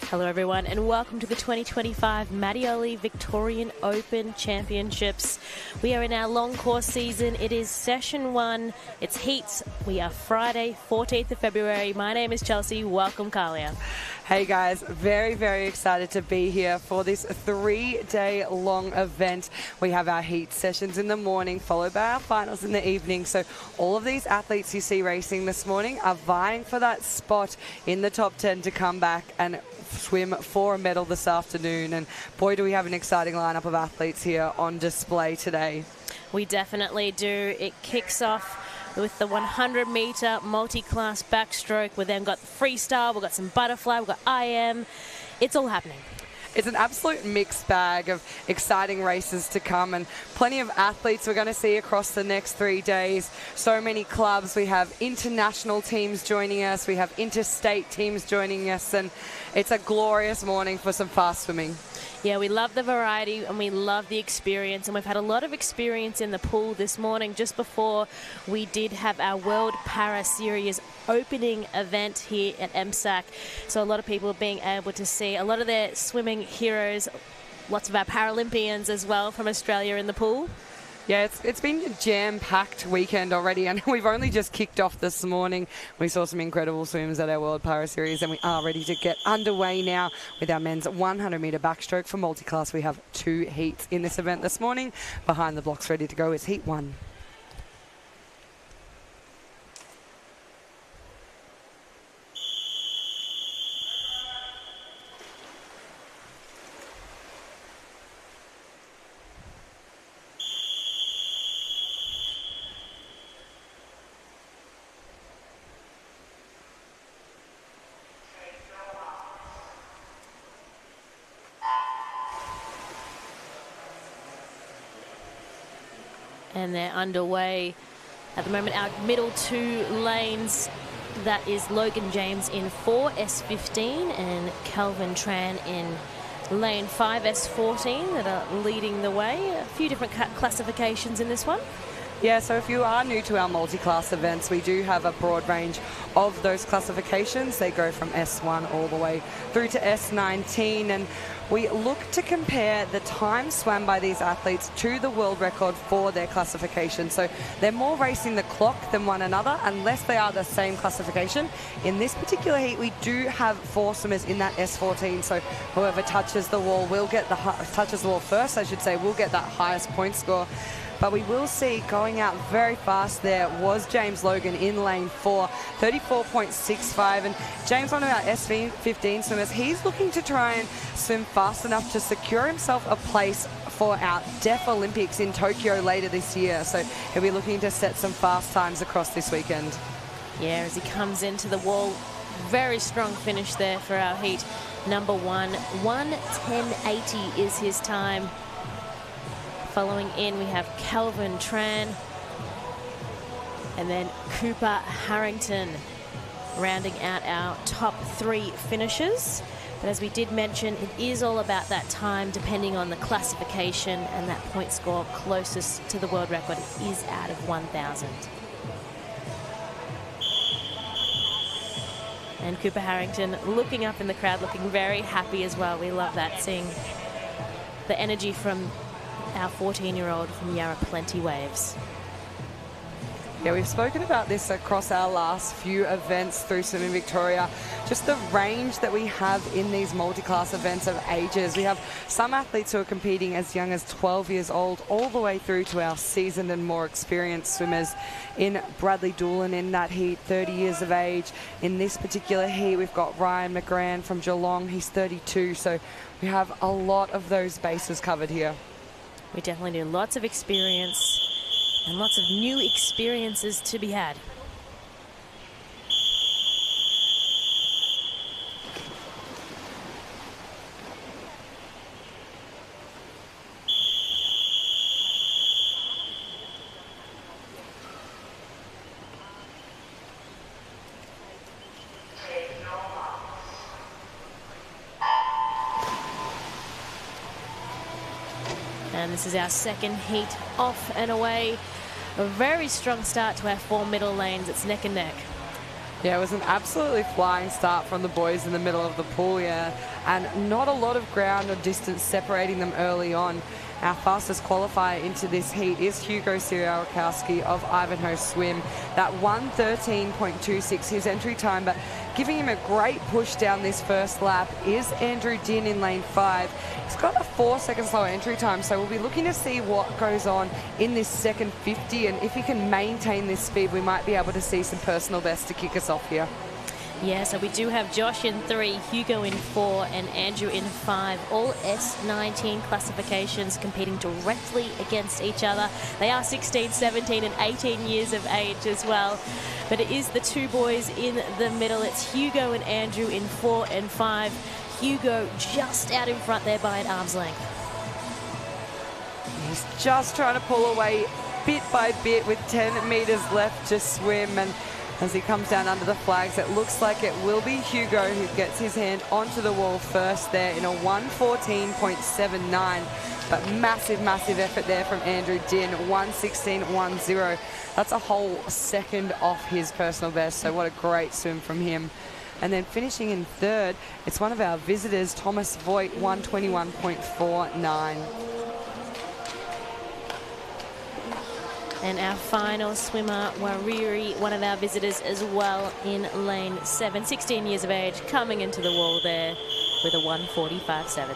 Hello everyone and welcome to the 2025 Mattioli Victorian Open Championships. We are in our long course season. It is session 1. It's heats. We are Friday, 14th of February. My name is Chelsea. Welcome, Kalia. Hey guys, very, very excited to be here for this 3-day long event. We have our heat sessions in the morning, followed by our finals in the evening. So all of these athletes you see racing this morning are vying for that spot in the top 10 to come back and swim for a medal this afternoon. And boy, do we have an exciting lineup of athletes here on display today. We definitely do. It kicks off with the 100-meter multi-class backstroke. We've then got the freestyle, we've got some butterfly, we've got IM. It's all happening. It's an absolute mixed bag of exciting races to come and plenty of athletes we're going to see across the next 3 days. So many clubs. We have international teams joining us. We have interstate teams joining us. And it's a glorious morning for some fast swimming. Yeah, we love the variety and we love the experience, and we've had a lot of experience in the pool this morning just before we did have our World Para Series opening event here at MSAC. So a lot of people are being able to see a lot of their swimming heroes, lots of our Paralympians as well from Australia in the pool. Yeah, it's been a jam-packed weekend already, and we've only just kicked off this morning. We saw some incredible swims at our World Para Series, and we are ready to get underway now with our men's 100-meter backstroke for multi-class. We have 2 heats in this event this morning. Behind the blocks ready to go is Heat 1. And they're underway at the moment. Our middle 2 lanes, that is Logan James in 4 S15 and Calvin Tran in lane 5 S14 that are leading the way. A few different classifications in this one. Yeah, so if you are new to our multi-class events, we do have a broad range of those classifications. They go from S1 all the way through to S19, and we look to compare the time swam by these athletes to the world record for their classification. So they're more racing the clock than one another, unless they are the same classification. In this particular heat, we do have 4 swimmers in that S14, so whoever touches the wall will get touches the wall first, I should say, will get that highest point score. But we will see going out very fast there was James Logan in lane 4, 34.65. And James, one of our S15 swimmers, he's looking to try and swim fast enough to secure himself a place for our Deaf Olympics in Tokyo later this year. So he'll be looking to set some fast times across this weekend. Yeah, as he comes into the wall, very strong finish there for our heat. Number 1, 1:10.80 is his time. Following in, we have Calvin Tran and then Cooper Harrington rounding out our top 3 finishers. But as we did mention, it is all about that time depending on the classification, and that point score closest to the world record is out of 1,000. And Cooper Harrington looking up in the crowd, looking very happy as well. We love that, seeing the energy from our 14-year-old from Yarra Plenty Waves. Yeah, we've spoken about this across our last few events through Swimming Victoria. Just the range that we have in these multi-class events of ages. We have some athletes who are competing as young as 12 years old, all the way through to our seasoned and more experienced swimmers. In Bradley Doolan in that heat, 30 years of age. In this particular heat, we've got Ryan McGran from Geelong. He's 32, so we have a lot of those bases covered here. We definitely do. Lots of experience and lots of new experiences to be had. And this is our second heat off and away. A very strong start to our 4 middle lanes. It's neck and neck. Yeah, it was an absolutely flying start from the boys in the middle of the pool, yeah. And not a lot of ground or distance separating them early on. Our fastest qualifier into this heat is Hugo Sierrakowski of Ivanhoe Swim. That 1:13.26, his entry time, but giving him a great push down this first lap is Andrew Din in lane 5. He's got a 4-second slower entry time, so we'll be looking to see what goes on in this second 50, and if he can maintain this speed, we might be able to see some personal best to kick us off here. Yeah, so we do have Josh in 3, Hugo in 4, and Andrew in 5. All S19 classifications competing directly against each other. They are 16, 17, and 18 years of age as well. But it is the two boys in the middle. It's Hugo and Andrew in 4 and 5. Hugo just out in front there by an arm's length. He's just trying to pull away bit by bit with 10 metres left to swim, and as he comes down under the flags, it looks like it will be Hugo who gets his hand onto the wall first there in a 1:14.79. But massive, massive effort there from Andrew Din, 1:16.10. That's a whole second off his personal best, so what a great swim from him. And then finishing in third, it's one of our visitors, Thomas Voigt, 1:21.49. And our final swimmer, Wariri, one of our visitors as well in lane 7, 16 years of age, coming into the wall there with a 1:45.7.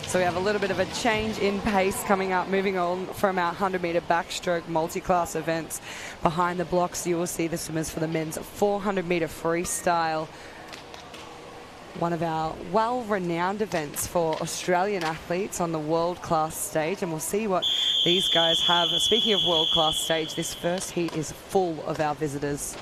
So we have a little bit of a change in pace coming up, moving on from our 100-metre backstroke multi-class events. Behind the blocks, you will see the swimmers for the men's 400-metre freestyle. One of our well-renowned events for Australian athletes on the world-class stage, and we'll see what these guys have. Speaking of world-class stage, this first heat is full of our visitors.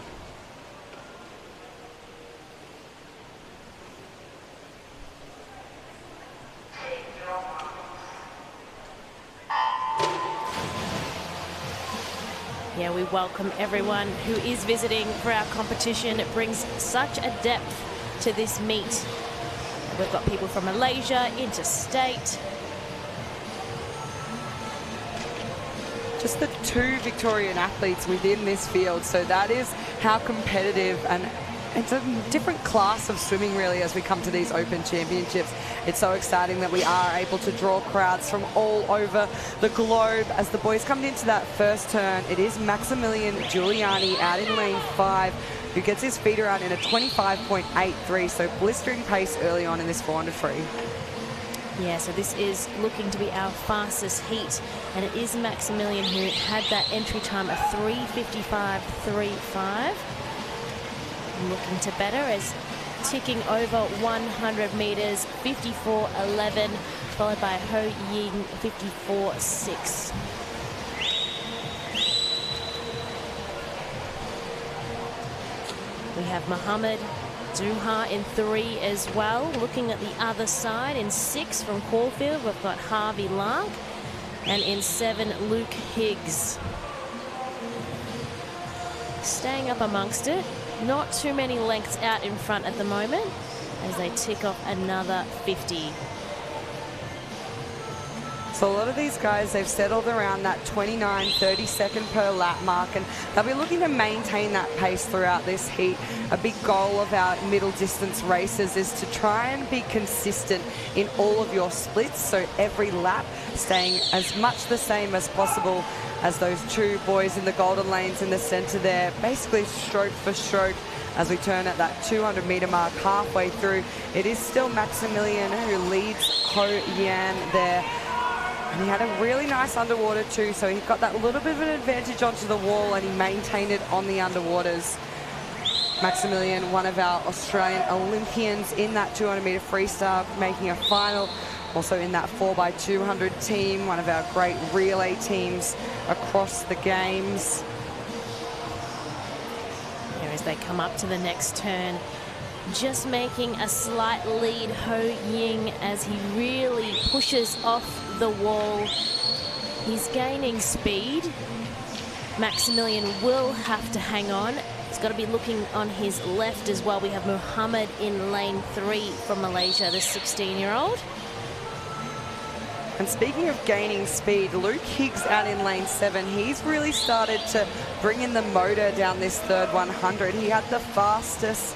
Yeah, we welcome everyone who is visiting for our competition. It brings such a depth to this meet. We've got people from Malaysia, interstate. Just the 2 Victorian athletes within this field, so that is how competitive, and it's a different class of swimming really as we come to these Open Championships. It's so exciting that we are able to draw crowds from all over the globe. As the boys come into that first turn, it is Maximilian Giuliani out in lane 5, who gets his feet around in a 25.83, so blistering pace early on in this 400 free. Yeah, so this is looking to be our fastest heat, and it is Maximilian who had that entry time of 3:55.35. Looking to better as ticking over 100 metres, 54.11, followed by Ho Ying, 54.6. We have Mohammed Duha in 3 as well. Looking at the other side, in 6 from Caulfield, we've got Harvey Lark, and in 7, Luke Higgs. Staying up amongst it. Not too many lengths out in front at the moment as they tick off another 50. So a lot of these guys, they've settled around that 29, 30 second per lap mark, and they'll be looking to maintain that pace throughout this heat. A big goal of our middle distance races is to try and be consistent in all of your splits, so every lap staying as much the same as possible as those 2 boys in the golden lanes in the center there, basically stroke for stroke. As we turn at that 200-metre mark halfway through, it is still Maximilian who leads Ho Yan there. And he had a really nice underwater too, so he got that little bit of an advantage onto the wall, and he maintained it on the underwaters. Maximilian, one of our Australian Olympians in that 200-metre freestyle, making a final. Also in that 4x200 team, one of our great relay teams across the games. Here as they come up to the next turn, just making a slight lead, Ho Ying, as he really pushes off the wall. He's gaining speed. Maximilian will have to hang on. He's got to be looking on his left as well. We have Muhammad in lane 3 from Malaysia, the 16-year-old. And speaking of gaining speed, Luke Higgs out in lane 7. He's really started to bring in the motor down this third 100. He had the fastest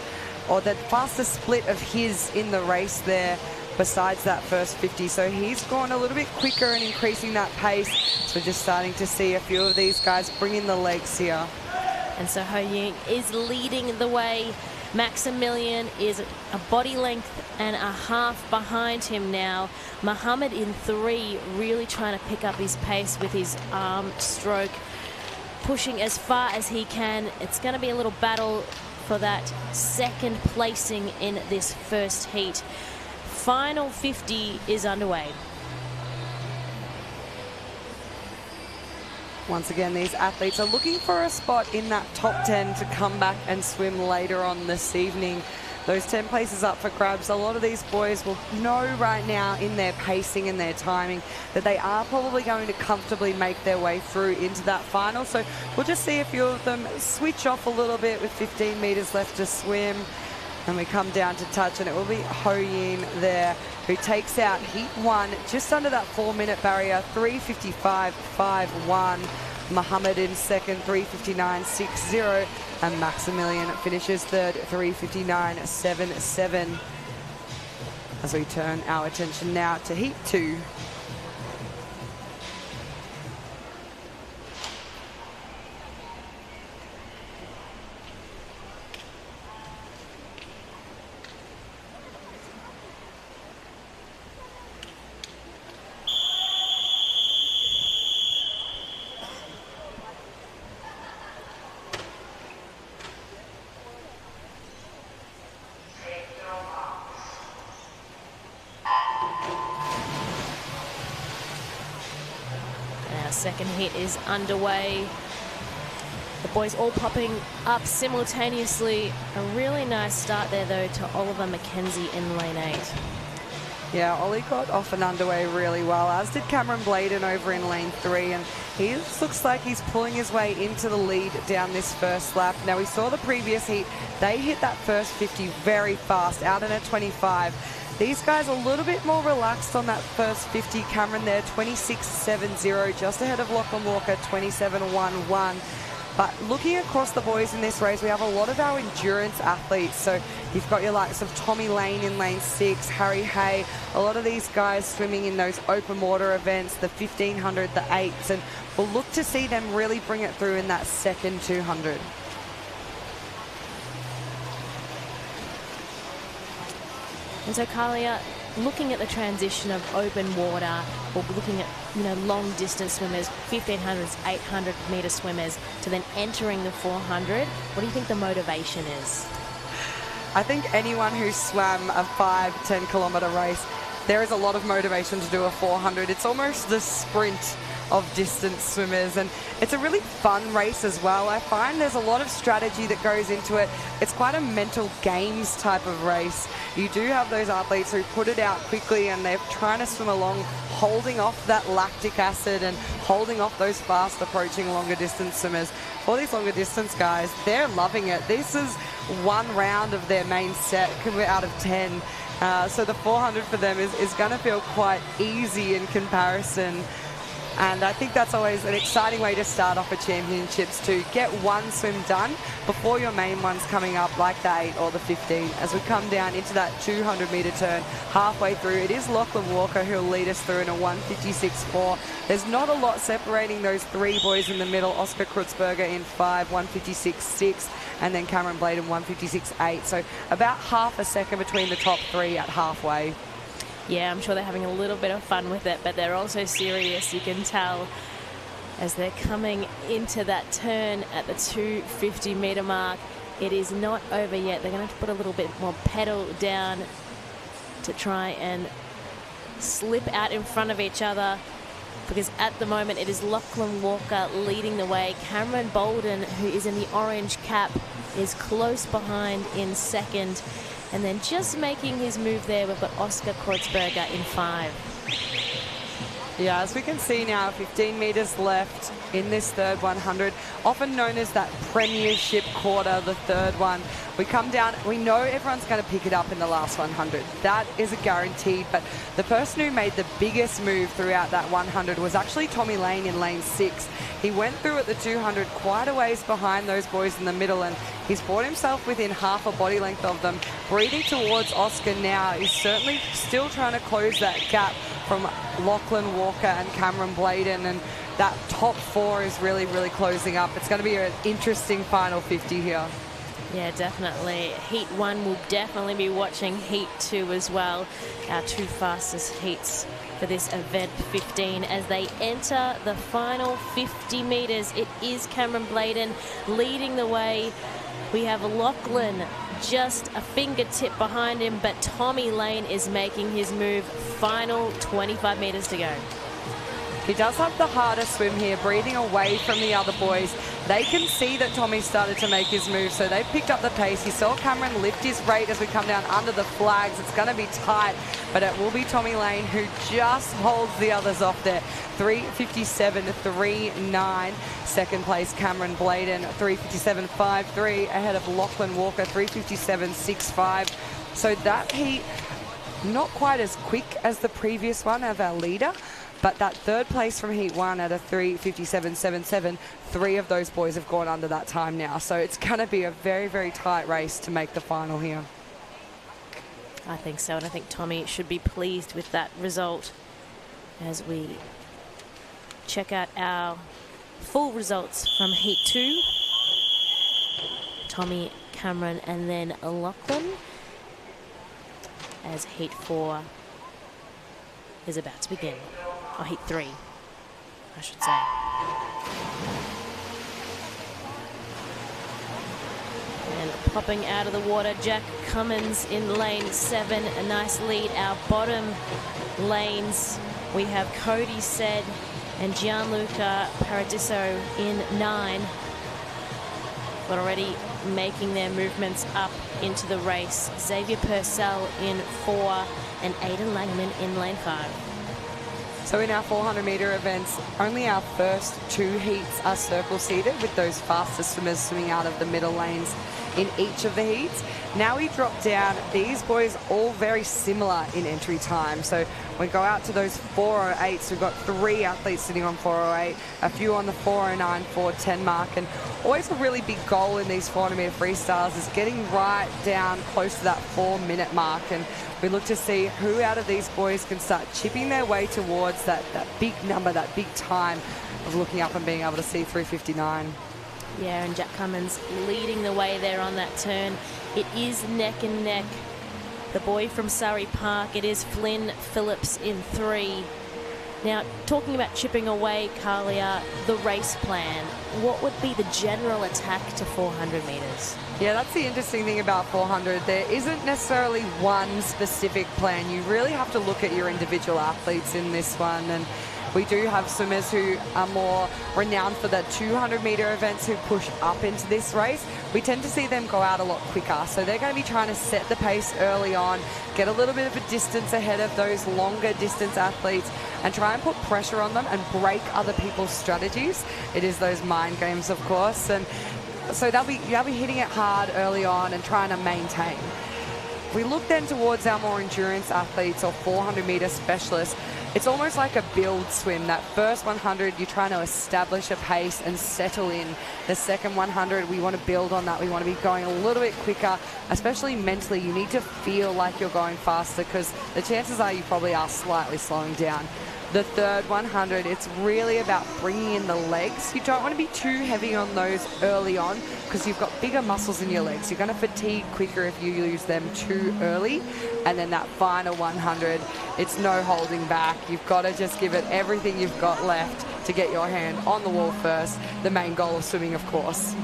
split of his in the race there besides that first 50. So he's gone a little bit quicker and increasing that pace. So we're just starting to see a few of these guys bring in the legs here. And so Ho Ying is leading the way. Maximilian is a body length and a half behind him now. Muhammad in 3, really trying to pick up his pace with his arm stroke, pushing as far as he can. It's going to be a little battle for that second placing in this first heat. Final 50 is underway. Once again, these athletes are looking for a spot in that top 10 to come back and swim later on this evening. Those 10 places up for grabs. A lot of these boys will know right now in their pacing and their timing that they are probably going to comfortably make their way through into that final. So we'll just see a few of them switch off a little bit with 15 metres left to swim. And we come down to touch, and it will be Ho Yin there, who takes out heat 1 just under that 4-minute barrier, 3:55.51. Muhammad in second, 3:59.60, and Maximilian finishes third, 3:59.77. As we turn our attention now to heat 2. Second heat is underway. The boys all popping up simultaneously. A really nice start there, though, to Oliver McKenzie in lane 8. Yeah, Ollie got off and underway really well, as did Cameron Bladen over in lane 3, and he looks like he's pulling his way into the lead down this first lap. Now, we saw the previous heat. They hit that first 50 very fast, out in a 25. These guys a little bit more relaxed on that first 50. Cameron there, 26.70, just ahead of Lachlan Walker, 27.11. But looking across the boys in this race, we have a lot of our endurance athletes. So you've got your likes of Tommy Lane in lane 6, Harry Hay, a lot of these guys swimming in those open water events, the 1500, the 8s, and we'll look to see them really bring it through in that second 200. And so, Kalia, looking at the transition of open water, or looking at, long distance swimmers, 1500s, 800-meter swimmers, to then entering the 400, what do you think the motivation is? I think anyone who swam a 5-10 kilometre race, there is a lot of motivation to do a 400. It's almost the sprint of distance swimmers, and it's a really fun race as well. I find there's a lot of strategy that goes into it. It's quite a mental games type of race. You do have those athletes who put it out quickly, and they're trying to swim along, holding off that lactic acid and holding off those fast approaching longer distance swimmers. For these longer distance guys, they're loving it. This is one round of their main set out of 10. So the 400 for them is going to feel quite easy in comparison. And I think that's always an exciting way to start off a championships, to get one swim done before your main ones coming up, like the 8 or the 15. As we come down into that 200-meter turn, halfway through, it is Lachlan Walker who'll lead us through in a 1:56.4. There's not a lot separating those 3 boys in the middle. Oscar Krutzberger in 5, 1:56.6, and then Cameron Bladen 1:56.8. So about half a second between the top 3 at halfway. Yeah, I'm sure they're having a little bit of fun with it, but they're also serious, you can tell, as they're coming into that turn at the 250-meter mark. It is not over yet. They're going to have to put a little bit more pedal down to try and slip out in front of each other, because at the moment it is Lachlan Walker leading the way. Cameron Bolden, who is in the orange cap, is close behind in second. And then just making his move there, we've got Oscar Kreuzberger in 5. Yeah, as we can see now, 15 metres left in this third 100, often known as that premiership quarter, the third one. We come down, we know everyone's going to pick it up in the last 100. That is a guaranteed, but the person who made the biggest move throughout that 100 was actually Tommy Lane in lane 6. He went through at the 200 quite a ways behind those boys in the middle, and he's brought himself within half a body length of them. Breathing towards Oscar now. He's certainly still trying to close that gap from Lachlan Walker and Cameron Bladen, and that top 4 is really, really closing up. It's going to be an interesting final 50 here. Yeah, definitely. Heat 1 will definitely be watching Heat 2 as well. Our 2 fastest heats for this event 15 as they enter the final 50 metres. It is Cameron Bladen leading the way. We have Lachlan just a fingertip behind him, but Tommy Lane is making his move. Final 25 metres to go. He does have the harder swim here, breathing away from the other boys. They can see that Tommy started to make his move, so they've picked up the pace. You saw Cameron lift his rate as we come down under the flags. It's going to be tight, but it will be Tommy Lane who just holds the others off there. 3:57.39. Second place, Cameron Bladen, 3:57.53 ahead of Lachlan Walker, 3:57.65. So that heat, not quite as quick as the previous one of our leader, but that third place from Heat 1 at a 3:57.77, 3 of those boys have gone under that time now. So it's going to be a very, very tight race to make the final here. I think so, and I think Tommy should be pleased with that result as we check out our full results from Heat 2. Tommy, Cameron, and then Lachlan as Heat 4 is about to begin. Or Heat 3, I should say. And popping out of the water, Jack Cummins in lane 7. A nice lead. Our bottom lanes, we have Cody Said and Gianluca Paradiso in 9. But already making their movements up into the race. Xavier Purcell in 4 and Aidan Langman in lane 5. So in our 400-metre events, only our first 2 heats are circle-seated with those fastest swimmers swimming out of the middle lanes in each of the heats. Now we drop down. These boys all very similar in entry time. So we go out to those 4:08s. We've got 3 athletes sitting on 4:08, a few on the 4:09, 4:10 mark. And always a really big goal in these 400-metre freestyles is getting right down close to that 4-minute mark. And we look to see who out of these boys can start chipping their way towards that big number, that big time of looking up and being able to see 3:59. Yeah, and Jack Cummins leading the way there on that turn. It is neck and neck. The boy from Surrey Park, it is Flynn Phillips in 3. Now, talking about chipping away, Kalia, the race plan, what would be the general attack to 400 metres? Yeah, that's the interesting thing about 400. There isn't necessarily one specific plan. You really have to look at your individual athletes in this one. And we do have swimmers who are more renowned for the 200-metre events who push up into this race. We tend to see them go out a lot quicker. So they're going to be trying to set the pace early on, get a little bit of a distance ahead of those longer distance athletes and try and put pressure on them and break other people's strategies. It is those mind games, of course. And so they'll be hitting it hard early on and trying to maintain. We look then towards our more endurance athletes or 400-metre specialists. It's almost like a build swim. That first 100, you're trying to establish a pace and settle in. The second 100, we want to build on that. We want to be going a little bit quicker, especially mentally. You need to feel like you're going faster because the chances are you probably are slightly slowing down. The third 100, it's really about bringing in the legs. You don't want to be too heavy on those early on because you've got bigger muscles in your legs. You're going to fatigue quicker if you use them too early. And then that final 100, it's no holding back. You've got to just give it everything you've got left to get your hand on the wall first. The main goal of swimming, of course.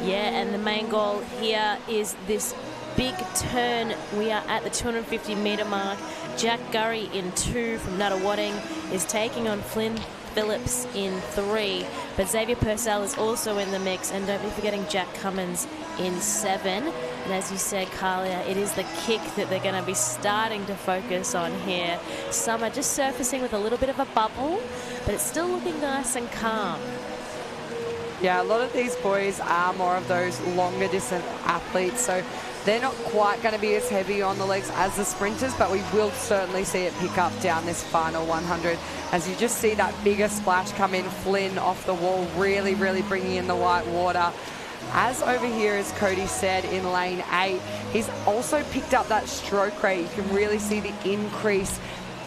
Yeah, and the main goal here is this big turn. We are at the 250-metre mark. Jack Gurry in 2 from Nuttawading is taking on Flynn Phillips in 3. But Xavier Purcell is also in the mix. And don't be forgetting Jack Cummins in 7. And as you said, Kalia, it is the kick that they're going to be starting to focus on here. Summer just surfacing with a little bit of a bubble, but it's still looking nice and calm. Yeah, a lot of these boys are more of those longer distance athletes, so they're not quite going to be as heavy on the legs as the sprinters, but we will certainly see it pick up down this final 100. As you just see that bigger splash come in, Flynn off the wall, really, really bringing in the white water. As over here, as Cody said, in lane 8, he's also picked up that stroke rate. You can really see the increase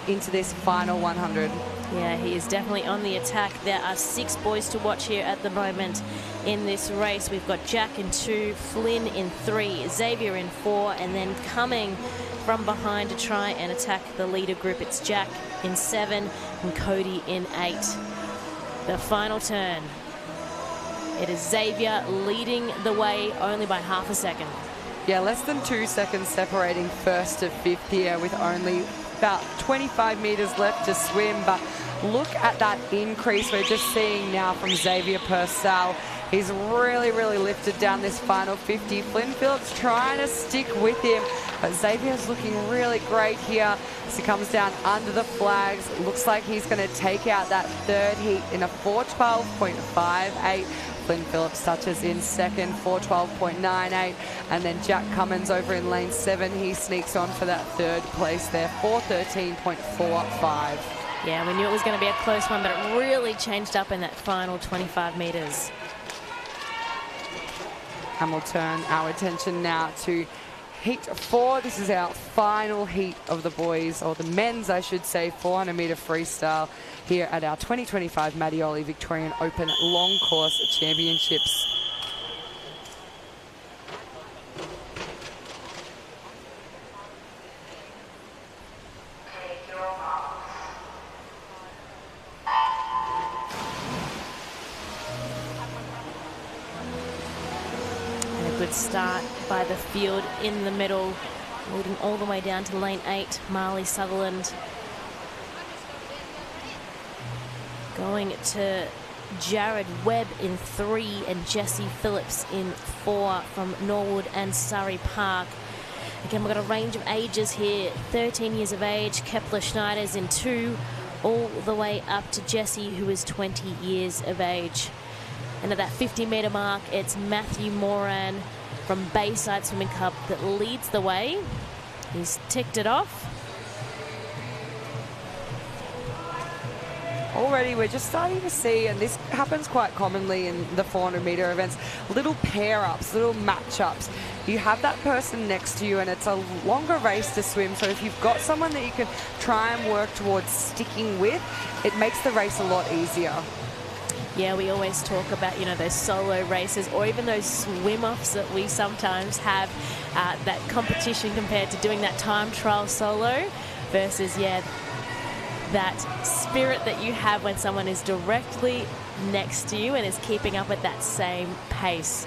into this final 100. Yeah, he is definitely on the attack. There are 6 boys to watch here at the moment in this race. We've got Jack in 2, Flynn in 3, Xavier in 4, and then coming from behind to try and attack the leader group, it's Jack in 7 and Cody in 8. The final turn. It is Xavier leading the way only by half a second. Yeah, less than 2 seconds separating first to fifth here with only about 25 meters left to swim. But look at that increase we're just seeing now from Xavier Purcell. He's really, really lifted down this final 50. Flynn Phillips trying to stick with him, but Xavier's looking really great here as he comes down under the flags. Looks like he's going to take out that third heat in a 4:12.58. Flynn Phillips touches in second, 4:12.98, and then Jack Cummins over in lane 7. He sneaks on for that third place there, 4:13.45. Yeah, we knew it was going to be a close one, but it really changed up in that final 25 meters. And we'll turn our attention now to heat 4. This is our final heat of the boys, or the men's, I should say, 400 meter freestyle here at our 2025 Mattioli Victorian Open Long Course Championships. Good start by the field in the middle, leading all the way down to lane 8, Marley Sutherland. Going to Jared Webb in 3 and Jesse Phillips in 4 from Norwood and Surrey Park. Again, we've got a range of ages here, 13 years of age. Kepler Schneider's in 2, all the way up to Jesse, who is 20 years of age. And at that 50-meter mark, it's Matthew Moran from Bayside Swimming Club that leads the way. He's ticked it off. Already we're just starting to see, and this happens quite commonly in the 400-meter events, little pair-ups, little match-ups. You have that person next to you and it's a longer race to swim, so if you've got someone that you can try and work towards sticking with, it makes the race a lot easier. Yeah, we always talk about, you know, those solo races or even those swim-offs that we sometimes have, that competition compared to doing that time trial solo versus, yeah, that spirit that you have when someone is directly next to you and is keeping up at that same pace.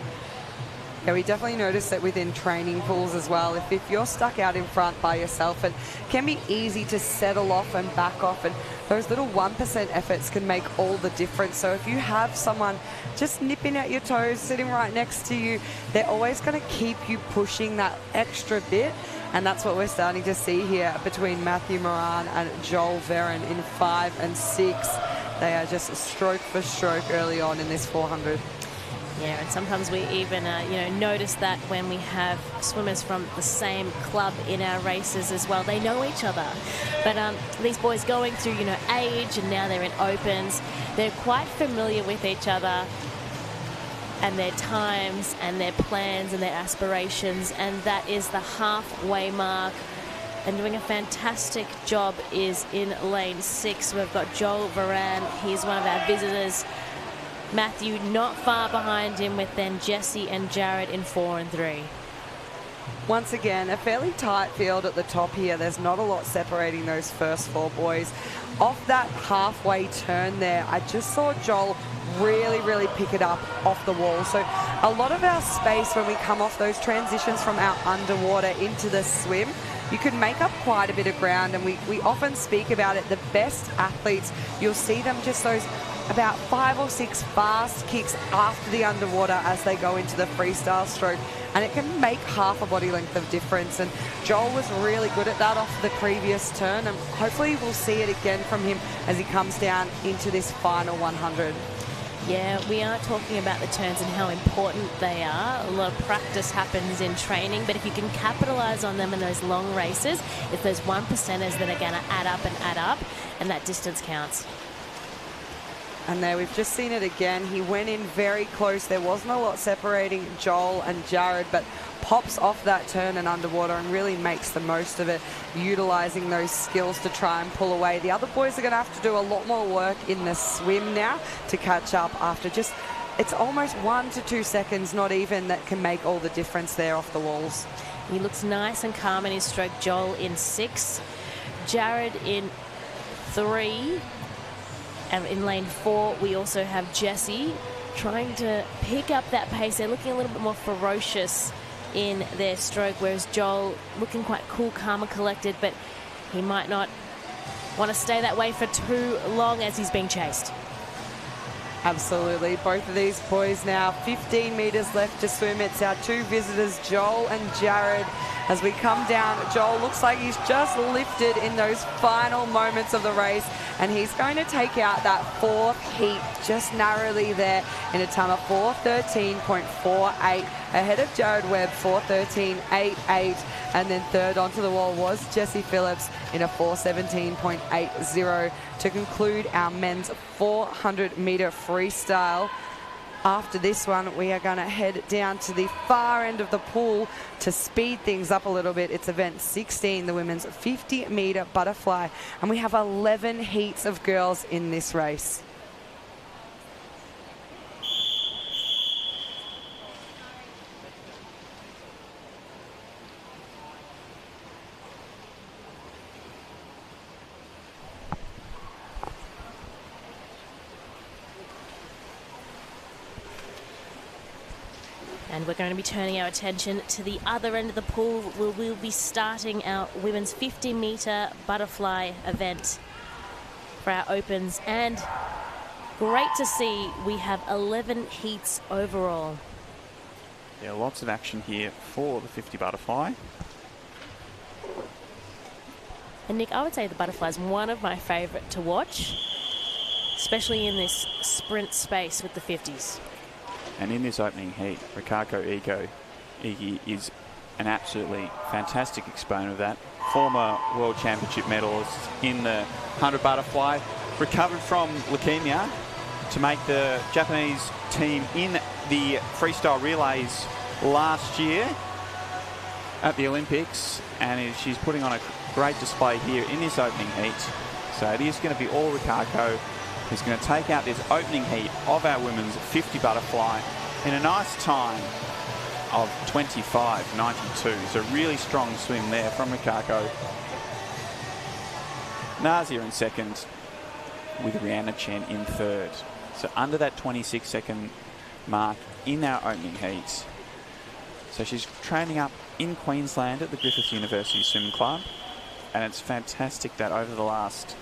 Yeah, we definitely notice that within training pools as well. If you're stuck out in front by yourself, it can be easy to settle off and back off, and those little 1% efforts can make all the difference. So if you have someone just nipping at your toes, sitting right next to you, they're always going to keep you pushing that extra bit. And that's what we're starting to see here between Matthew Moran and Joel Veron in 5 and 6. They are just stroke for stroke early on in this 400. Yeah, and sometimes we even, notice that when we have swimmers from the same club in our races as well. They know each other. But these boys going through, age, and now they're in opens, they're quite familiar with each other and their times and their plans and their aspirations, and that is the halfway mark. And doing a fantastic job is in lane 6. We've got Joel Varan. He's one of our visitors. Matthew not far behind him, with then Jesse and Jared in 4 and 3. Once again, a fairly tight field at the top here. There's not a lot separating those first 4 boys. Off that halfway turn there, I just saw Joel really pick it up off the wall. So a lot of our space when we come off those transitions from our underwater into the swim, you can make up quite a bit of ground, and we often speak about it. The best athletes, you'll see them just those about 5 or 6 fast kicks after the underwater as they go into the freestyle stroke, and it can make half a body length of difference. And Joel was really good at that off the previous turn, and hopefully we'll see it again from him as he comes down into this final 100. Yeah, we are talking about the turns and how important they are. A lot of practice happens in training, but if you can capitalize on them in those long races, it's those 1%ers that are going to add up, and that distance counts. And there we've just seen it again. He went in very close. There wasn't a lot separating Joel and Jared, but pops off that turn and underwater and really makes the most of it, utilising those skills to try and pull away. The other boys are going to have to do a lot more work in the swim now to catch up after just, it's almost 1 to 2 seconds, not even, that can make all the difference there off the walls. He looks nice and calm in his stroke. Joel in 6, Jared in 3. And in lane 4, we also have Jesse trying to pick up that pace. They're looking a little bit more ferocious in their stroke, whereas Joel looking quite cool, calm and collected, but he might not want to stay that way for too long as he's being chased. Absolutely. Both of these boys now 15 metres left to swim. It's our 2 visitors, Joel and Jared. As we come down, Joel looks like he's just lifted in those final moments of the race, and he's going to take out that 4th heat just narrowly there in a time of 4:13.48, ahead of Jared Webb, 4:13.88, and then third onto the wall was Jesse Phillips in a 4:17.80 to conclude our men's 400-metre freestyle. After this one, we are going to head down to the far end of the pool to speed things up a little bit. It's event 16, the women's 50-metre butterfly, and we have 11 heats of girls in this race. And we're going to be turning our attention to the other end of the pool, where we'll be starting our women's 50-metre butterfly event for our opens. And great to see we have 11 heats overall. Yeah, lots of action here for the 50 butterfly. And Nick, I would say the butterfly is one of my favourite to watch, especially in this sprint space with the 50s. And in this opening heat, Rikako Igi is an absolutely fantastic exponent of that. Former World Championship medalist in the 100 butterfly, recovered from leukemia to make the Japanese team in the freestyle relays last year at the Olympics, and she's putting on a great display here in this opening heat. So it is going to be all Rikako who's going to take out this opening heat of our women's 50 butterfly in a nice time of 25.92. So really strong swim there from Rikako. Nazia in second, with Rihanna Chen in third. So under that 26-second mark in our opening heat. So she's training up in Queensland at the Griffith University Swim Club, and it's fantastic that over the last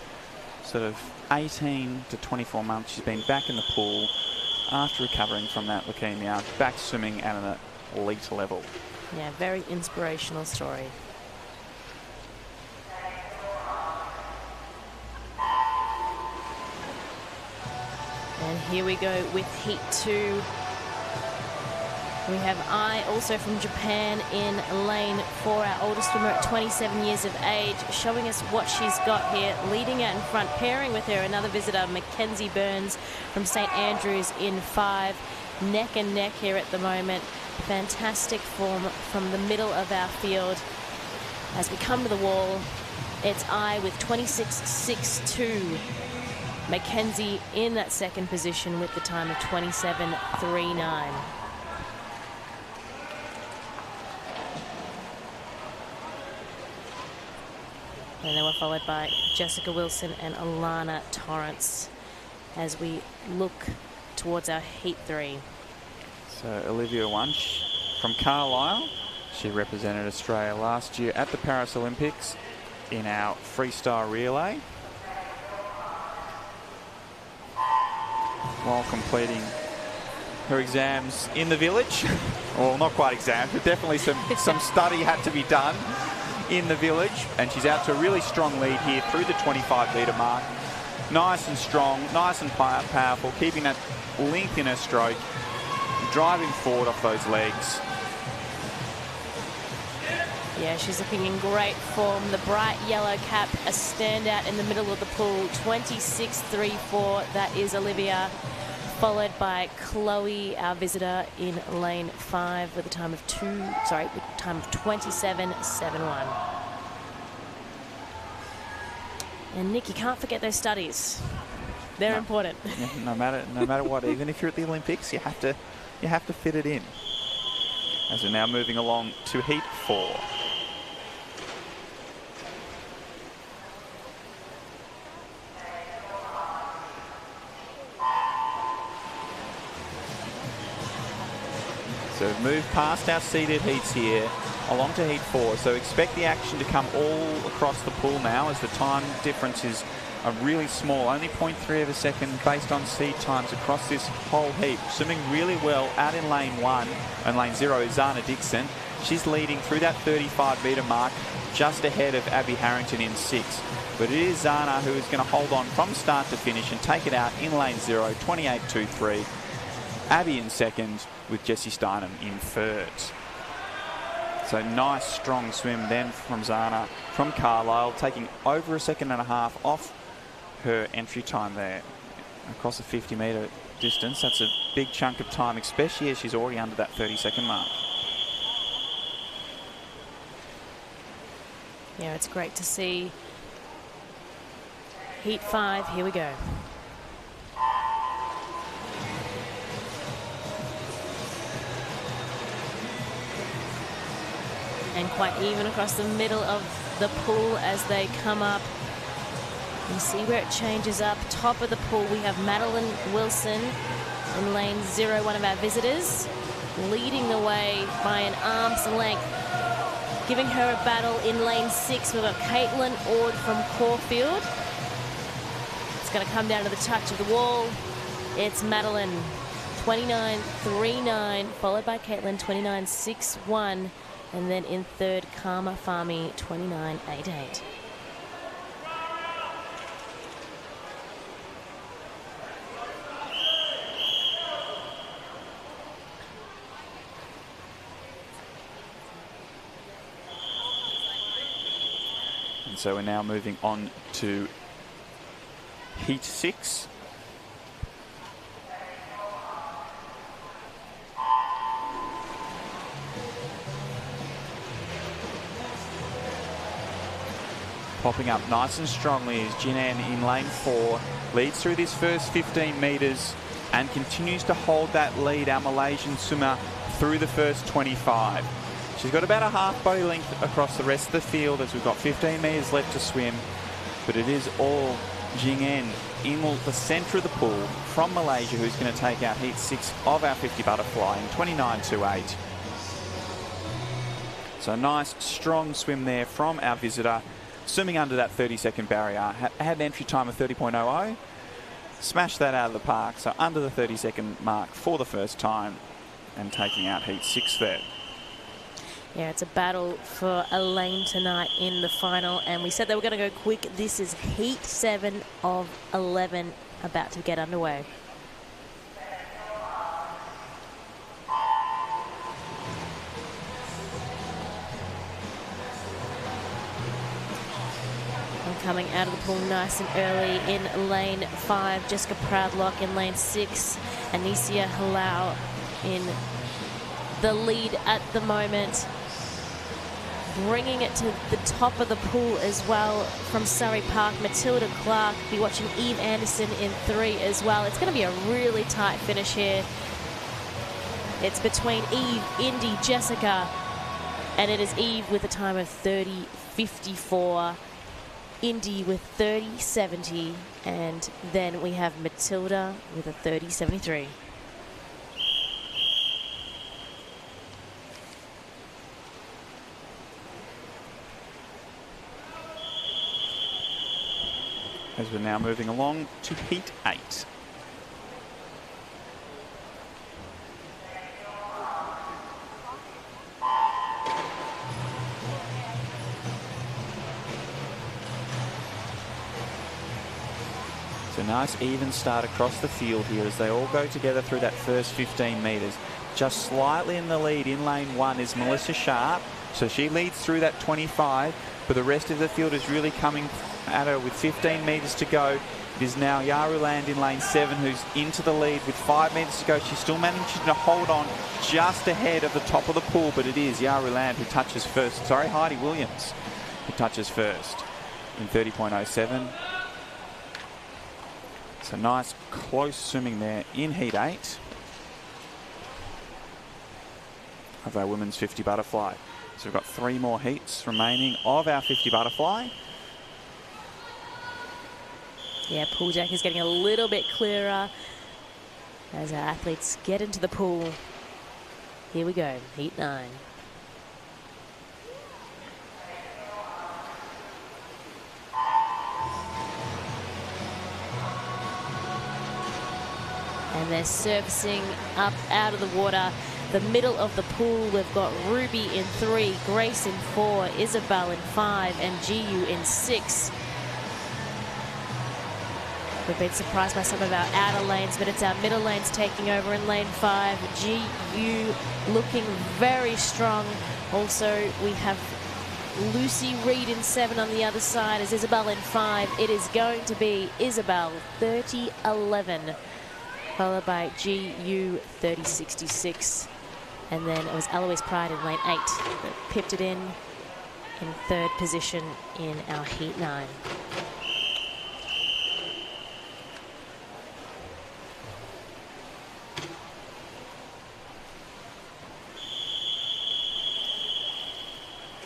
sort of 18 to 24 months she's been back in the pool after recovering from that leukemia, back swimming at an elite level. Yeah, very inspirational story. And here we go with heat 2. We have Ai, also from Japan, in lane 4, our oldest swimmer at 27 years of age, showing us what she's got here, leading out in front, pairing with her another visitor, Mackenzie Burns from St Andrews in 5. Neck and neck here at the moment. Fantastic form from the middle of our field. As we come to the wall, it's Ai with 26.62. Mackenzie in that second position with the time of 27.39. And then we're followed by Jessica Wilson and Alana Torrance as we look towards our heat 3. So Olivia Wunsch from Carlisle. She represented Australia last year at the Paris Olympics in our freestyle relay, while completing her exams in the village. Well, not quite exams, but definitely some study had to be done in the village. And she's out to a really strong lead here through the 25-metre mark. Nice and strong, nice and powerful, keeping that length in her stroke, driving forward off those legs. Yeah, she's looking in great form. The bright yellow cap, a standout in the middle of the pool. 26.34, that is Olivia, followed by Chloe, our visitor, in lane 5 with a time of 27.71. And Nick, you can't forget those studies. They're important. Yeah, no matter what, even if you're at the Olympics, you have to fit it in. As we're now moving along to heat 4. So we've moved past our seeded heats here, along to heat 4. So expect the action to come all across the pool now, as the time differences are really small, only 0.3 of a second based on seed times across this whole heat. Swimming really well out in lane 1 and lane 0 is Zana Dixon. She's leading through that 35-metre mark, just ahead of Abby Harrington in 6. But it is Zana who is going to hold on from start to finish and take it out in lane 0, 28.23. Abby in second, with Jessie Steinem in third. So nice strong swim then from Zana, from Carlisle, taking over a second and a half off her entry time there across a 50-metre distance. That's a big chunk of time, especially as she's already under that 30-second mark. Yeah, it's great to see. Heat 5, here we go. And quite even across the middle of the pool as they come up. You see where it changes up. Top of the pool, we have Madeline Wilson in lane 0, one of our visitors, leading the way by an arm's length. Giving her a battle in lane 6, we've got Caitlin Ord from Caulfield. It's going to come down to the touch of the wall. It's Madeline, 29.39, followed by Caitlin, 29.61. And then in third, Karma Farmi, 29.88. And so we're now moving on to heat 6. Popping up nice and strongly is Jinan in lane 4, leads through this first 15 metres and continues to hold that lead, our Malaysian swimmer, through the first 25. She's got about a half body length across the rest of the field as we've got 15 metres left to swim, but it is all Jinan in the centre of the pool from Malaysia, who's going to take out heat 6 of our 50 butterfly in 29.28. So a nice strong swim there from our visitor, swimming under that 30-second barrier. Had an entry time of 30.00. Smashed that out of the park, so under the 30-second mark for the first time and taking out heat 6 there. Yeah, it's a battle for a lane tonight in the final, and we said they were going to go quick. This is heat 7 of 11 about to get underway. Coming out of the pool nice and early in lane 5, Jessica Proudlock in lane 6, Anicia Halau in the lead at the moment. Bringing it to the top of the pool as well from Surrey Park, Matilda Clark. Be watching Eve Anderson in 3 as well. It's going to be a really tight finish here. It's between Eve, Indy, Jessica, and it is Eve with a time of 30.54. Indy with 30.70, and then we have Matilda with a 30.73. as we're now moving along to heat 8. So nice even start across the field here as they all go together through that first 15 metres. Just slightly in the lead in lane 1 is Melissa Sharp. So she leads through that 25, but the rest of the field is really coming at her with 15 metres to go. It is now Yaruland in lane 7 who's into the lead with 5 metres to go. She's still managing to hold on just ahead of the top of the pool, but it is Yaruland who touches first. Sorry, Heidi Williams who touches first in 30.07. So nice close swimming there in heat 8 of our women's 50 butterfly. So we've got 3 more heats remaining of our 50 butterfly. Yeah, pool deck is getting a little bit clearer as our athletes get into the pool. Here we go, heat 9. And they're surfacing up out of the water. The middle of the pool, we've got Ruby in 3, Grace in 4, Isabel in 5, and GU in 6. We've been surprised by some of our outer lanes, but it's our middle lanes taking over in lane 5. GU looking very strong. Also, we have Lucy Reed in 7 on the other side as Isabel in 5. It is going to be Isabel 30.11. Followed by GU 30.66. And then it was Eloise Pride in lane 8 that pipped it in 3rd position in our heat 9.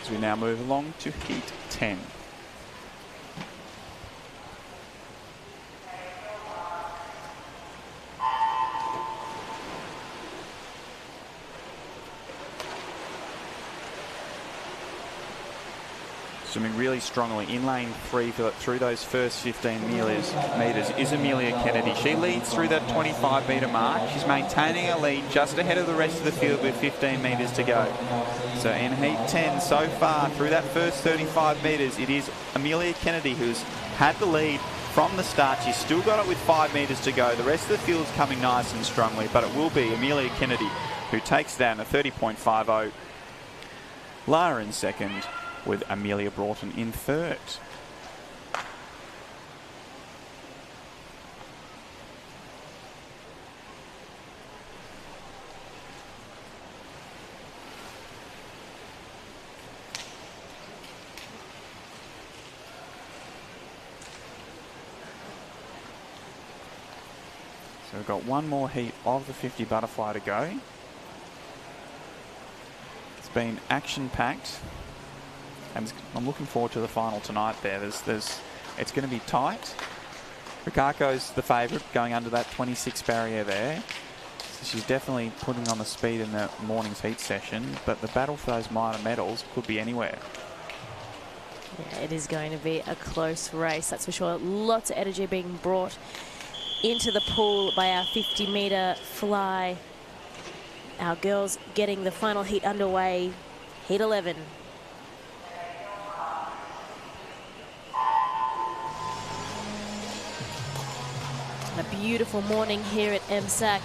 As we now move along to heat 10. Swimming really strongly in lane 3 through those first 15 metres is Amelia Kennedy. She leads through that 25 metre mark. She's maintaining a lead just ahead of the rest of the field with 15 metres to go. So in heat 10 so far through that first 35 metres, it is Amelia Kennedy who's had the lead from the start. She's still got it with 5 metres to go. The rest of the field's coming nice and strongly, but it will be Amelia Kennedy who takes down a 30.50. Lara in 2nd, with Amelia Broughton in 3rd. So we've got one more heat of the 50 butterfly to go. It's been action-packed. And I'm looking forward to the final tonight there. It's going to be tight. Rikako's the favourite going under that 26 barrier there. So she's definitely putting on the speed in the morning's heat session, but the battle for those minor medals could be anywhere. Yeah, it is going to be a close race, that's for sure. Lots of energy being brought into the pool by our 50 metre fly. Our girls getting the final heat underway, heat 11. A beautiful morning here at MSAC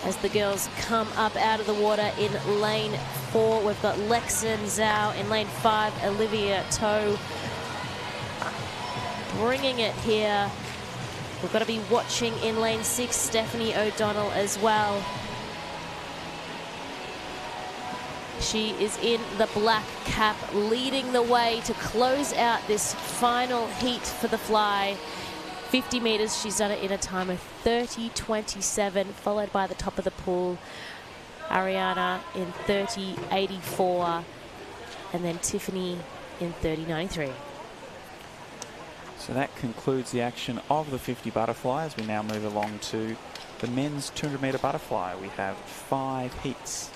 as the girls come up out of the water in lane 4. We've got Lexan Zhao in lane 5, Olivia Toe bringing it here. We've got to be watching in lane 6, Stephanie O'Donnell as well. She is in the black cap, leading the way to close out this final heat for the fly. 50 metres, she's done it in a time of 30.27, followed by the top of the pool, Ariana in 30.84, and then Tiffany in 30.93. So that concludes the action of the 50 butterfly as we now move along to the men's 200 metre butterfly. We have 5 heats.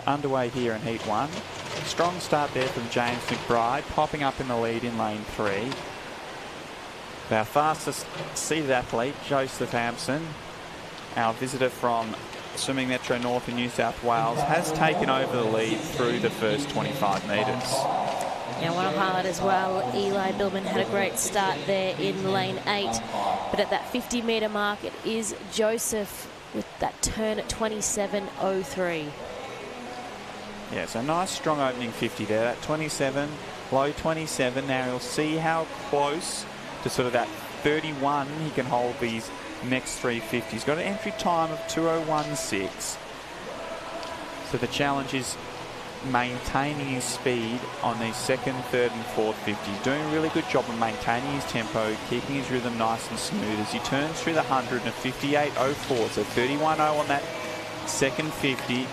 underway here in Heat 1. Strong start there from James McBride, popping up in the lead in lane 3. Our fastest seated athlete, Joseph Hampson, our visitor from Swimming Metro North in New South Wales, has taken over the lead through the first 25 metres. Yeah, I want to highlight as well, Eli Billman had a great start there in lane 8, but at that 50-metre mark, it is Joseph with that turn at 27.03. Yeah, so nice strong opening 50 there. That 27, low 27. Now you'll see how close to sort of that 31 he can hold these next 350s. He's got an entry time of 2:01.6. So the challenge is maintaining his speed on these second, third and fourth 50s. Doing a really good job of maintaining his tempo, keeping his rhythm nice and smooth as he turns through the 100 and a 58.04. So 31.0 on that second 50.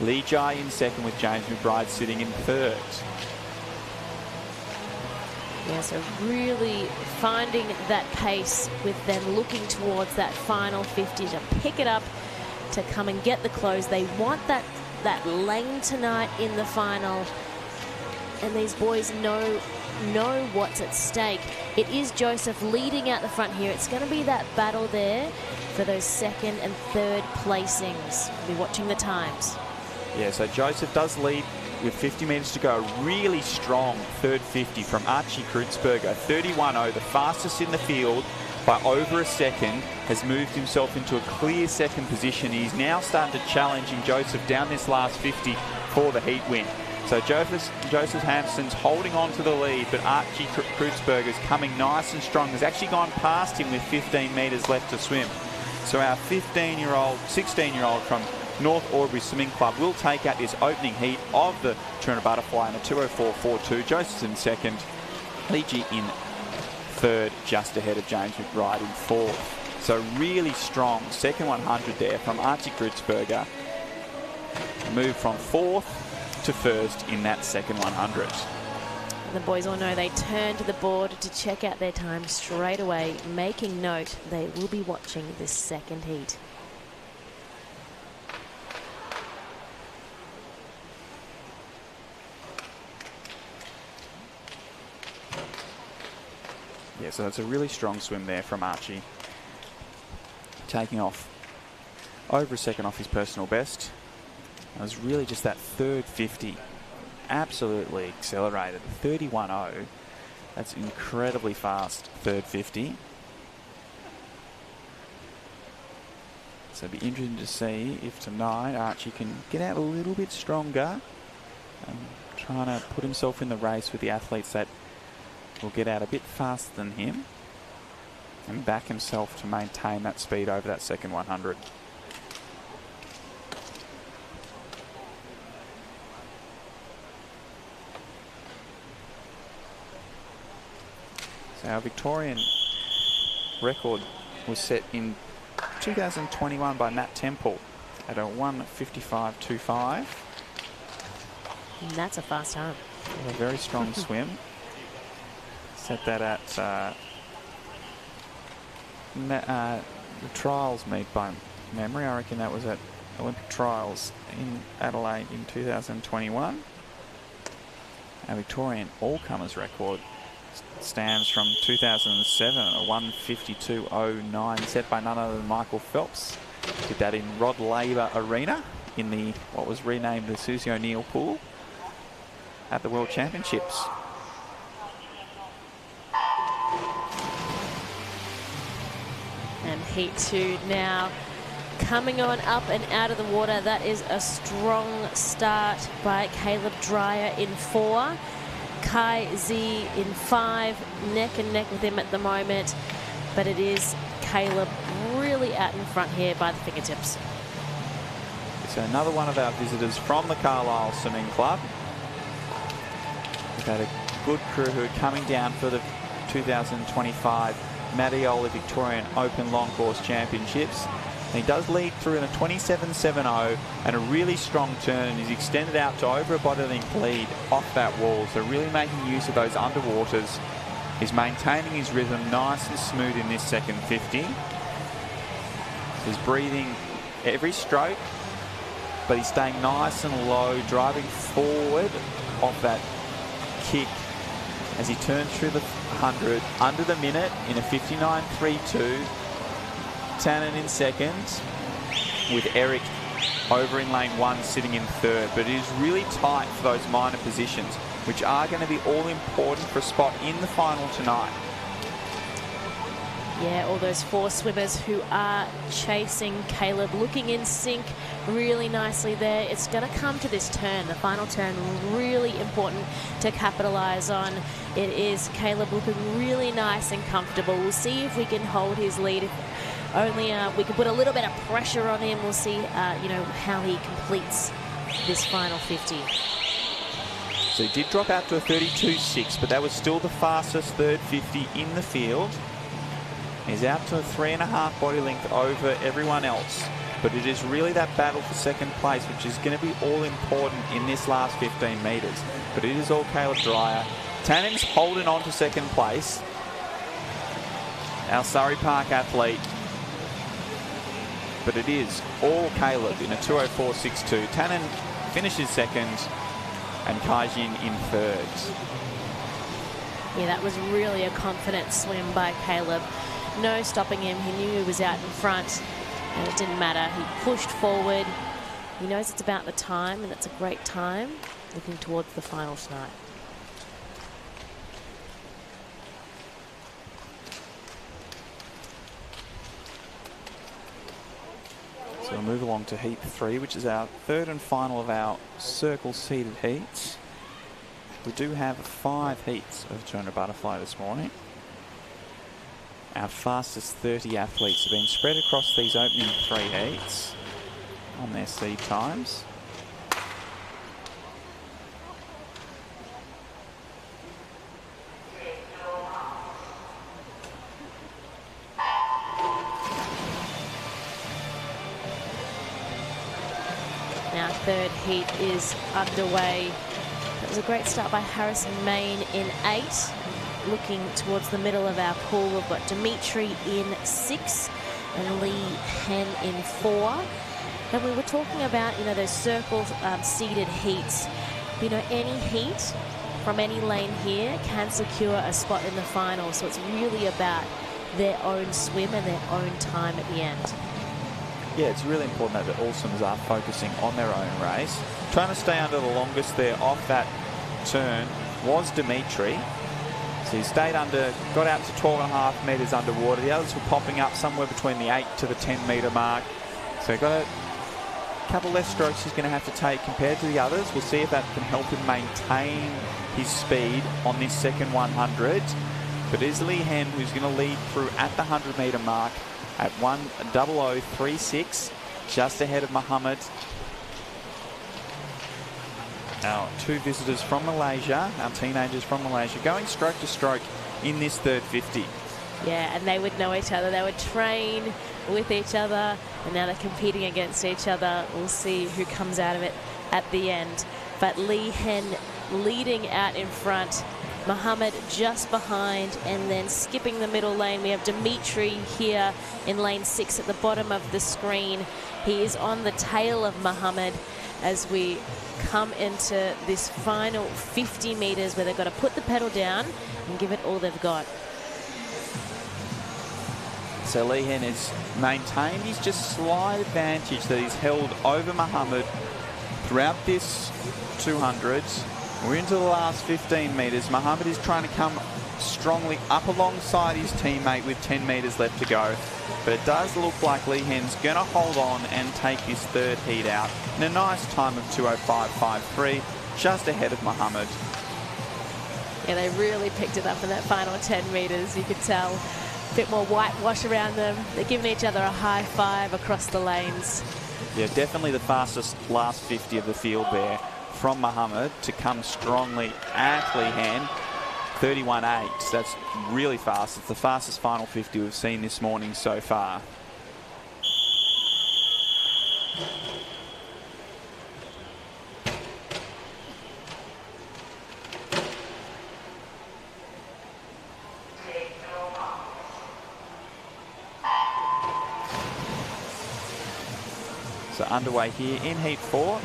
Lee Jai in second with James McBride sitting in third. Yeah, so really finding that pace with them looking towards that final 50 to pick it up, to come and get the close. They want that lane tonight in the final, and these boys know what's at stake. It is Joseph leading out the front here. It's going to be that battle there for those second and third placings. We'll be watching the times. Yeah, so Joseph does lead with 50 metres to go. Really strong third 50 from Archie Kreutzberger. 31.0, the fastest in the field by over a second, has moved himself into a clear second position. He's now starting to challenge Joseph down this last 50 for the heat win. So Joseph Hampson's holding on to the lead, but Archie Kreutzberger's coming nice and strong. Has actually gone past him with 15 metres left to swim. So our 16-year-old from North Albury Swimming Club will take out this opening heat of the 200 butterfly in a 2:04.42. Joseph's in second, Leegee in third, just ahead of James McBride in fourth. So really strong second 100 there from Archie Kreutzberger. Moved from fourth to first in that second 100. The boys all know they turn to the board to check out their time straight away, making note they will be watching this second heat. Yeah, so that's a really strong swim there from Archie. Taking off over a second off his personal best. It was really just that third 50. Absolutely accelerated. 31.0. That's incredibly fast third 50. So it'll be interesting to see if tonight Archie can get out a little bit stronger and trying to put himself in the race with the athletes that will get out a bit faster than him and back himself to maintain that speed over that second 100. So our Victorian record was set in 2021 by Matt Temple at a 1:55.25. And that's a fast time. A very strong swim. Set that at the trials meet by memory. I reckon that was at Olympic trials in Adelaide in 2021. Our Victorian all-comers record stands from 2007, a 1:52.09, set by none other than Michael Phelps. Did that in Rod Laver Arena in the what was renamed the Susie O'Neill Pool at the World Championships. And heat 2 now coming on up and out of the water. That is a strong start by Caleb Dreyer in 4. Kai Z in 5, neck and neck with him at the moment, but it is Caleb really out in front here by the fingertips. So another one of our visitors from the Carlisle Swimming Club. We've had a good crew who are coming down for the 2025 Mattioli Victorian Open Long Course Championships. And he does lead through in a 27.70 and a really strong turn. He's extended out to over a body length lead off that wall. So really making use of those underwaters. He's maintaining his rhythm nice and smooth in this second 50. He's breathing every stroke. but he's staying nice and low, driving forward off that kick as he turns through the 100 under the minute in a 59.32. Tannen in second, with Eric over in lane 1 sitting in third, but it is really tight for those minor positions, which are going to be all important for a spot in the final tonight. Yeah, all those 4 swimmers who are chasing Caleb, looking in sync really nicely there. It's going to come to this turn, the final turn, really important to capitalise on. It is Caleb looking really nice and comfortable. We'll see if we can hold his lead. If only we can put a little bit of pressure on him. We'll see, how he completes this final 50. So he did drop out to a 32.6, but that was still the fastest third 50 in the field. He's out to a 3.5 body length over everyone else. But it is really that battle for second place, which is going to be all important in this last 15 metres. But it is all Caleb Dreyer. Tannen's holding on to second place. Our Surrey Park athlete. But it is all Caleb in a 2:04.62. Tannen finishes second and Kaijin in third. Yeah, that was really a confident swim by Caleb. No stopping him. He knew he was out in front and it didn't matter. He pushed forward. He knows it's about the time, and it's a great time looking towards the final tonight. So we'll move along to heat 3, which is our third and final of our circle seeded heats. We do have 5 heats of 200 butterfly this morning. Our fastest 30 athletes have been spread across these opening 3 heats on their seed times. Now third heat is underway. That was a great start by Harrison Main in 8. Looking towards the middle of our pool, we've got Dimitri in 6 and Lee Hen in 4. And we were talking about, those circle seeded heats. Any heat from any lane here can secure a spot in the final. So it's really about their own swim and their own time at the end. Yeah, it's really important that all swimmers are focusing on their own race. Trying to stay under the longest there off that turn was Dimitri. So he stayed under, got out to 12.5 metres underwater. The others were popping up somewhere between the 8 to the 10 metre mark. So got a couple less strokes he's going to have to take compared to the others. We'll see if that can help him maintain his speed on this second 100. But it is Lee Hen who's going to lead through at the 100 metre mark at 1:00.36, just ahead of Muhammad. Our 2 visitors from Malaysia, our teenagers from Malaysia, going stroke to stroke in this third 50. Yeah, and they would know each other. They would train with each other, and now they're competing against each other. We'll see who comes out of it at the end. But Lee Hen leading out in front. Muhammad just behind, and then skipping the middle lane, we have Dimitri here in lane 6 at the bottom of the screen. He is on the tail of Muhammad as we come into this final 50 metres where they've got to put the pedal down and give it all they've got. So Lee Hen has maintained his just slight advantage that he's held over Muhammad throughout this 200s. We're into the last 15 metres. Muhammad is trying to come strongly up alongside his teammate with 10 metres left to go. But it does look like Lee Hen's going to hold on and take his third heat out in a nice time of 2:05.53, just ahead of Muhammad. Yeah, they really picked it up in that final 10 metres. You could tell a bit more whitewash around them. They're giving each other a high five across the lanes. Yeah, definitely the fastest last 50 of the field there from Muhammad to come strongly at Lee Hen. 31.8. That's really fast. It's the fastest final 50 we've seen this morning so far. So underway here in Heat 4.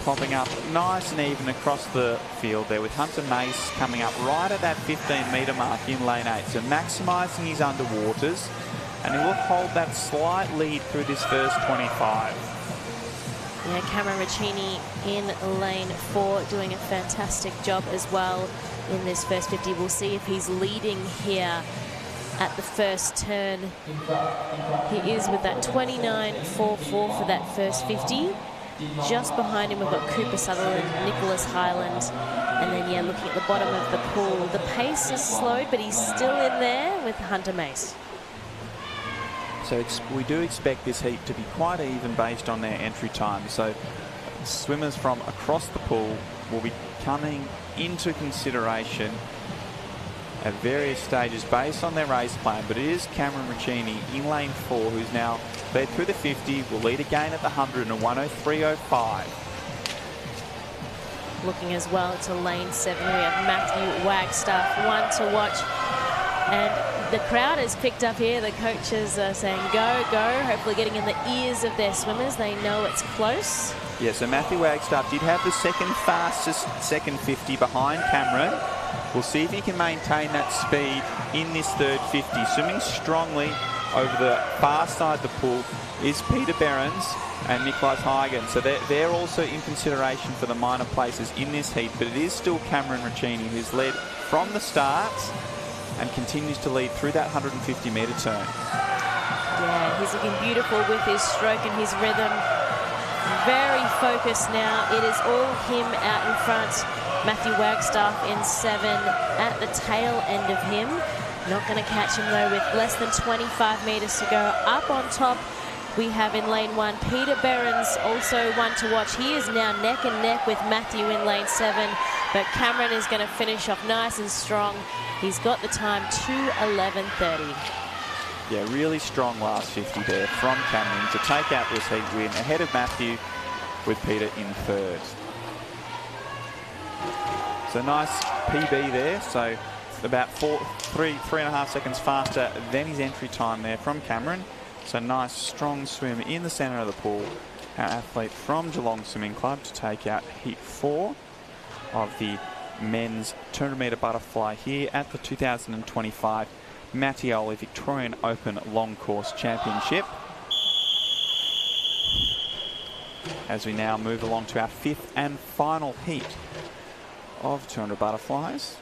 Popping up nice and even across the field there with Hunter Mace coming up right at that 15-metre mark in lane 8. So maximising his underwaters, and he will hold that slight lead through this first 25. Yeah, Cameron Riccini in lane 4 doing a fantastic job as well in this first 50. We'll see if he's leading here at the first turn. He is with that 29.44 for that first 50. Just behind him, we've got Cooper Sutherland, Nicholas Highland, and then, yeah, looking at the bottom of the pool, the pace is slowed, but he's still in there with Hunter Mace. So we do expect this heat to be quite even based on their entry time. So swimmers from across the pool will be coming into consideration at various stages based on their race plan, but it is Cameron Riccini in lane 4 who's now led through the 50, will lead again at the 100 and a 103.05. Looking as well to lane 7, we have Matthew Wagstaff, one to watch. And the crowd has picked up here. The coaches are saying go, go, hopefully getting in the ears of their swimmers. They know it's close. Yeah, so Matthew Wagstaff did have the second fastest second 50 behind Cameron. We'll see if he can maintain that speed in this third 50. Swimming strongly over the far side of the pool is Peter Behrens and Nicholas Hygen. So they're also in consideration for the minor places in this heat, but it is still Cameron Riccini who's led from the start and continues to lead through that 150-metre turn. Yeah, he's looking beautiful with his stroke and his rhythm. Very focused now. It is all him out in front. Matthew Wagstaff in 7 at the tail end of him. Not going to catch him though with less than 25 metres to go. Up on top we have in lane 1 Peter Behrens, also one to watch. He is now neck and neck with Matthew in lane 7, but Cameron is going to finish off nice and strong. He's got the time 2:11.30. Yeah, really strong last 50 there from Cameron to take out this heat win ahead of Matthew with Peter in third. So nice PB there, so about 3.5 seconds faster than his entry time there from Cameron. So nice strong swim in the centre of the pool. Our athlete from Geelong Swimming Club to take out heat 4 of the men's 200-metre butterfly here at the 2025 Mattioli Victorian Open Long Course Championship. As we now move along to our 5th and final heat of 200 butterflies.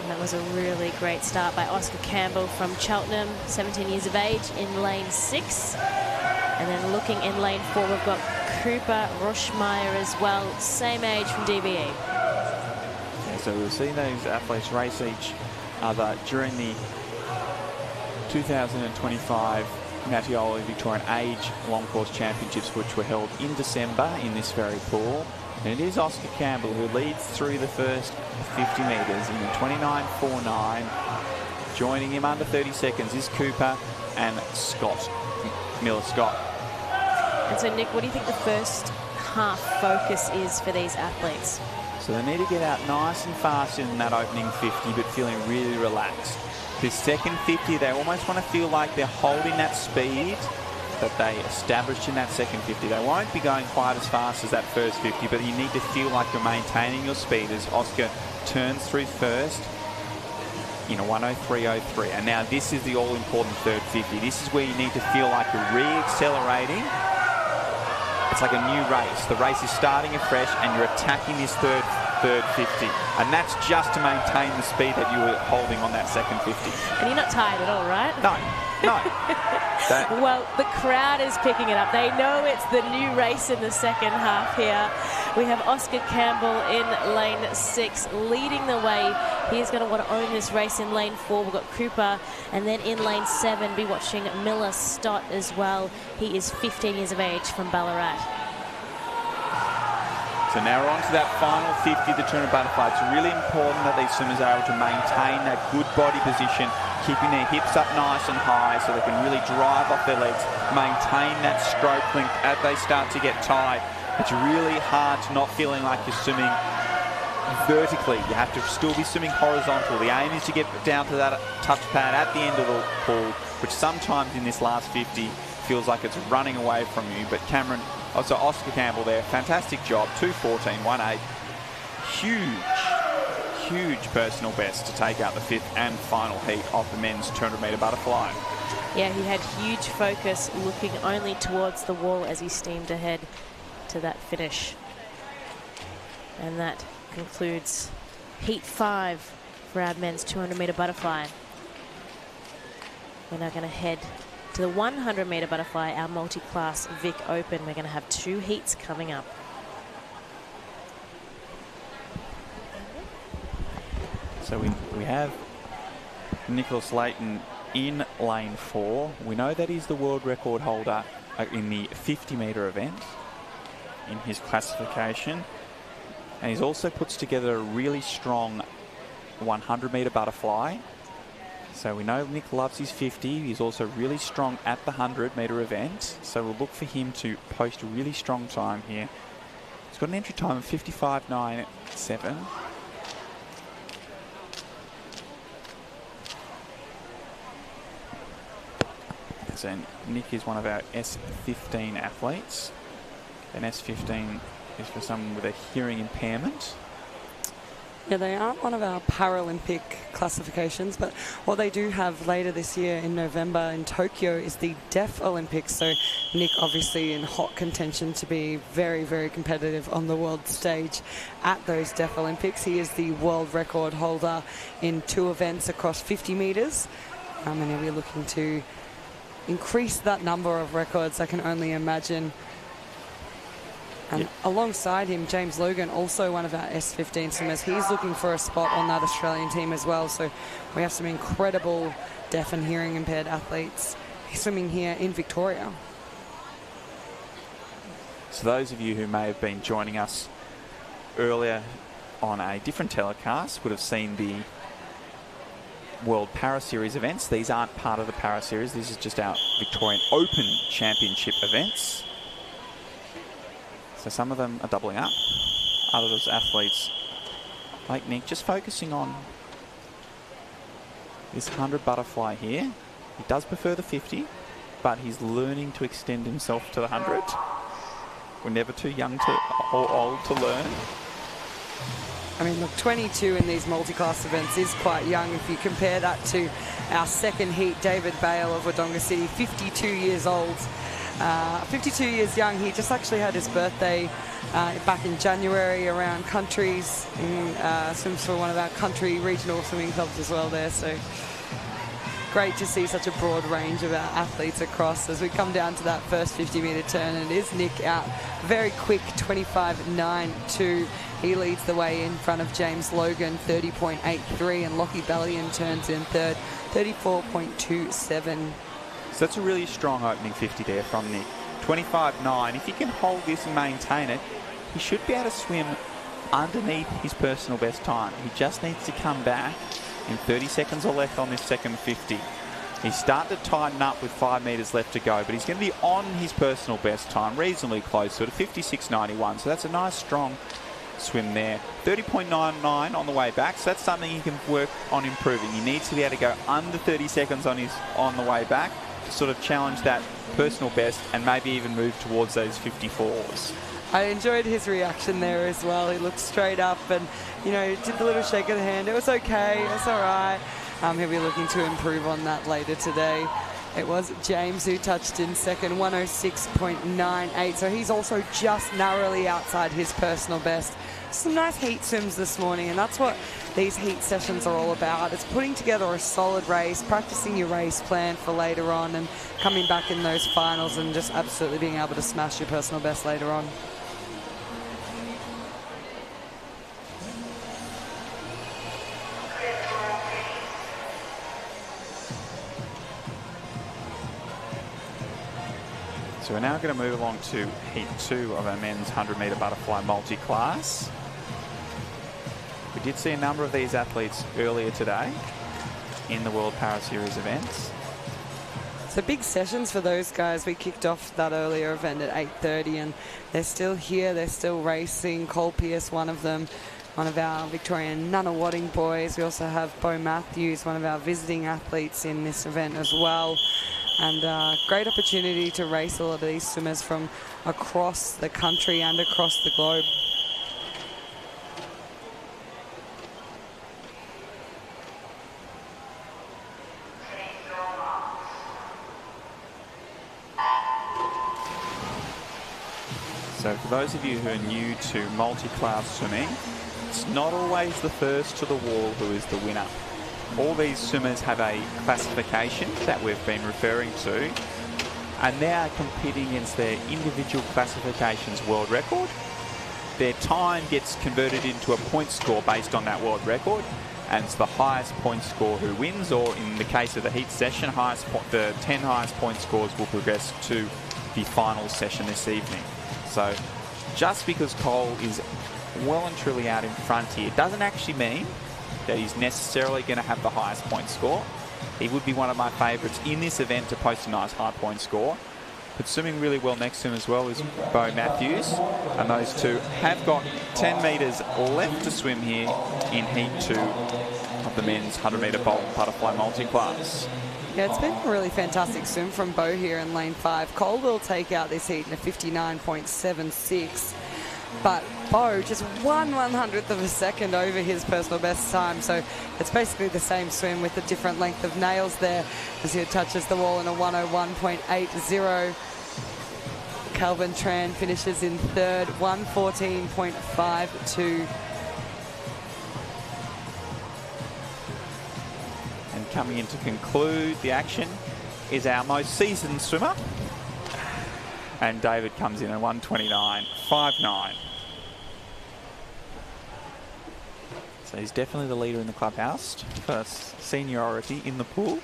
And that was a really great start by Oscar Campbell from Cheltenham, 17 years of age, in lane 6. And then looking in lane 4, we've got Cooper Rushmeyer as well, same age from DBE. Yeah, so we'll see those athletes race each other during the 2025 Mattioli Victorian Age Long Course Championships, which were held in December in this very pool. And it is Oscar Campbell who leads through the first 50 metres in a 29.49. Joining him under 30 seconds is Cooper and Miller-Scott. And so, Nick, what do you think the first half focus is for these athletes? So they need to get out nice and fast in that opening 50, but feeling really relaxed. This second 50, they almost want to feel like they're holding that speed that they established in that second 50. They won't be going quite as fast as that first 50, but you need to feel like you're maintaining your speed as Oscar turns through first in a 103.03. And now this is the all-important third 50. This is where you need to feel like you're re-accelerating. It's like a new race. The race is starting afresh and you're attacking this third 50. And that's just to maintain the speed that you were holding on that second 50. And you're not tired at all, right? No. Well, the crowd is picking it up. They know it's the new race in the second half here. We have Oscar Campbell in lane 6 leading the way. He's going to want to own this race in lane 4. We've got Cooper, and then in lane 7 be watching Miller-Scott as well. He is 15 years of age from Ballarat. So now we're on to that final 50, the 200 butterfly. It's really important that these swimmers are able to maintain that good body position, keeping their hips up nice and high so they can really drive off their legs, maintain that stroke length as they start to get tired. It's really hard to not feeling like you're swimming vertically. You have to still be swimming horizontal. The aim is to get down to that touch pad at the end of the pool, which sometimes in this last 50 feels like it's running away from you. But Cameron, also Oscar Campbell there, fantastic job. 2:14.18. Huge personal best to take out the 5th and final heat of the men's 200-metre butterfly. Yeah, he had huge focus, looking only towards the wall as he steamed ahead to that finish. And that concludes heat 5 for our men's 200-metre butterfly. We're now going to head to the 100-metre butterfly, our multi-class Vic Open. We're going to have 2 heats coming up. So we have Nicholas Layton in lane 4. We know that he's the world record holder in the 50-metre event in his classification. And he's also puts together a really strong 100-metre butterfly. So we know Nick loves his 50. He's also really strong at the 100-metre event. So we'll look for him to post a really strong time here. He's got an entry time of 55.97. So Nick is one of our S15 athletes. And S15 is for someone with a hearing impairment. Yeah, they aren't one of our Paralympic classifications, but what they do have later this year in November in Tokyo is the Deaf Olympics. So Nick obviously in hot contention to be very, very competitive on the world stage at those Deaf Olympics. He is the world record holder in 2 events across 50 metres. And he'll be looking to increase that number of records, I can only imagine. And alongside him, James Logan, also one of our S15 swimmers. He's looking for a spot on that Australian team as well. So we have some incredible deaf and hearing impaired athletes swimming here in Victoria. So those of you who may have been joining us earlier on a different telecast would have seen the World Para Series events. These aren't part of the Para Series. This is just our Victorian Open Championship events. So some of them are doubling up. Others athletes like Nick just focusing on this 100 butterfly here. He does prefer the 50, but he's learning to extend himself to the 100. We're never too young or old to learn. I mean, look, 22 in these multi-class events is quite young. If you compare that to our second heat, David Bale of Wodonga City, 52 years old. 52 years young. He just actually had his birthday back in January around countries. Swims for one of our country regional swimming clubs as well there. So great to see such a broad range of our athletes across as we come down to that first 50-metre turn. And it is Nick out very quick, 25.92. He leads the way in front of James Logan, 30.83, and Lockie Bellion turns in third, 34.27. So that's a really strong opening 50 there from Nick. 25.9. If he can hold this and maintain it, he should be able to swim underneath his personal best time. He just needs to come back in 30 seconds or less on this second 50. He's starting to tighten up with 5 metres left to go, but he's going to be on his personal best time, reasonably close to it, 56.91. So that's a nice, strong swim there. 30.99 on the way back, so that's something he can work on improving. He needs to be able to go under 30 seconds on the way back to sort of challenge that personal best and maybe even move towards those 54s. I enjoyed his reaction there as well. He looked straight up and, you know, did the little shake of the hand. It was okay, it's all right. He'll be looking to improve on that later today. It was James who touched in second, 106.98. So he's also just narrowly outside his personal best. Some nice heat swims this morning, and that's what these heat sessions are all about. It's putting together a solid race, practicing your race plan for later on, and coming back in those finals and just absolutely being able to smash your personal best later on. So we're now going to move along to heat 2 of our men's 100-metre butterfly multi-class. We did see a number of these athletes earlier today in the World Para Series events. So big sessions for those guys. We kicked off that earlier event at 8:30 and they're still here, they're still racing. Cole Pierce, one of them, one of our Victorian Nunawading boys. We also have Bo Matthews, one of our visiting athletes in this event as well. And great opportunity to race a lot of these swimmers from across the country and across the globe. So for those of you who are new to multi-class swimming, it's not always the first to the wall who is the winner. All these swimmers have a classification that we've been referring to, and they are competing against their individual classifications world record. Their time gets converted into a point score based on that world record, and it's the highest point score who wins, or in the case of the heat session, the 10 highest point scores will progress to the final session this evening. So just because Cole is well and truly out in front here doesn't actually mean that he's necessarily going to have the highest point score. He would be one of my favourites in this event to post a nice high point score. But swimming really well next to him as well is Bo Matthews, and those two have got 10 metres left to swim here in Heat 2 of the men's 100-metre vault butterfly multi-class. Yeah, it's been a really fantastic swim from Bo here in lane 5. Cole will take out this heat in a 59.76. But Bo just 1/100th of a second over his personal best time. So it's basically the same swim with a different length of nails there as he touches the wall in a 101.80. Calvin Tran finishes in third, 114.52. And coming in to conclude the action is our most seasoned swimmer. And David comes in at 129.59. So he's definitely the leader in the clubhouse for seniority in the pool.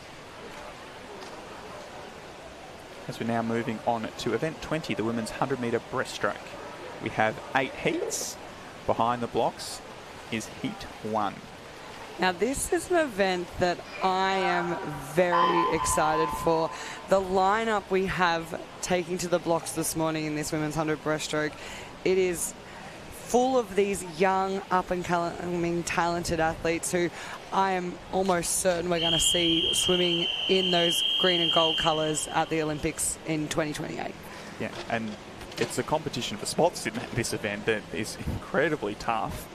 As we're now moving on to event 20, the women's 100-metre breaststroke. We have 8 heats. Behind the blocks is heat 1. Now this is an event that I am very excited for. The lineup we have taking to the blocks this morning in this women's 100 breaststroke, it is full of these young, up-and-coming, talented athletes who I am almost certain we're going to see swimming in those green and gold colours at the Olympics in 2028. Yeah, and it's a competition for spots in this event that is incredibly tough.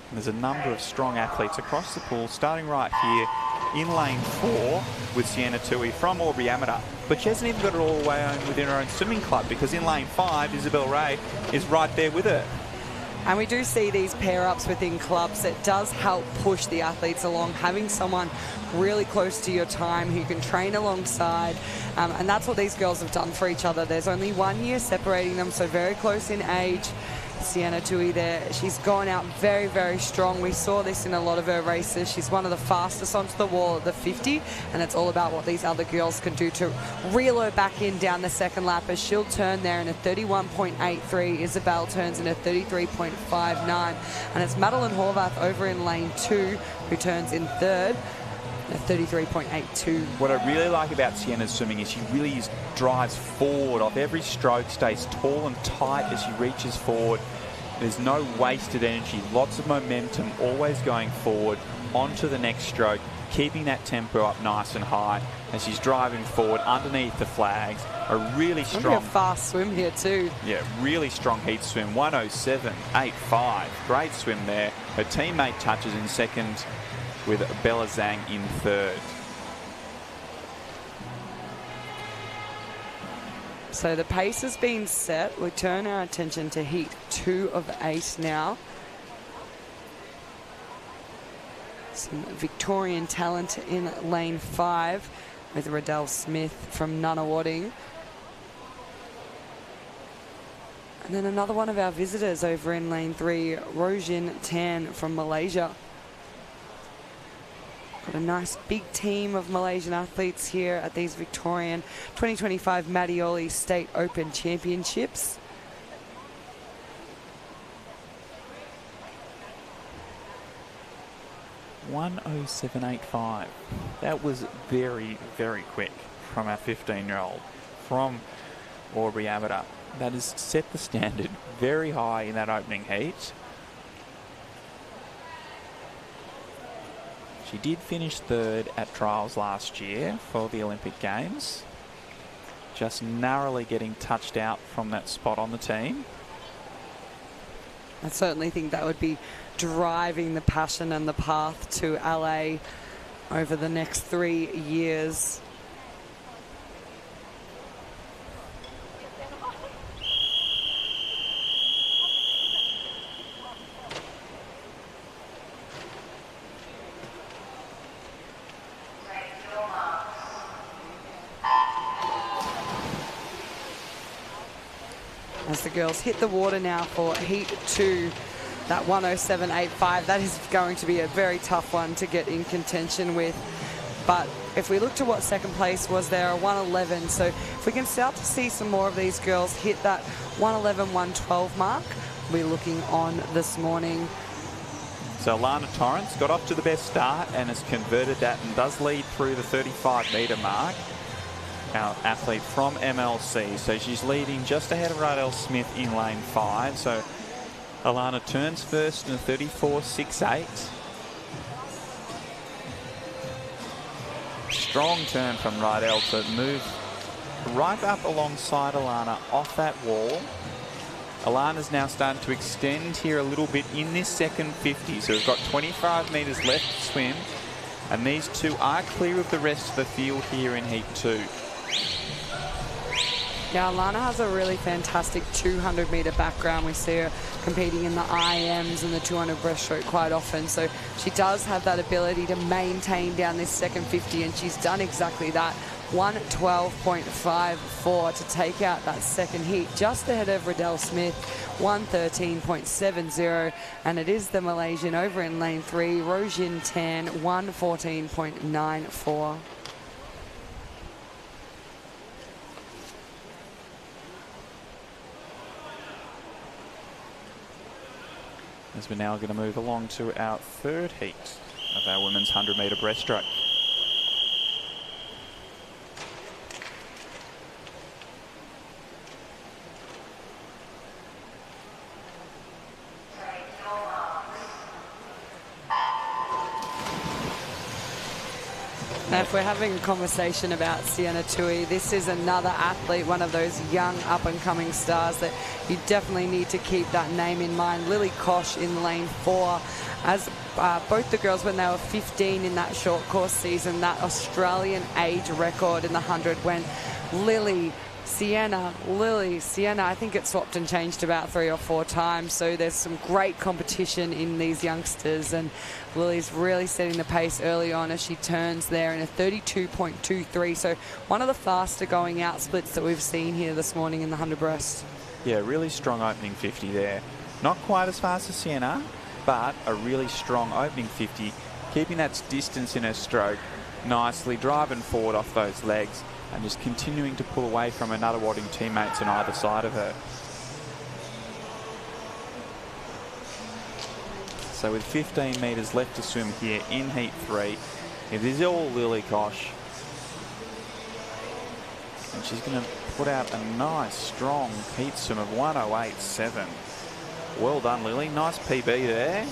And there's a number of strong athletes across the pool, starting right here in lane 4 with Sienna Tui from Aubrey Amateur. But she hasn't even got it all the way within her own swimming club, because in lane 5, Isabel Ray is right there with her. And we do see these pair-ups within clubs. It does help push the athletes along, having someone really close to your time who you can train alongside. And that's what these girls have done for each other. There's only 1 year separating them, so very close in age. Sienna Tui there, she's gone out very, very strong. We saw this in a lot of her races. She's one of the fastest onto the wall at the 50, and it's all about what these other girls can do to reel her back in down the second lap, as she'll turn there in a 31.83. Isabel turns in a 33.59, and it's Madeline Horvath over in lane 2 who turns in third. A 33.82. What I really like about Sienna's swimming is she really drives forward off every stroke, stays tall and tight as she reaches forward. There's no wasted energy, lots of momentum, always going forward onto the next stroke, keeping that tempo up nice and high as she's driving forward underneath the flags. A really strong, a fast swim here too. Yeah, really strong heat swim, 107.85. Great swim there. Her teammate touches in second, with Bella Zhang in third. So the pace has been set. We turn our attention to heat 2 of 8 now. Some Victorian talent in lane 5 with Riddell Smith from Nunawading. And then another one of our visitors over in lane 3, Rojin Tan from Malaysia. Got a nice big team of Malaysian athletes here at these Victorian 2025 Mattioli State Open Championships. .107.85. That was very, very quick from our 15-year-old from Aubrey Amateur. That has set the standard very high in that opening heat. She did finish third at trials last year for the Olympic Games. Just narrowly getting touched out from that spot on the team. I certainly think that would be driving the passion and the path to LA over the next 3 years. As the girls hit the water now for heat 2, that 107.85, that is going to be a very tough one to get in contention with. But if we look to what second place was there, a 111. So if we can start to see some more of these girls hit that 111, 112 mark, we're looking on this morning. So Lana Torrance got off to the best start and has converted that and does lead through the 35-metre mark. Our athlete from MLC. So she's leading just ahead of Rydell Smith in lane 5. So Alana turns first in a 34.68. Strong turn from Rydell to move right up alongside Alana off that wall. Alana's now starting to extend here a little bit in this second 50. So we've got 25 metres left to swim. And these two are clear of the rest of the field here in heat 2. Yeah, Alana has a really fantastic 200-metre background. We see her competing in the IMs and the 200 breaststroke quite often. So she does have that ability to maintain down this second 50, and she's done exactly that. 112.54 to take out that second heat, just ahead of Rydell Smith, 113.70. And it is the Malaysian over in lane 3, Rojin Tan, 114.94. As we're now going to move along to our third heat of our women's 100-metre breaststroke. Now, if we're having a conversation about Sienna Tui, this is another athlete, one of those young up-and-coming stars that you definitely need to keep that name in mind. Lily Koch in lane 4. As both the girls, when they were 15 in that short course season, that Australian age record in the 100 when Sienna, I think it swapped and changed about 3 or 4 times. So there's some great competition in these youngsters, and Lily's really setting the pace early on as she turns there in a 32.23. So one of the faster going out splits that we've seen here this morning in the 100 breast. Yeah, really strong opening 50 there. Not quite as fast as Sienna, but a really strong opening 50, keeping that distance in her stroke nicely, driving forward off those legs, and just continuing to pull away from another wadding teammates on either side of her. So with 15 metres left to swim here in heat 3, it is all Lily Koch. And she's going to put out a nice, strong heat swim of 108.7. Well done, Lily. Nice PB there.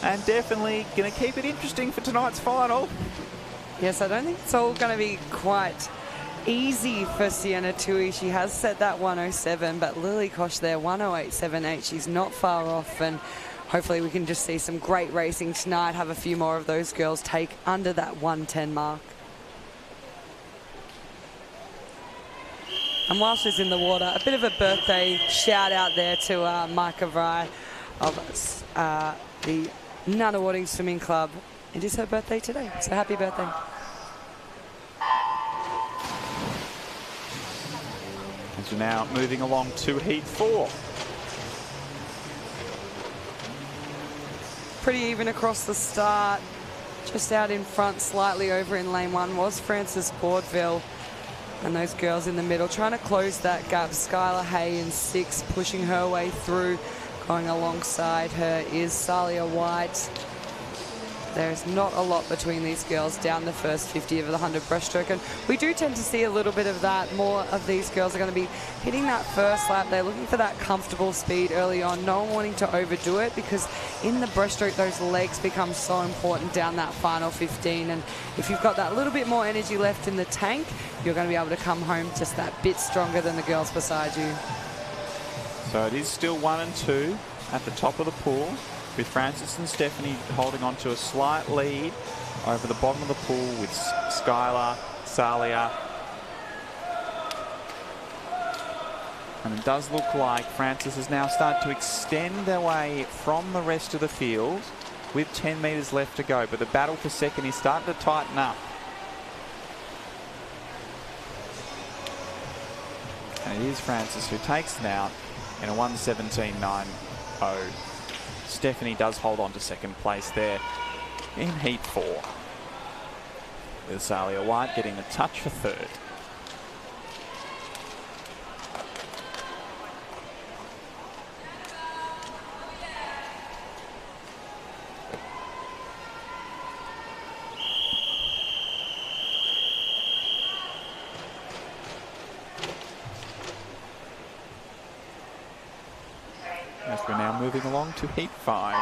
And definitely going to keep it interesting for tonight's final. Yes, I don't think it's all going to be quite easy for Sienna Tui. She has set that 107, but Lily Koch there, 108.78. She's not far off, and hopefully we can just see some great racing tonight, have a few more of those girls take under that 110 mark. And while she's in the water, a bit of a birthday shout out there to Micah Vry of the Nunawading Swimming Club. It is her birthday today, so happy birthday. As we're now moving along to heat 4. Pretty even across the start. Just out in front, slightly over in lane 1 was Frances Boardville. And those girls in the middle trying to close that gap. Skylar Hay in 6, pushing her way through. Going alongside her is Salia White. There's not a lot between these girls down the first 50 of the 100 breaststroke, and we do tend to see a little bit of that. More of these girls are going to be hitting that first lap. They're looking for that comfortable speed early on, no one wanting to overdo it, because in the breaststroke those legs become so important down that final 15, and if you've got that little bit more energy left in the tank, you're going to be able to come home just that bit stronger than the girls beside you. So it is still 1 and 2 at the top of the pool, with Francis and Stephanie holding on to a slight lead over the bottom of the pool with Skylar, Salia. And it does look like Francis has now started to extend their way from the rest of the field with 10 metres left to go. But the battle for second is starting to tighten up. And it is Francis who takes it out in a 1:17.90. Stephanie does hold on to second place there in Heat 4. With Salia White getting the touch for third. As we're now moving along to Heat 5.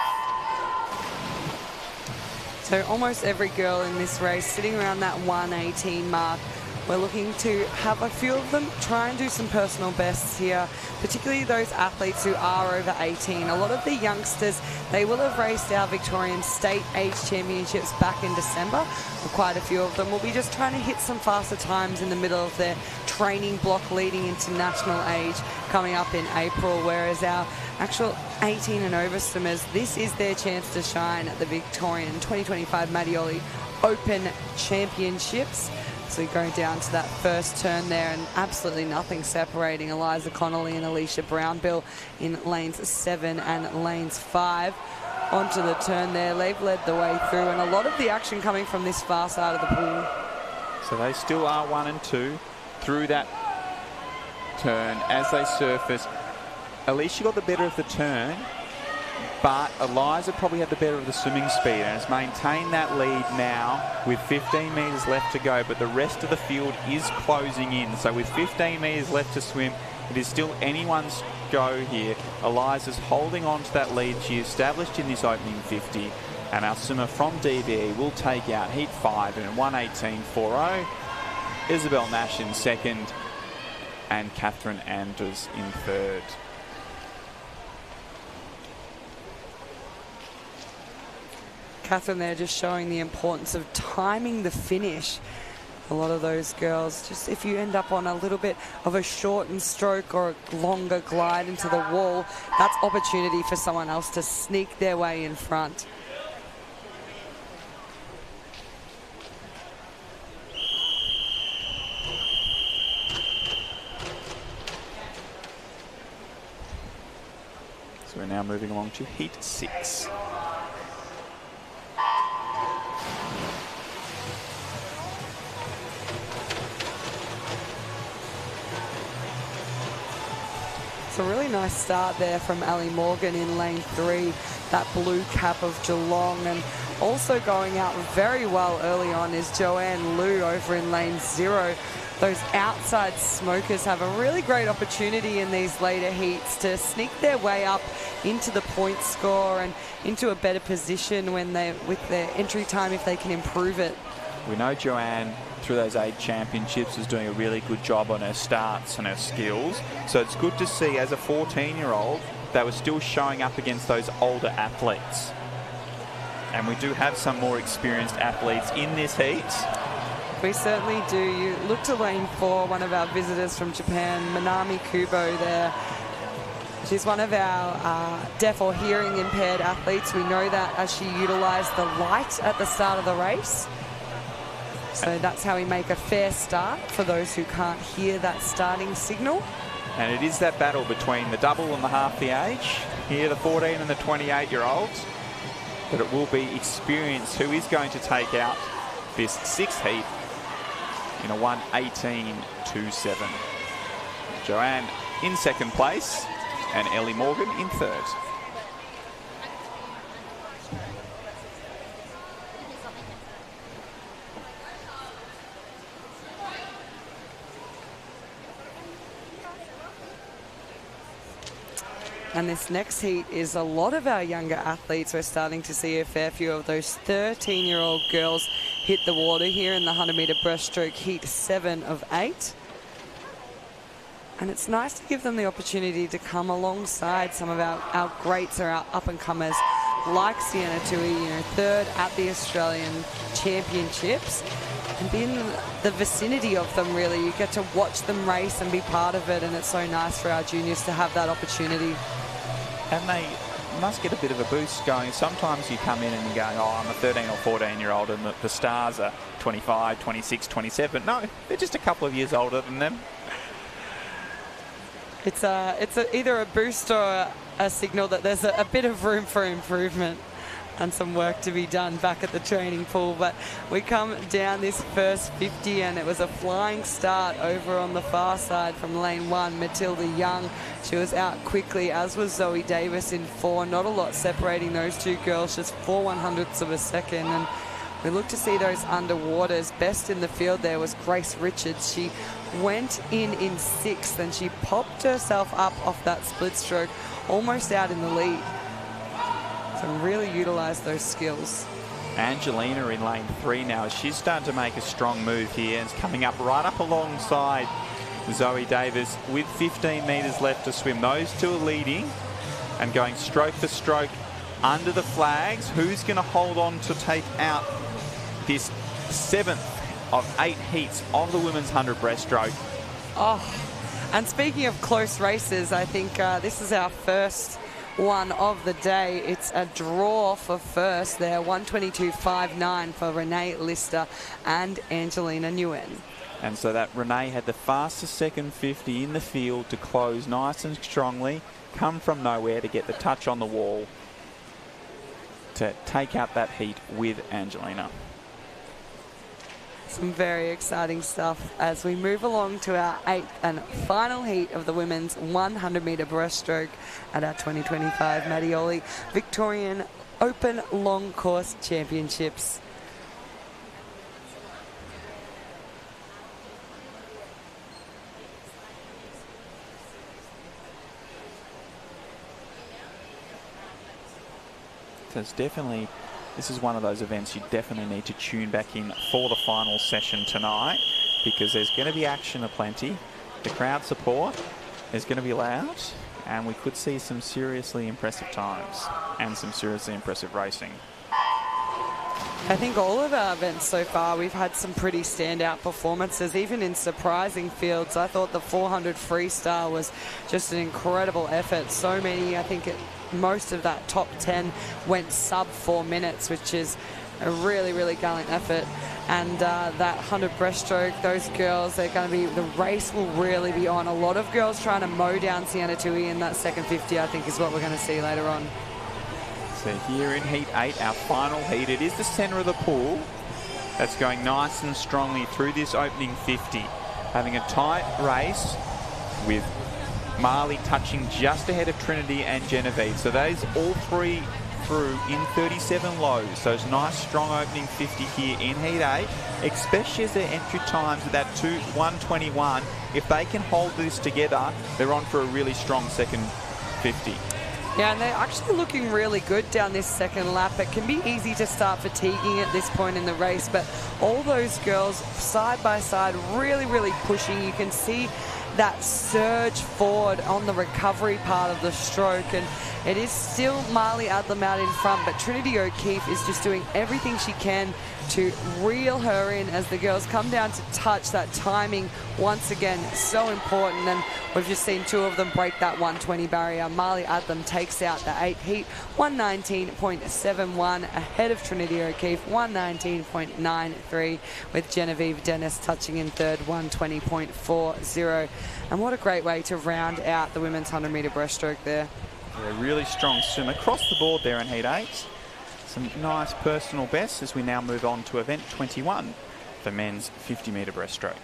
So almost every girl in this race sitting around that 1:18 mark. We're looking to have a few of them try and do some personal bests here, particularly those athletes who are over 18. A lot of the youngsters, they will have raced our Victorian State Age Championships back in December. For quite a few of them will be just trying to hit some faster times in the middle of their training block leading into national age coming up in April, whereas our actual 18 and over swimmers, this is their chance to shine at the Victorian 2025 Mattioli Open Championships. So going down to that first turn there, and absolutely nothing separating Eliza Connolly and Alicia Brownbill in lanes 7 and lanes 5. Onto the turn there, they've led the way through, and a lot of the action coming from this far side of the pool. So they still are 1 and 2 through that turn as they surface. Alicia got the better of the turn, but Eliza probably had the better of the swimming speed and has maintained that lead now with 15 metres left to go, but the rest of the field is closing in. So with 15 metres left to swim, it is still anyone's go here. Eliza's holding on to that lead she established in this opening 50, and our swimmer from DVE will take out Heat 5 in 1:18.40. Isabel Nash in second and Catherine Anders in third. Catherine there just showing the importance of timing the finish. A lot of those girls, just if you end up on a little bit of a shortened stroke or a longer glide into the wall, that's opportunity for someone else to sneak their way in front. So we're now moving along to Heat 6. A really nice start there from Ali Morgan in lane 3, that blue cap of Geelong, and also going out very well early on is Joanne Liu over in lane 0. Those outside smokers have a really great opportunity in these later heats to sneak their way up into the point score and into a better position when they with their entry time if they can improve it. We know Joanne, through those 8 championships, is doing a really good job on her starts and her skills. So it's good to see, as a 14-year-old, they were still showing up against those older athletes. And we do have some more experienced athletes in this heat. We certainly do. You look to lane 4, one of our visitors from Japan, Minami Kubo there. She's one of our deaf or hearing impaired athletes. We know that as she utilised the light at the start of the race. So that's how we make a fair start for those who can't hear that starting signal. And it is that battle between the double and the half the age. Here, the 14 and the 28-year-olds. But it will be experience who is going to take out this 6th heat in a 1:18.27. Joanne in second place and Ellie Morgan in third. And this next heat is a lot of our younger athletes. We're starting to see a fair few of those 13-year-old girls hit the water here in the 100-metre breaststroke heat 7 of 8. And it's nice to give them the opportunity to come alongside some of our greats or our up-and-comers like Sienna Tui, third at the Australian Championships. And be in the vicinity of them, really. You get to watch them race and be part of it, and it's so nice for our juniors to have that opportunity. And they must get a bit of a boost going. Sometimes you come in and you're going, oh, I'm a 13 or 14-year-old, and the stars are 25, 26, 27. No, they're just a couple of years older than them. It's either a boost or a signal that there's a bit of room for improvement and some work to be done back at the training pool. But we come down this first 50, and it was a flying start over on the far side from lane 1. Matilda Young, she was out quickly, as was Zoe Davis in 4. Not a lot separating those two girls, just 4/100ths of a second. And we look to see those underwaters. Best in the field there was Grace Richards. She went in 6th, and she popped herself up off that split stroke, almost out in the lead. So really utilise those skills. Angelina in lane 3 now. She's starting to make a strong move here, and it's coming up right up alongside Zoe Davis with 15 metres left to swim. Those two are leading and going stroke for stroke under the flags. Who's going to hold on to take out this 7th of 8 heats of the women's 100 breaststroke? Oh, and speaking of close races, I think this is our first one of the day. It's a draw for first there, 122.59 for Renee Lister and Angelina Nguyen. And so that Renee had the fastest second 50 in the field to close nice and strongly, come from nowhere to get the touch on the wall to take out that heat with Angelina. Some very exciting stuff as we move along to our 8th and final heat of the women's 100-metre breaststroke at our 2025 Mattioli Victorian Open Long Course Championships. So it's definitely, this is one of those events you definitely need to tune back in for the final session tonight, because there's going to be action aplenty. The crowd support is going to be loud, and we could see some seriously impressive times and some seriously impressive racing. I think all of our events so far, we've had some pretty standout performances, even in surprising fields. I thought the 400 freestyle was just an incredible effort. So many, I think most of that top 10 went sub 4 minutes, which is a really, really gallant effort. And that 100 breaststroke, those girls, they're going to be, the race will really be on. A lot of girls trying to mow down Sienna Tui in that second 50, I think, is what we're going to see later on. So here in heat 8, our final heat, it is the centre of the pool that's going nice and strongly through this opening 50. Having a tight race with Marley touching just ahead of Trinity and Genevieve. So those all three through in 37 lows. So it's nice strong opening 50 here in heat 8, especially as their entry times at that 1:21. If they can hold this together, they're on for a really strong second 50. Yeah, and they're actually looking really good down this second lap. It can be easy to start fatiguing at this point in the race, but all those girls side by side really, really pushing. You can see that surge forward on the recovery part of the stroke, and it is still Marley Adlam out in front, but Trinity O'Keefe is just doing everything she can to reel her in as the girls come down to touch. That timing, once again, so important, and we've just seen two of them break that 120 barrier. Marley Adlam takes out the 8th heat, 119.71, ahead of Trinity O'Keefe, 119.93, with Genevieve Dennis touching in third, 120.40. And what a great way to round out the women's 100-metre breaststroke there. Yeah, really strong swim across the board there in heat 8. Some nice personal bests as we now move on to event 21, the men's 50-metre breaststroke.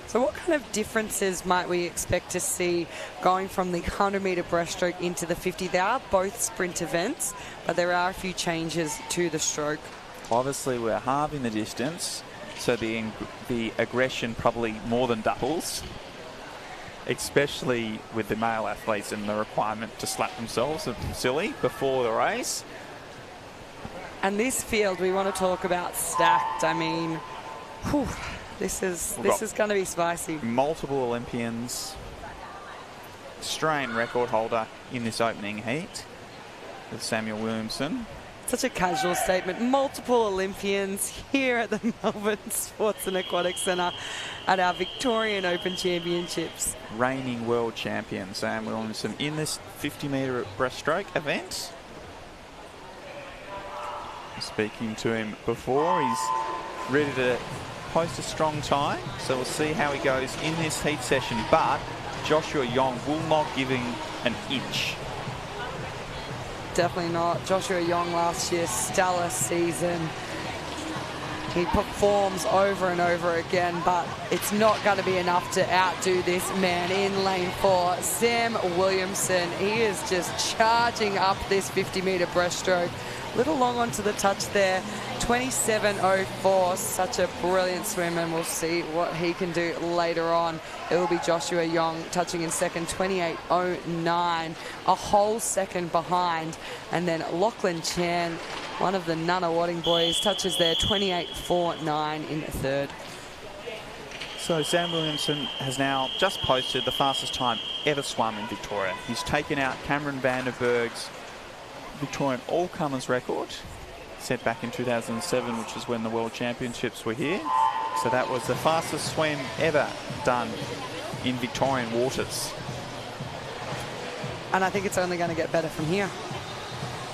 So what kind of differences might we expect to see going from the 100-metre breaststroke into the 50? They are both sprint events, but there are a few changes to the stroke. Obviously, we're halving the distance, so the aggression probably more than doubles. especially with the male athletes and the requirement to slap themselves silly before the race. And this field, we want to talk about stacked. I mean, whew, this is going to be spicy. Multiple Olympians, Australian record holder in this opening heat with Samuel Williamson. Such a casual statement. Multiple Olympians here at the Melbourne Sports and Aquatic Centre at our Victorian Open Championships. Reigning world champion Sam Williamson in this 50-metre breaststroke event. Speaking to him before, he's ready to post a strong time, so we'll see how he goes in this heat session, but Joshua Yong will not give him an inch. Definitely not. Joshua Yong last year, stellar season. He performs over and over again, but it's not going to be enough to outdo this man in lane 4. Sam Williamson, he is just charging up this 50-metre breaststroke. Little long onto the touch there. 27.04, such a brilliant swim, and we'll see what he can do later on. It will be Joshua Yong touching in second, 28.09, a whole second behind. And then Lachlan Chan, one of the Nunawading boys, touches there, 28.49 in third. So Sam Williamson has now just posted the fastest time ever swum in Victoria. He's taken out Cameron Vandenberg's Victorian all-comers record, set back in 2007, which is when the World Championships were here. So that was the fastest swim ever done in Victorian waters. And I think it's only going to get better from here.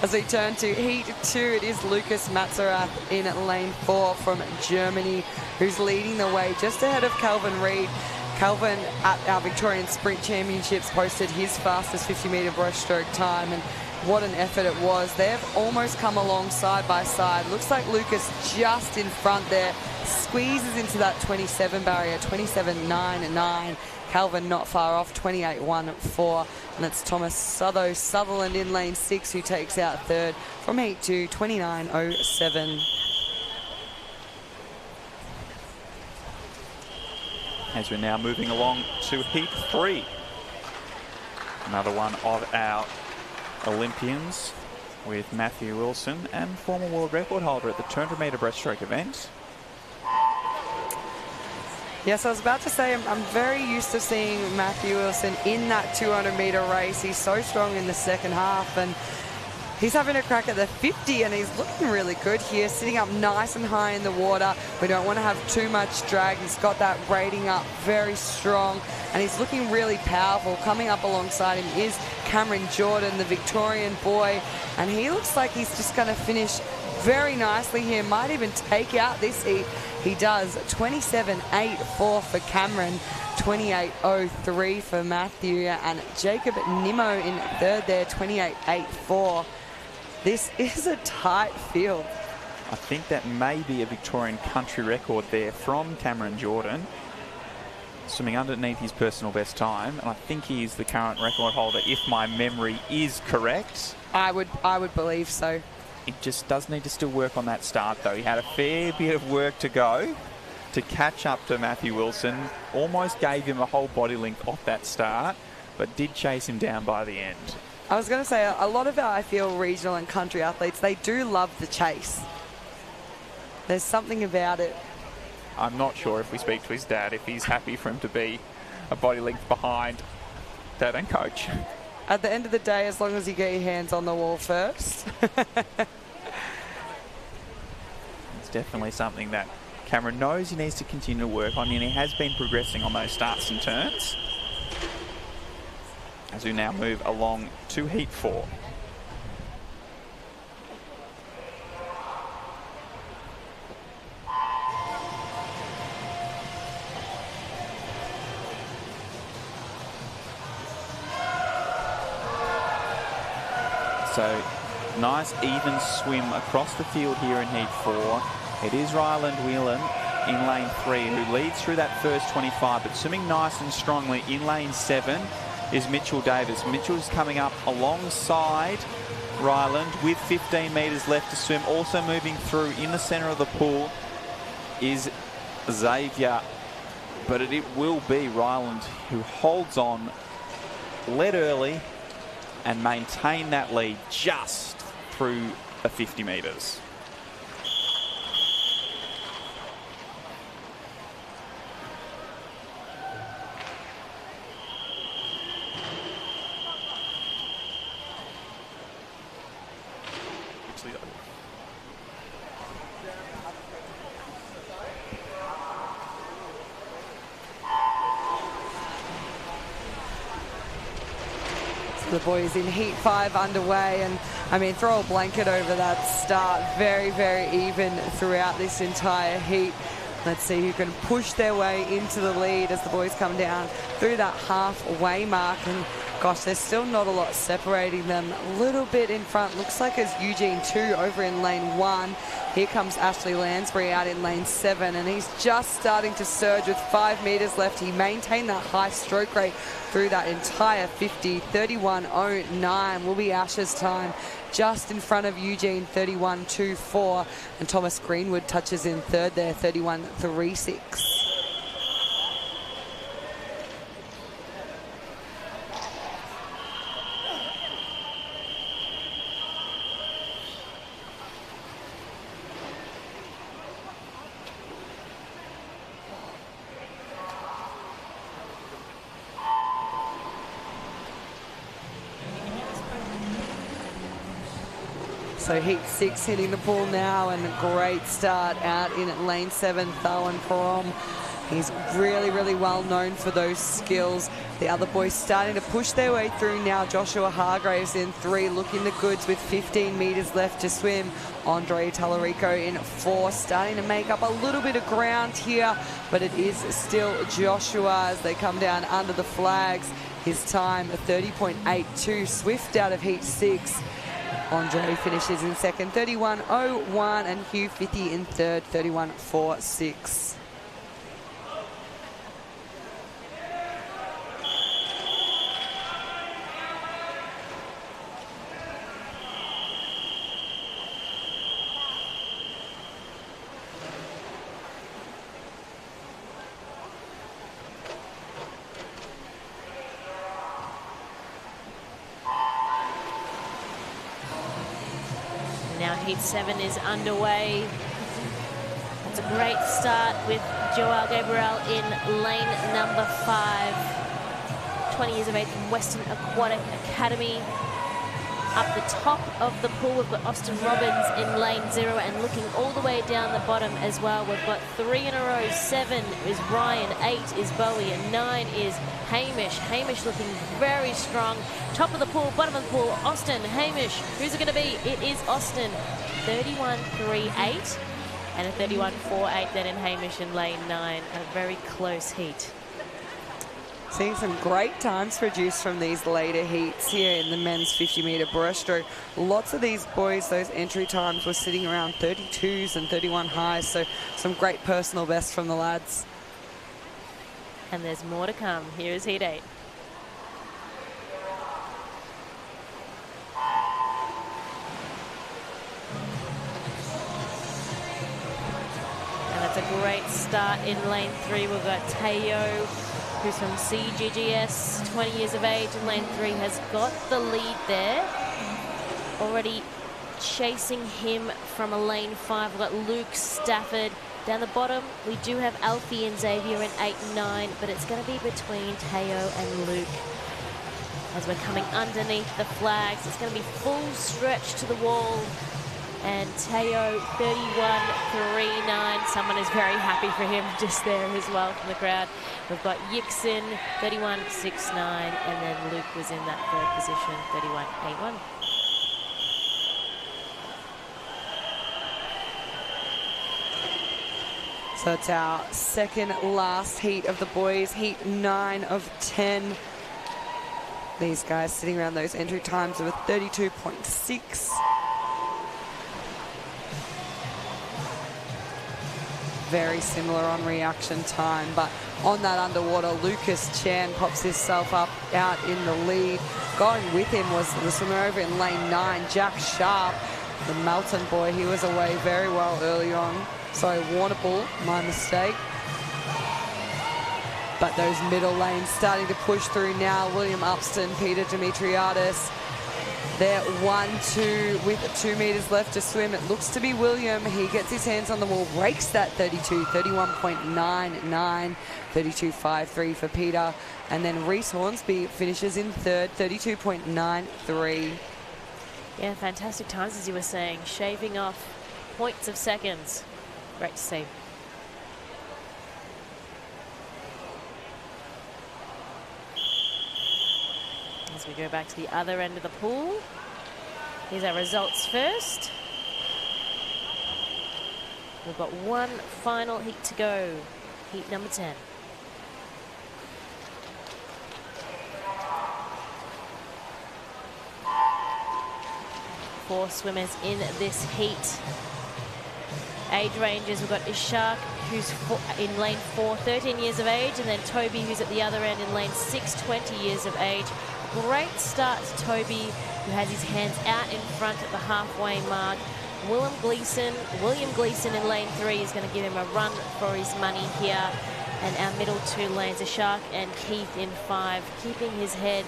As we turn to heat 2, it is Lucas Matzerath in lane 4 from Germany, who's leading the way just ahead of Calvin Reid. Calvin at our Victorian Sprint Championships posted his fastest 50-metre breaststroke time, and what an effort it was. They've almost come along side by side. Looks like Lucas just in front there, squeezes into that 27 barrier, 27.99. Calvin not far off, 28.14. And it's Thomas Sutherland in lane 6 who takes out third from heat 2, 29.07. As we're now moving along to heat 3. Another one of our Olympians with Matthew Wilson and former world record holder at the 200-metre breaststroke event. Yes, I was about to say, I'm very used to seeing Matthew Wilson in that 200-metre race. He's so strong in the second half, and he's having a crack at the 50, and he's looking really good here, sitting up nice and high in the water. We don't want to have too much drag. He's got that rating up very strong, and he's looking really powerful. Coming up alongside him is Cameron Jordan, the Victorian boy, and he looks like he's just going to finish very nicely here. Might even take out this heat. He does. 27.84 for Cameron, 28.03 for Matthew, and Jacob Nimmo in third there, 28.84. This is a tight field. I think that may be a Victorian country record there from Cameron Jordan, swimming underneath his personal best time, and I think he is the current record holder if my memory is correct. I would believe so. It just does need to still work on that start, though. He had a fair bit of work to go to catch up to Matthew Wilson. Almost gave him a whole body length off that start, but did chase him down by the end. I was going to say, a lot of our, I feel, regional and country athletes, they do love the chase. There's something about it. I'm not sure if we speak to his dad, if he's happy for him to be a body length behind dad and coach. At the end of the day, as long as you get your hands on the wall first. It's definitely something that Cameron knows he needs to continue to work on, and he has been progressing on those starts and turns. As we now move along to heat 4. So nice even swim across the field here in heat 4. It is Ryland Whelan in lane 3 who leads through that first 25, but swimming nice and strongly in lane 7 is Mitchell Davis. Mitchell's coming up alongside Ryland with 15 metres left to swim. Also moving through in the centre of the pool is Xavier but it will be Ryland who holds on, led early, and maintain that lead just through the 50 metres. The boys in Heat 5 underway, and I mean, throw a blanket over that start. Very, very even throughout this entire heat. Let's see who can push their way into the lead as the boys come down through that halfway mark. And gosh, there's still not a lot separating them. A little bit in front. Looks like it's Eugene 2 over in lane 1. Here comes Ashley Lansbury out in lane 7, and he's just starting to surge with 5 metres left. He maintained that high stroke rate through that entire 50. 31.09 will be Ash's time, just in front of Eugene, 31.24, and Thomas Greenwood touches in third there, 31.36. So Heat 6 hitting the pool now, and a great start out in lane 7, Thawan Parom. He's really, really well known for those skills. The other boys starting to push their way through now. Joshua Hargraves in 3, looking the goods with 15 metres left to swim. Andre Tallarico in 4, starting to make up a little bit of ground here, but it is still Joshua as they come down under the flags. His time, 30.82, swift out of Heat 6. Andre finishes in second, 31.01, and Hugh Fithy in third, 31.46. Now Heat 7 is underway. It's a great start with Joel Gabriel in lane number 5. 20 years of age from Western Aquatic Academy. Up the top of the pool, we've got Austin Robbins in lane 0, and looking all the way down the bottom as well, we've got 3 in a row. 7 is Ryan, 8 is Bowie, and 9 is Hamish. Hamish looking very strong. Top of the pool, bottom of the pool, Austin, Hamish. Who's it going to be? It is Austin. 31.38 and a 31.48 then in Hamish in lane 9. A very close heat. Seeing some great times produced from these later heats here in the men's 50-metre breaststroke. Lots of these boys, those entry times were sitting around 32s and 31 highs, so some great personal bests from the lads. And there's more to come. Here is Heat 8. And that's a great start in lane 3. We've got Teo, who's from CGGS, 20 years of age, in lane 3, has got the lead there. Already chasing him from a lane 5. We've got Luke Stafford. Down the bottom, we do have Alfie and Xavier in 8 and 9, but it's going to be between Teo and Luke. As we're coming underneath the flags, it's going to be full stretch to the wall. And Teo, 31.39. Someone is very happy for him just there as well from the crowd. We've got Yixon, 31.69, and then Luke was in that third position, 31.81. So it's our second last heat of the boys, heat 9 of 10. These guys sitting around those entry times of a 32.6. Very similar on reaction time, but on that underwater, Lucas Chan pops himself up out in the lead. Going with him was the swimmer over in lane 9, Jack Sharp, the Melton boy. He was away very well early on. Sorry, Warrnambool, my mistake. But those middle lanes starting to push through now. William Upston, Peter Dimitriadis. They're 1-2 with 2 meters left to swim. It looks to be William. He gets his hands on the wall, breaks that 32, 31.99, 32.53 for Peter. And then Reese Hornsby finishes in third, 32.93. Yeah, fantastic times, as you were saying, shaving off points of seconds. Great to see. As we go back to the other end of the pool, here's our results first. We've got one final heat to go, heat number 10. Four swimmers in this heat. Age ranges, we've got Ishak, who's in lane 4, 13 years of age, and then Toby, who's at the other end in lane 6, 20 years of age. Great start to Toby, who has his hands out in front at the halfway mark. William Gleeson in lane 3 is going to give him a run for his money here. And our middle 2 lanes, Ishak and Keith in 5, keeping his head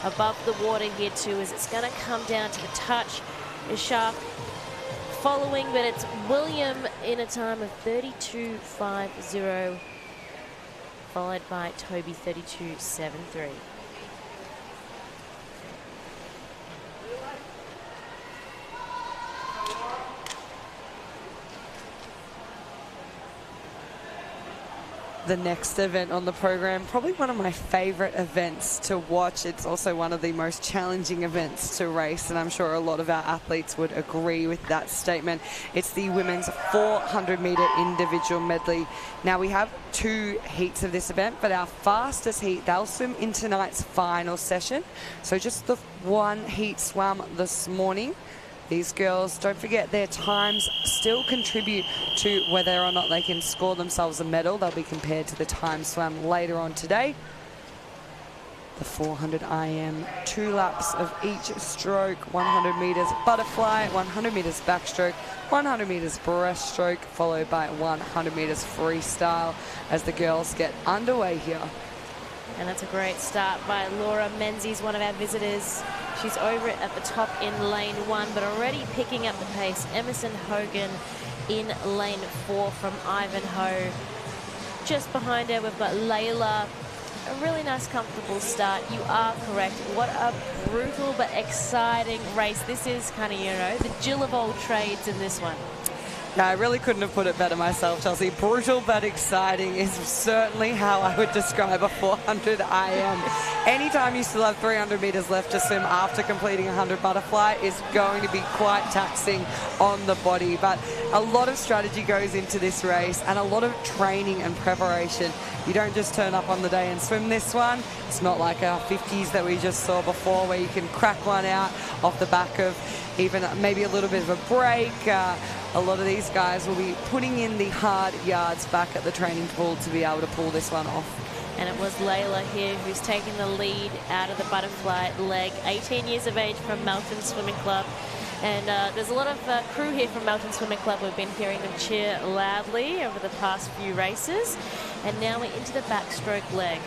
above the water here too, as it's going to come down to the touch. Ishak following, but it's William in a time of 32.50, followed by Toby 32.73. The next event on the program, probably one of my favorite events to watch. It's also one of the most challenging events to race, and I'm sure a lot of our athletes would agree with that statement. It's the women's 400-meter individual medley. Now, we have 2 heats of this event, but our fastest heat, they'll swim in tonight's final session. So just the 1 heat swam this morning. These girls, don't forget, their times still contribute to whether or not they can score themselves a medal. They'll be compared to the time swam later on today. The 400 IM, 2 laps of each stroke, 100 meters butterfly, 100 meters backstroke, 100 meters breaststroke, followed by 100 meters freestyle as the girls get underway here. And that's a great start by Laura Menzies, one of our visitors. She's over it at the top in lane 1, but already picking up the pace. Emerson Hogan in lane 4 from Ivanhoe. Just behind her, we've got Layla. A really nice, comfortable start. You are correct. What a brutal but exciting race. This is kind of, you know, the Jill of all trades in this one. Yeah, I really couldn't have put it better myself, Chelsea. Brutal but exciting is certainly how I would describe a 400 IM. Anytime you still have 300 meters left to swim after completing 100 butterfly is going to be quite taxing on the body. But a lot of strategy goes into this race and a lot of training and preparation. You don't just turn up on the day and swim this one. It's not like our 50s that we just saw before, where you can crack one out off the back of even maybe a little bit of a break. A lot of these guys will be putting in the hard yards back at the training pool to be able to pull this one off. And it was Layla here who's taken the lead out of the butterfly leg. 18 years of age from Melton Swimming Club. And there's a lot of crew here from Melton Swimming Club. We've been hearing them cheer loudly over the past few races. And now we're into the backstroke leg.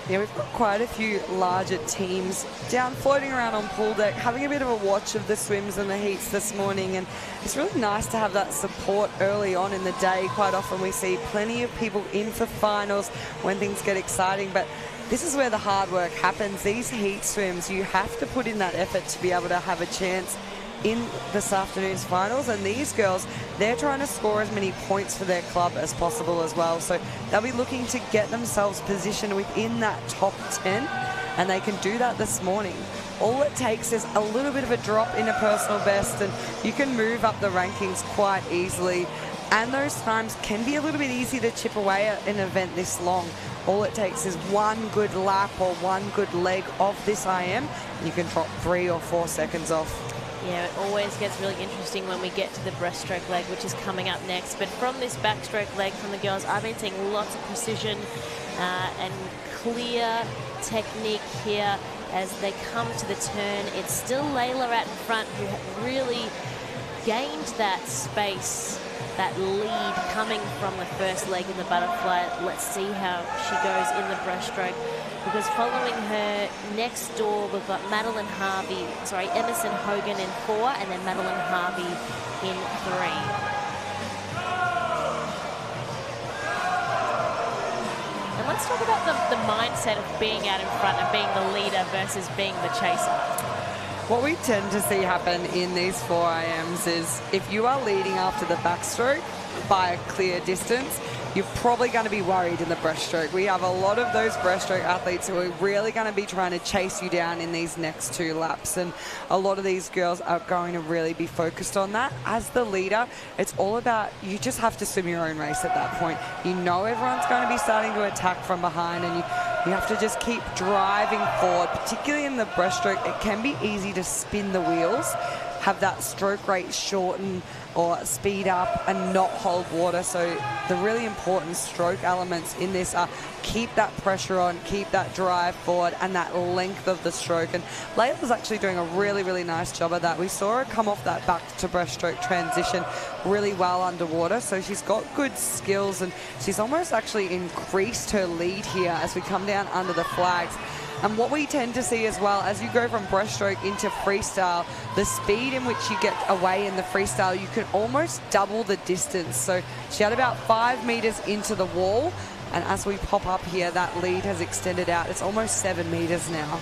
Yeah, we've got quite a few larger teams down floating around on pool deck, having a bit of a watch of the swims and the heats this morning, and it's really nice to have that support early on in the day. Quite often we see plenty of people in for finals when things get exciting, but this is where the hard work happens. These heat swims, you have to put in that effort to be able to have a chance in this afternoon's finals, and these girls, they're trying to score as many points for their club as possible as well, so they'll be looking to get themselves positioned within that top 10, and they can do that this morning. All it takes is a little bit of a drop in a personal best and you can move up the rankings quite easily, and those times can be a little bit easy to chip away at an event this long. All it takes is one good lap or one good leg of this IM, and you can drop 3 or 4 seconds off. Yeah, it always gets really interesting when we get to the breaststroke leg, which is coming up next. But from this backstroke leg from the girls, I've been seeing lots of precision and clear technique here as they come to the turn. It's still Layla out in front who really gained that space that lead coming from the first leg in the butterfly. Let's see how she goes in the breaststroke, because following her next door, we've got Emerson Hogan in 4, and then Madeline Harvey in 3. And let's talk about the mindset of being out in front and being the leader versus being the chaser. What we tend to see happen in these 4IMs is if you are leading after the backstroke by a clear distance, you're probably going to be worried in the breaststroke. We have a lot of those breaststroke athletes who are really going to be trying to chase you down in these next 2 laps. And a lot of these girls are going to really be focused on that. As the leader, it's all about, you just have to swim your own race at that point. You know everyone's going to be starting to attack from behind, and you have to just keep driving forward, particularly in the breaststroke. It can be easy to spin the wheels, have that stroke rate shorten or speed up and not hold water. So the really important stroke elements in this are keep that pressure on, keep that drive forward and that length of the stroke. And Layla's actually doing a really, really nice job of that. We saw her come off that back to breaststroke transition really well underwater. So she's got good skills, and she's almost actually increased her lead here as we come down under the flags. And what we tend to see as well, as you go from breaststroke into freestyle, the speed in which you get away in the freestyle, you can almost double the distance. So she had about 5 meters into the wall, and as we pop up here, that lead has extended out. It's almost 7 meters now.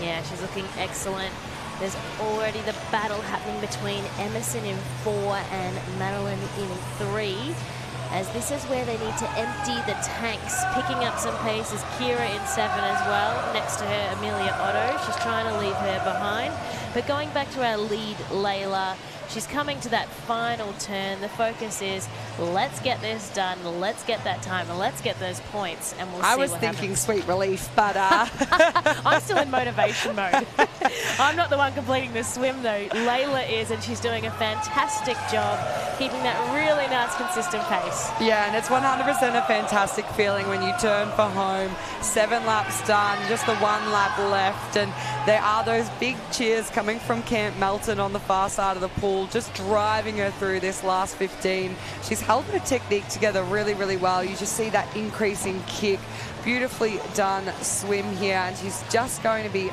Yeah, she's looking excellent. There's already the battle happening between Emerson in 4 and Madeline in 3. As this is where they need to empty the tanks. Picking up some pace is Kira in 7 as well. Next to her, Amelia Otto. She's trying to leave her behind. But going back to our lead, Layla, she's coming to that final turn. The focus is, let's get this done, let's get that time, and let's get those points, and we'll see what happens. I was thinking sweet relief, but... I'm still in motivation mode. I'm not the one completing the swim, though. Layla is, and she's doing a fantastic job keeping that really nice, consistent pace. Yeah, and it's 100% a fantastic feeling when you turn for home. 7 laps done, just the 1 lap left, and there are those big cheers coming from Camp Melton on the far side of the pool, just driving her through this last 15. She's held her technique together really, really well. You just see that increasing kick. Beautifully done swim here, and she's just going to be,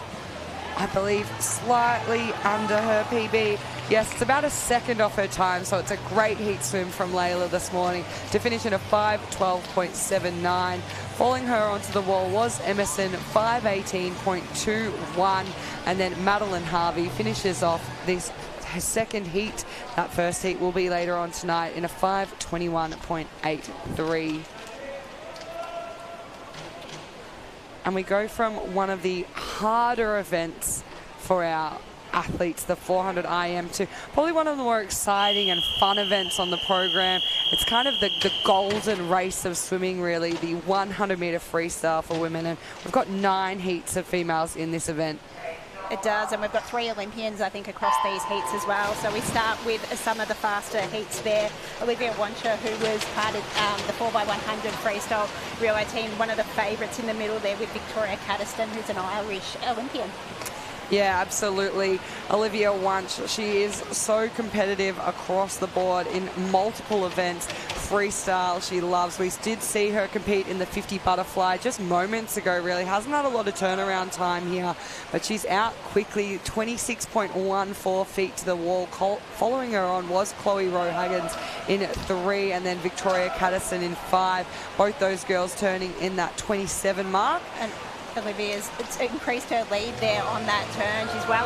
I believe, slightly under her PB. Yes, it's about a second off her time, so it's a great heat swim from Layla this morning to finish in a 5:12.79. Following her onto the wall was Emerson, 5:18.21, and then Madeline Harvey finishes off this her second heat. That first heat will be later on tonight in a 5:21.83. And we go from one of the harder events for our athletes, the 400 IM, to probably one of the more exciting and fun events on the program. It's kind of the golden race of swimming, really, the 100-meter freestyle for women. And we've got 9 heats of females in this event. It does, and we've got 3 Olympians, I think, across these heats as well. So we start with some of the faster heats there. Olivia Wancher, who was part of the 4x100 freestyle Rio team, one of the favourites in the middle there with Victoria Caddiston, who's an Irish Olympian. Yeah, absolutely. Olivia Wunsch, she is so competitive across the board in multiple events. Freestyle, she loves. We did see her compete in the 50 butterfly just moments ago, really. Hasn't had a lot of turnaround time here, but she's out quickly, 26.14 feet to the wall. Following her on was Chloe Rowe-Huggins in 3, and then Victoria Caddiston in 5. Both those girls turning in that 27 mark. And Olivia's increased her lead there on that turn. She's well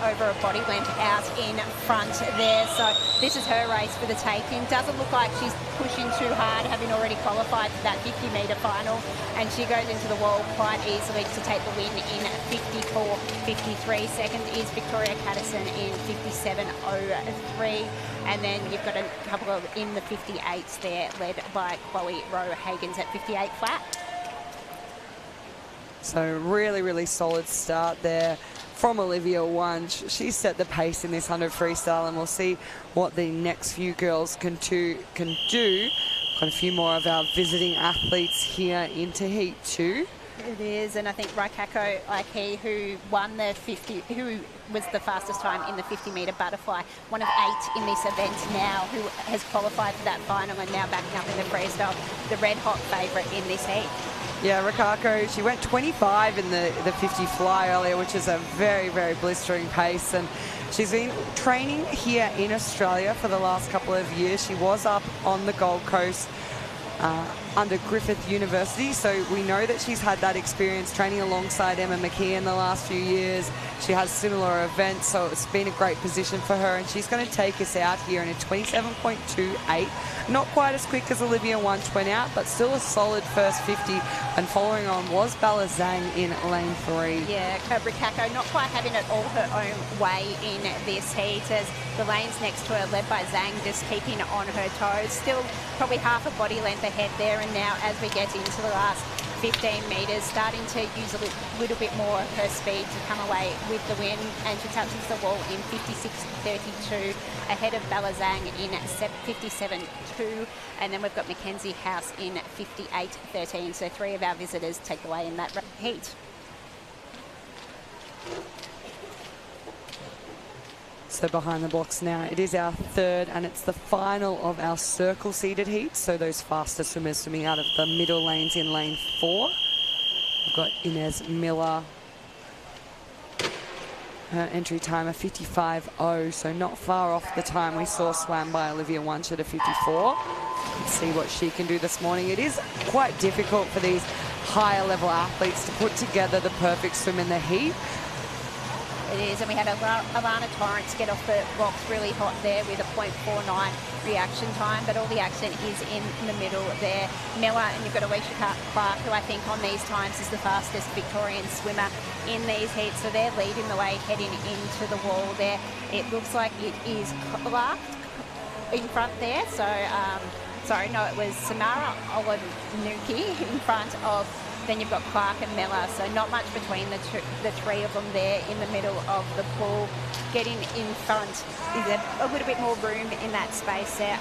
over a body length out in front there. So this is her race for the taking. Doesn't look like she's pushing too hard, having already qualified for that 50-meter final. And she goes into the wall quite easily to take the win in 54.53. Second is Victoria Caddiston in 57.03. And then you've got a couple of in the 58s there, led by Chloe Rowe-Huggins at 58 flat. So really, really solid start there from Olivia Wunsch. She set the pace in this 100 freestyle, and we'll see what the next few girls can do. Got a few more of our visiting athletes here into Heat 2. It is, and I think Raikako Aiki, who won the 50, who was the fastest time in the 50-metre butterfly, one of 8 in this event now, who has qualified for that final and now backing up in the freestyle, the red-hot favourite in this heat. Yeah, Raikako, she went 25 in the 50 fly earlier, which is a very, very blistering pace. And she's been training here in Australia for the last couple of years. She was up on the Gold Coast under Griffith University, so we know that she's had that experience training alongside Emma McKee in the last few years. She has similar events, so it's been a great position for her, and she's going to take us out here in a 27.28. Not quite as quick as Olivia Wunsch went out, but still a solid first 50, and following on was Bella Zhang in lane 3. Yeah, Raikako not quite having it all her own way in this heat, as the lanes next to her, led by Zhang, just keeping on her toes. Still probably half a body length ahead there, and now as we get into the last 15 metres, starting to use a little bit more of her speed to come away with the win, and she touches the wall in 56.32 ahead of Bella Zhang in 57.2, and then we've got Mackenzie House in 58.13, so 3 of our visitors take away in that heat. So behind the blocks now, it is our third, and it's the final of our circle-seated heat. So those faster swimmers swimming out of the middle lanes in lane 4. We've got Inez Miller. Her entry time of 55.0, so not far off the time we saw swam by Olivia Wunsch at a 54. Let's see what she can do this morning. It is quite difficult for these higher level athletes to put together the perfect swim in the heat. It is, and we had Alana Torrance get off the blocks really hot there with a .49 reaction time, but all the action is in the middle there. Miller, and you've got Alicia Clark, who I think on these times is the fastest Victorian swimmer in these heats, so they're leading the way heading into the wall there. It looks like it is Clark in front there, so, sorry, no, it was Samara Olanuki in front of. Then you've got Clark and Miller, so not much between the 3 of them there in the middle of the pool. Getting in front is a little bit more room in that space there.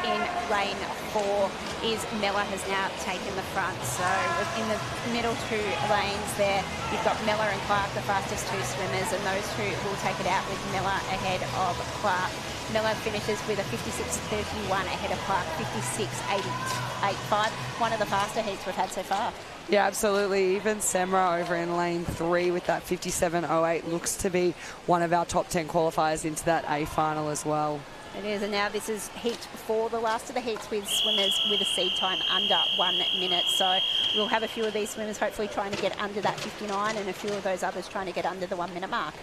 In lane 4 is Miller has now taken the front. So in the middle 2 lanes there, you've got Miller and Clark, the fastest 2 swimmers, and those 2 will take it out with Miller ahead of Clark. Miller finishes with a 56.31 ahead of Clark, 56.85. One of the faster heats we've had so far. Yeah, absolutely. Even Semra over in lane 3 with that 57.08 looks to be one of our top 10 qualifiers into that A final as well. It is, and now this is heat 4, the last of the heats with swimmers with a seed time under 1 minute. So we'll have a few of these swimmers hopefully trying to get under that 59, and a few of those others trying to get under the 1 minute mark.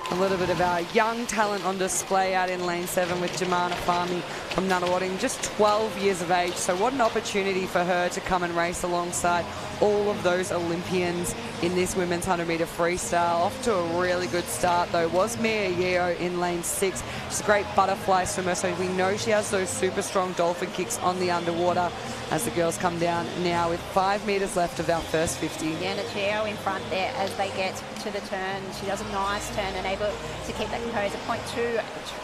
A little bit of our young talent on display out in lane 7 with Jemana Fahmy from Nunawading, just 12 years of age. So what an opportunity for her to come and race alongside all of those Olympians in this women's 100-metre freestyle. Off to a really good start, though, was Mia Yeo in lane 6. She's a great butterfly swimmer, so we know she has those super strong dolphin kicks on the underwater as the girls come down now with 5 metres left of our first 50. Yeah, Geo in front there as they get to the turn. She does a nice turn and able to keep that composure. 0.21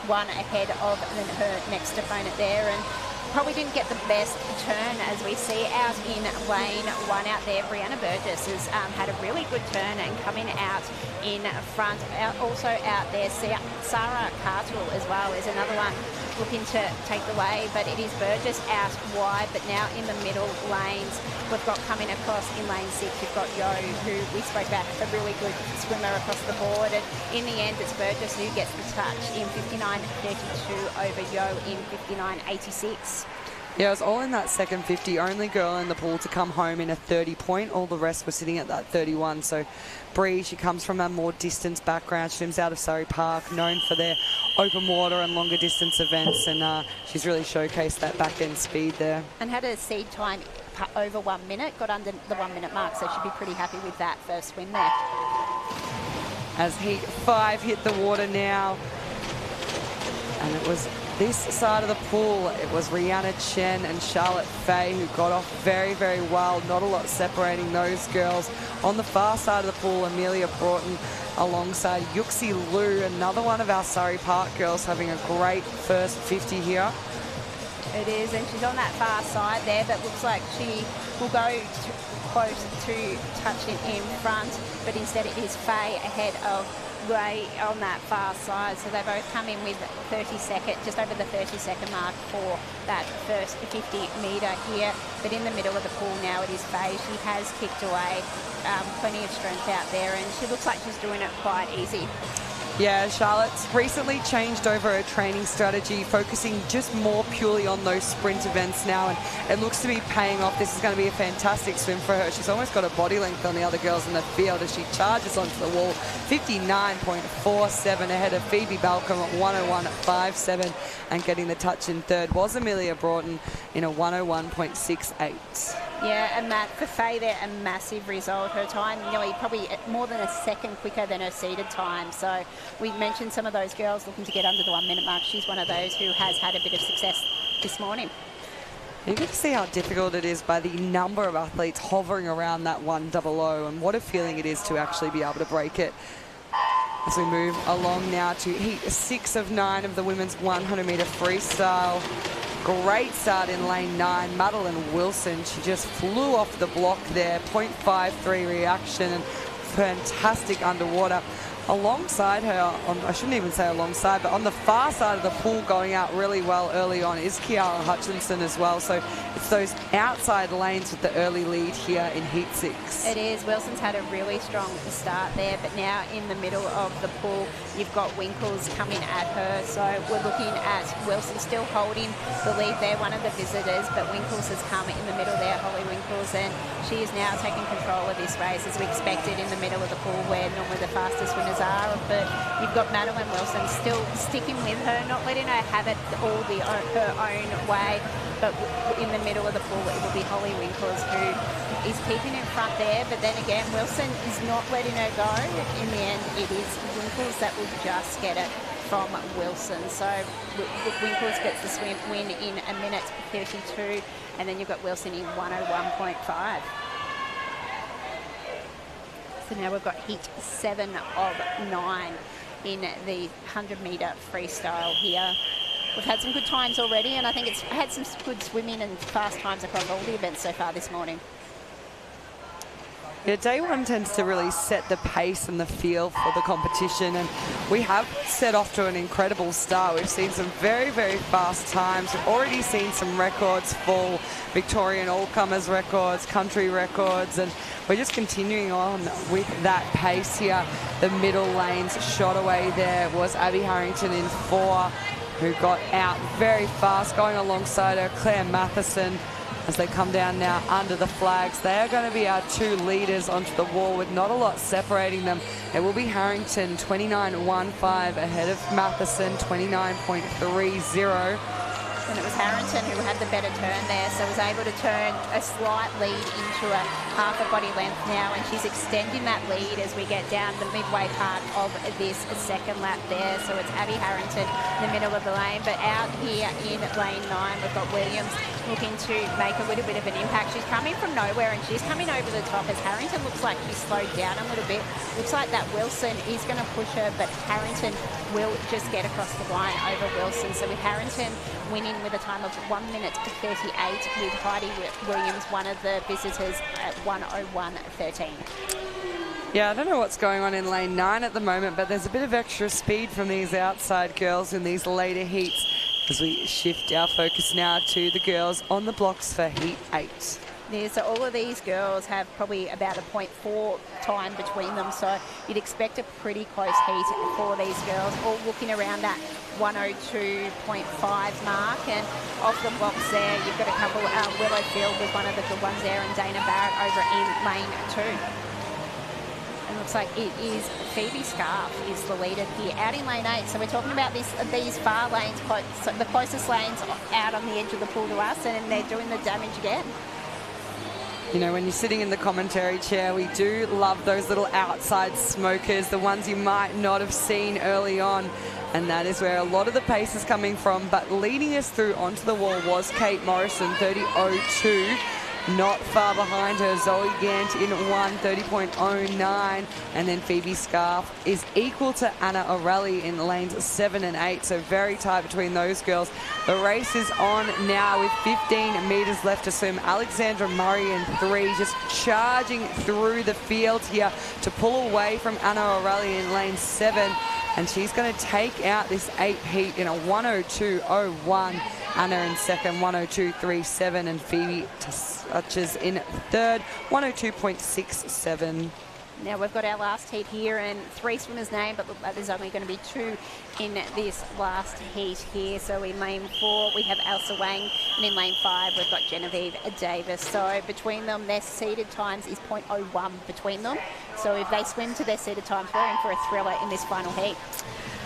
ahead of her next opponent there, and probably didn't get the best turn as we see out in lane 1 out there. Brianna Burgess has had a really good turn and coming out in front. Also out there, Sarah Cartwell as well is another one looking to take the way, but it is Burgess out wide, but now in the middle lanes. We've got coming across in lane 6, we've got Yo, who we spoke about, a really good swimmer across the board, and in the end it's Burgess who gets the touch in 59.32 over Yo in 59.86. Yeah, it was all in that second 50. Only girl in the pool to come home in a 30 point. All the rest were sitting at that 31. So Bree, she comes from a more distance background, swims out of Surrey Park, known for their open water and longer distance events, and she's really showcased that back end speed there. And had a seed time over 1 minute, got under the 1 minute mark, so she'd be pretty happy with that first swim there. As heat 5 hit the water now, and it was this side of the pool, it was Rihanna Chen and Charlotte Fay who got off very, very well. Not a lot separating those girls. On the far side of the pool, Amelia Broughton alongside Yuxi Liu, another one of our Surrey Park girls having a great first 50 here. It is, and she's on that far side there, but looks like she will go close to touching in front, but instead it is Faye ahead of Ray on that far side. So they both come in with 30-second, just over the 30-second mark for that first 50 metre here. But in the middle of the pool now, it is Faye. She has kicked away, plenty of strength out there, and she looks like she's doing it quite easy. Yeah, Charlotte's recently changed over her training strategy, focusing just more purely on those sprint events now, and it looks to be paying off. This is going to be a fantastic swim for her. She's almost got a body length on the other girls in the field as she charges onto the wall. 59.47 ahead of Phoebe Balcom at 101.57, and getting the touch in third was Amelia Broughton in a 101.68. Yeah, and Matt, for Faye there, a massive result. Her time nearly probably more than a second quicker than her seeded time. So we mentioned some of those girls looking to get under the 1 minute mark. She's one of those who has had a bit of success this morning. You get to see how difficult it is by the number of athletes hovering around that 100, and what a feeling it is to actually be able to break it. As we move along now to heat 6 of 9 of the women's 100 metre freestyle. Great start in lane 9. Madeline Wilson, she just flew off the block there. 0.53 reaction and fantastic underwater. Alongside her, I shouldn't even say alongside, but on the far side of the pool going out really well early on is Kiara Hutchinson as well. So it's those outside lanes with the early lead here in heat 6. It is. Wilson's had a really strong start there, but now in the middle of the pool, you've got Winkles coming at her. So we're looking at Wilson still holding the lead there, one of the visitors, but Winkles has come in the middle there, Holly Winkles, and she is now taking control of this race as we expected in the middle of the pool where normally the fastest winners are. But you've got Madeline Wilson still sticking with her, not letting her have it all her own way. But in the middle of the pool, it will be Holly Winkles who is keeping in front there. But then again, Wilson is not letting her go. In the end, it is Winkles that will just get it from Wilson. So Winkles gets the swim win in a minute 32, and then you've got Wilson in 101.5. So now we've got heat 7 of 9 in the 100 metre freestyle here. We've had some good times already, and I think it's had some good swimming and fast times across all the events so far this morning. Yeah, day one tends to really set the pace and the feel for the competition, and we have set off to an incredible start. We've seen some very, very fast times. We've already seen some records fall, Victorian all-comers records, country records, and we're just continuing on with that pace here. The middle lanes shot away there was Abby Harrington in 4, who got out very fast, going alongside her, Claire Matheson. As they come down now under the flags, they are going to be our 2 leaders onto the wall with not a lot separating them. It will be Harrington 29.15 ahead of Matheson 29.30. And it was Harrington who had the better turn there, so was able to turn a slight lead into a half a body length now, and she's extending that lead as we get down the midway part of this second lap there. So it's Abby Harrington in the middle of the lane, but out here in lane 9, we've got Williams looking to make a little bit of an impact. She's coming from nowhere, and she's coming over the top as Harrington looks like she's slowed down a little bit. Looks like that Wilson is going to push her, but Harrington will just get across the line over Wilson. So with Harrington winning with a time of 1 minute 38, with Heidi Williams, one of the visitors, at 101.13. Yeah, I don't know what's going on in lane 9 at the moment, but there's a bit of extra speed from these outside girls in these later heats as we shift our focus now to the girls on the blocks for heat 8. Yeah, so all of these girls have probably about a 0.4 time between them, so you'd expect a pretty close heat for these girls, all looking around that 102.5 mark. And off the blocks there, you've got a couple. Willowfield was one of the good ones there, and Dana Barrett over in lane 2. And looks like it is Phoebe Scarf is the leader here out in lane 8. So we're talking about these far lanes, the closest lanes out on the edge of the pool to us, and they're doing the damage again. You know, when you're sitting in the commentary chair, we do love those little outside smokers, the ones you might not have seen early on. And that is where a lot of the pace is coming from. But leading us through onto the wall was Kate Morrison, 30.02. not far behind her. Zoe Gant in 1:30.09, and then Phoebe Scarf is equal to Anna O'Reilly in lanes 7 and 8, so very tight between those girls. The race is on now with 15 metres left to swim. Alexandra Murray in 3, just charging through the field here to pull away from Anna O'Reilly in lane 7, and she's going to take out this 8 heat in a 1:02.01. Anna in second, 1:02.37, and Phoebe touches in third, 1:02.67. Now we've got our last heat here, and 3 swimmers named, but look like there's only going to be 2 in this last heat here. So in lane 4 we have Elsa Wang, and in lane 5 we've got Genevieve Davis. So between them, their seeded times is 0.01 between them. So if they swim to their seeded times, we're in for a thriller in this final heat.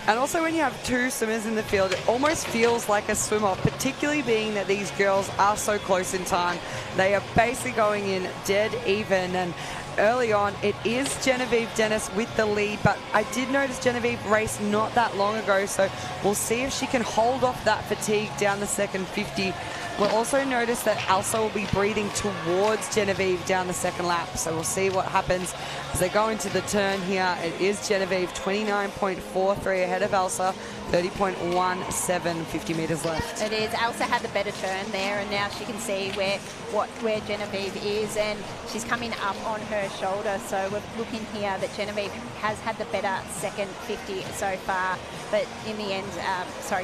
And also when you have 2 swimmers in the field, it almost feels like a swim-off, particularly being that these girls are so close in time. They are basically going in dead even, and early on it is Genevieve Dennis with the lead, but I did notice Genevieve raced not that long ago, so we'll see if she can hold off that fatigue down the second 50. We'll also notice that Elsa will be breathing towards Genevieve down the second lap, so we'll see what happens as they go into the turn here. It is Genevieve 29.43 ahead of Elsa, 30.17, 50 metres left. It is. Elsa had the better turn there, and now she can see where Genevieve is, and she's coming up on her shoulder. So we're looking here that Genevieve has had the better second 50 so far, but in the end,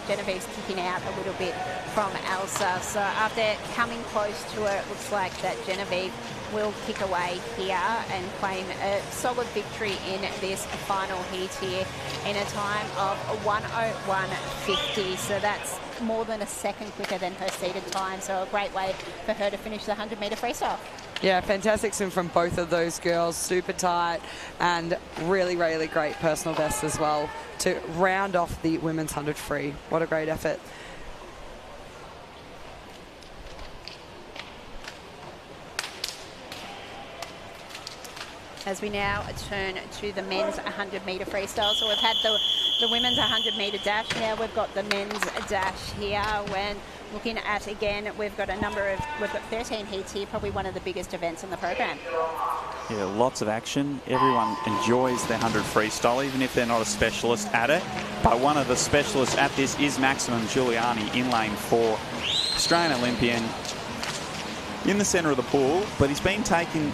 Genevieve's kicking out a little bit from Elsa. So after coming close to her, it looks like that Genevieve will kick away here and claim a solid victory in this final heat here in a time of 1:01.50. So that's more than a second quicker than her seeded time. So a great way for her to finish the 100-metre freestyle. Yeah, fantastic swim from both of those girls. Super tight and really, really great personal best as well to round off the women's 100 free. What a great effort. As we now turn to the men's 100-metre freestyle. So we've had the women's 100-metre dash. Now we've got the men's dash here. When looking at, again, we've got 13 heats here, probably one of the biggest events in the program. Yeah, lots of action. Everyone enjoys their 100 freestyle, even if they're not a specialist at it. But one of the specialists at this is Maximum Giuliani in lane 4. Australian Olympian in the centre of the pool, but he's been taken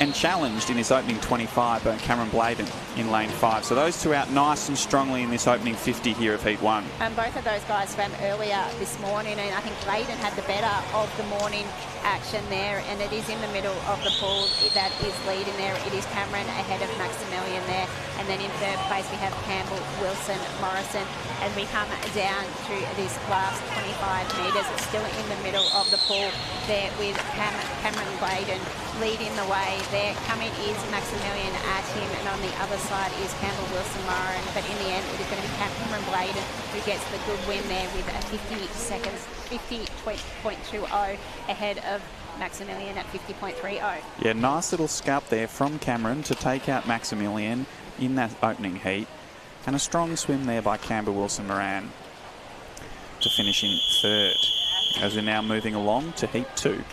and challenged in his opening 25 by Cameron Bladen in lane 5. So those two out nice and strongly in this opening 50 here of heat 1. And both of those guys swam earlier this morning, and I think Bladen had the better of the morning action there, and it is in the middle of the pool that is leading there. It is Cameron ahead of Maximilian there, and then in third place we have Campbell, Wilson, Morrison. As we come down to this last 25 metres, it's still in the middle of the pool there with Cameron Bladen leading the way. There coming is Maximilian at him, and on the other side is Campbell, Wilson, Moran. But in the end, it is going to be Cameron Bladen who gets the good win there with a 50.20 ahead of Maximilian at 50.30. Yeah, nice little scalp there from Cameron to take out Maximilian in that opening heat. And a strong swim there by Campbell, Wilson, Moran to finish in third. As we're now moving along to heat 2.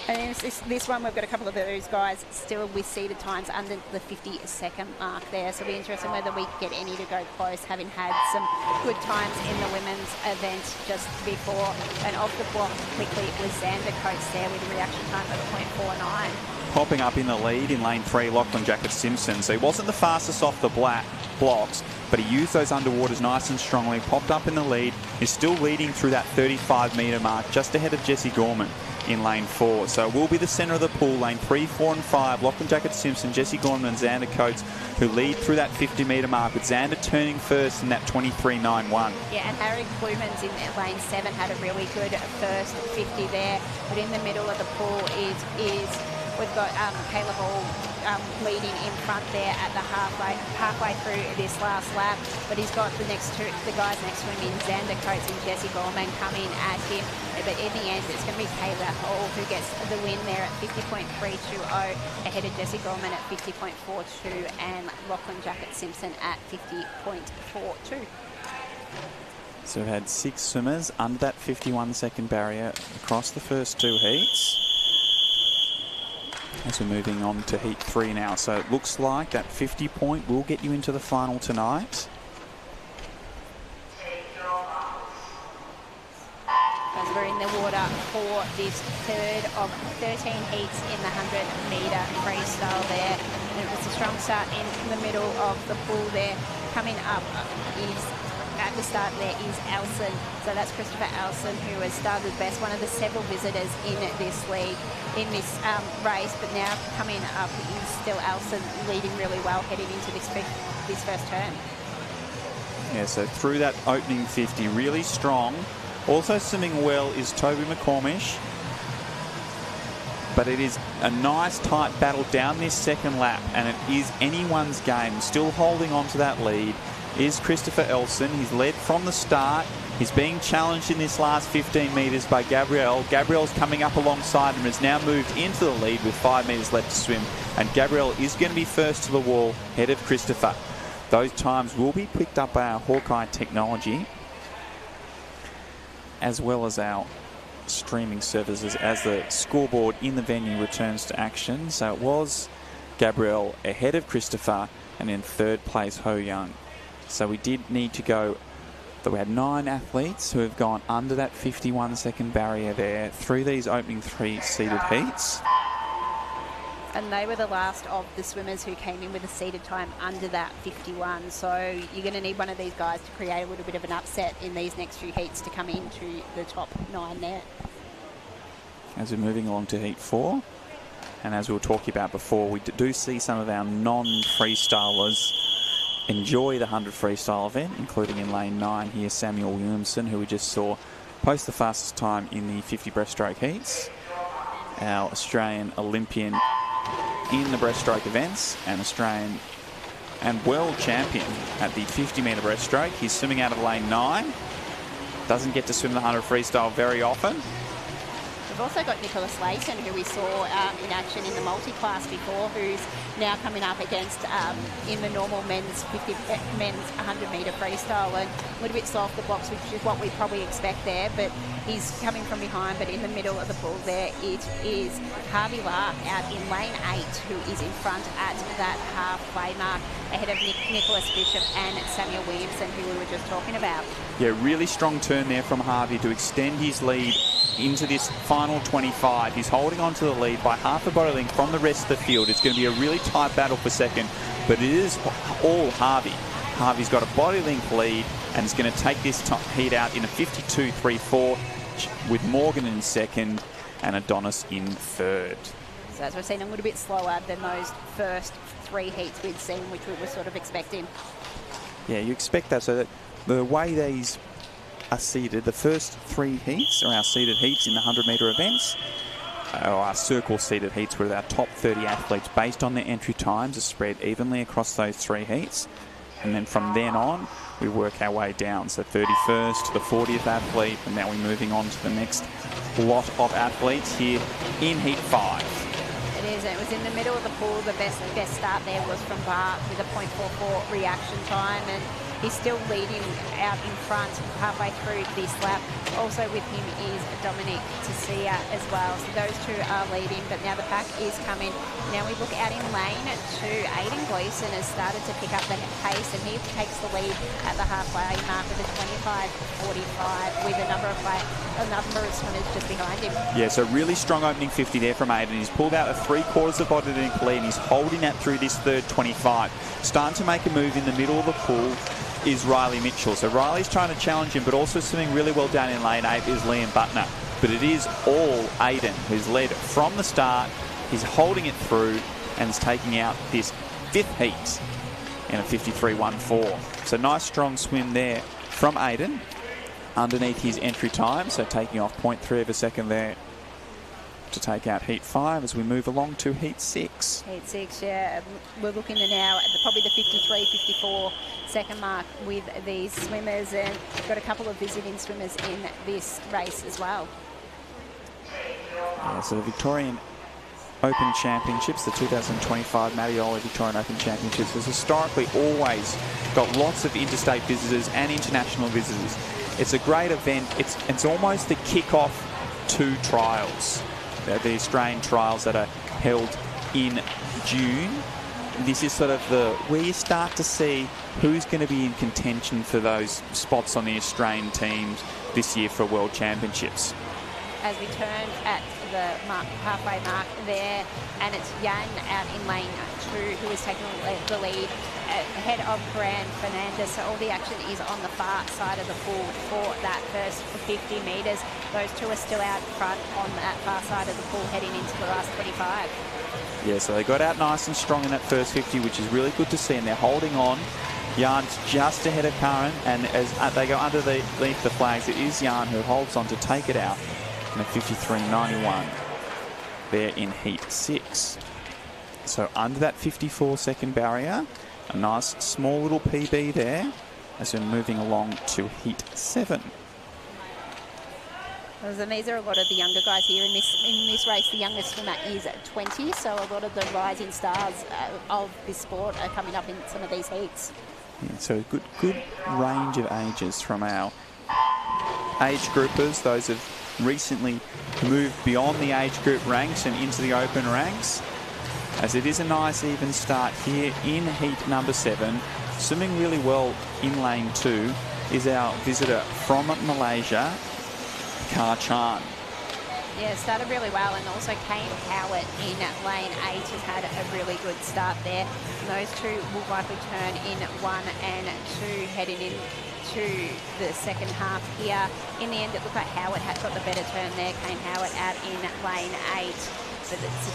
And this one, we've got a couple of those guys still with seeded times under the 50-second mark there. So it'll be interesting whether we can get any to go close, having had some good times in the women's event just before. And off the block quickly was Xander Coates there with a reaction time of 0.49. Popping up in the lead in lane 3, Lachlan Jackett-Simpson. So he wasn't the fastest off the blocks, but he used those underwaters nice and strongly, popped up in the lead, is still leading through that 35-metre mark, just ahead of Jesse Gorman in lane 4. So it will be the centre of the pool, lane 3, 4 and 5. Lachlan Jackett-Simpson, Jesse Gorman and Xander Coates, who lead through that 50-metre mark, with Xander turning first in that 23.91. Yeah, and Harry Klumans in lane 7 had a really good first 50 there. But in the middle of the pool we've got Kayla Hall leading in front there at the halfway through this last lap, but he's got the guys next to him in Xander Coates and Jesse Gorman coming at him. But in the end, it's going to be Kayla Hall who gets the win there at 50.320 ahead of Jesse Gorman at 50.42 and Lachlan Jackett-Simpson at 50.42. So we've had 6 swimmers under that 51-second barrier across the first 2 heats. As we're moving on to heat 3 now. So it looks like that 50 point will get you into the final tonight. As we're in the water for this third of 13 heats in the 100-metre freestyle there. And it was a strong start in the middle of the pool there. Coming up is, at the start there is Elson. So that's Christopher Elson, who has started best, one of the several visitors in this league, in this race. But now coming up is still Elson, leading really well heading into this first turn. Yeah, so through that opening 50, really strong. Also swimming well is Toby McCormish. But it is a nice tight battle down this second lap, and it is anyone's game. Still holding on to that lead is Christopher Elson. He's led from the start. He's being challenged in this last 15 metres by Gabrielle. Gabrielle's coming up alongside him, has now moved into the lead with 5 metres left to swim. And Gabrielle is going to be first to the wall, ahead of Christopher. Those times will be picked up by our Hawkeye technology, as well as our streaming services as the scoreboard in the venue returns to action. So it was Gabrielle ahead of Christopher, and in third place Ho Young. So we did need to go, but we had 9 athletes who have gone under that 51-second barrier there through these opening 3 seeded heats. And they were the last of the swimmers who came in with a seeded time under that 51. So you're going to need one of these guys to create a little bit of an upset in these next few heats to come into the top 9 there. As we're moving along to heat 4, and as we were talking about before, we do see some of our non-freestylers enjoy the 100 freestyle event, including in lane 9 here, Samuel Williamson, who we just saw post the fastest time in the 50 breaststroke heats. Our Australian Olympian in the breaststroke events, and Australian and world champion at the 50-metre breaststroke. He's swimming out of lane 9. Doesn't get to swim the 100 freestyle very often. We've also got Nicholas Layton, who we saw in action in the multi-class before, who's now coming up against in the normal men's 100-metre freestyle, and a little bit slow off the blocks, which is what we probably expect there, but he's coming from behind. But in the middle of the pool there, it is Harvey Lark out in lane 8, who is in front at that halfway mark, ahead of Nicholas Bishop and Samuel Williamson, who we were just talking about. Yeah, really strong turn there from Harvey to extend his lead into this final 25. He's holding on to the lead by half a body length from the rest of the field. It's going to be a really tight battle for second, but it is all Harvey. Harvey's got a body length lead and is going to take this heat out in a 52.34 with Morgan in second and Adonis in third. So as we've seen, a little bit slower than those first 3 heats we'd seen, which we were sort of expecting. Yeah, you expect that. So that the way these are seeded, the first 3 heats are our seeded heats in the 100-metre events. Our circle seeded heats with our top 30 athletes based on their entry times are spread evenly across those 3 heats. And then from then on, we work our way down. So 31st to the 40th athlete, and now we're moving on to the next lot of athletes here in heat 5. It is. It was in the middle of the pool. The best start there was from Bart with a .44 reaction time, and he's still leading out in front halfway through this lap. Also with him is Dominic Tessia as well. So those 2 are leading, but now the pack is coming. Now we look out in lane 2. Aidan Gleeson has started to pick up the pace, and he takes the lead at the halfway mark with a 25.45 with a number of swimmers just behind him. Yeah, so really strong opening 50 there from Aidan. He's pulled out a 3/4 of body length lead, and he's holding that through this third 25. Starting to make a move in the middle of the pool is Riley Mitchell. So Riley's trying to challenge him, but also swimming really well down in lane 8 is Liam Butner. But it is all Aidan who's led from the start. He's holding it through and is taking out this 5th heat in a 53.14. So nice strong swim there from Aidan underneath his entry time. So taking off 0.3 of a second there to take out heat 5 as we move along to heat 6. Heat 6, yeah. We're looking at now at probably the 53-54 second mark with these swimmers, and we've got a couple of visiting swimmers in this race as well. Yeah, so the Victorian Open Championships, the 2025 Mattioli Victorian Open Championships, has historically always got lots of interstate visitors and international visitors. It's a great event. It's almost the kick-off to trials, the Australian trials that are held in June. This is sort of where you start to see who's going to be in contention for those spots on the Australian teams this year for World Championships. As we turn at the halfway mark there, and it's Jan out in lane 2 who is taking the lead ahead of Gran Fernandez. So all the action is on the far side of the pool for that first 50 metres. Those two are still out front on that far side of the pool heading into the last 25. Yeah, so they got out nice and strong in that first 50, which is really good to see, and they're holding on. Jan's just ahead of Curran, and as they go underneath the flags, it is Jan who holds on to take it out in a 53.91 there in heat 6. So under that 54-second barrier, a nice small little PB there as we're moving along to heat 7. And these are a lot of the younger guys here in this race. The youngest swimmer is 20, so a lot of the rising stars of this sport are coming up in some of these heats. Yeah, so good range of ages from our age groupers. Those have recently moved beyond the age group ranks and into the open ranks. As it is a nice even start here in heat number 7. Swimming really well in lane 2 is our visitor from Malaysia, Kar Chan. Yeah, started really well, and also Kane Howard in lane 8 has had a really good start there. And those two will likely turn in 1 and 2 heading into the second half here. In the end, it looked like Howard had got the better turn there. Kane Howard out in lane 8. But it's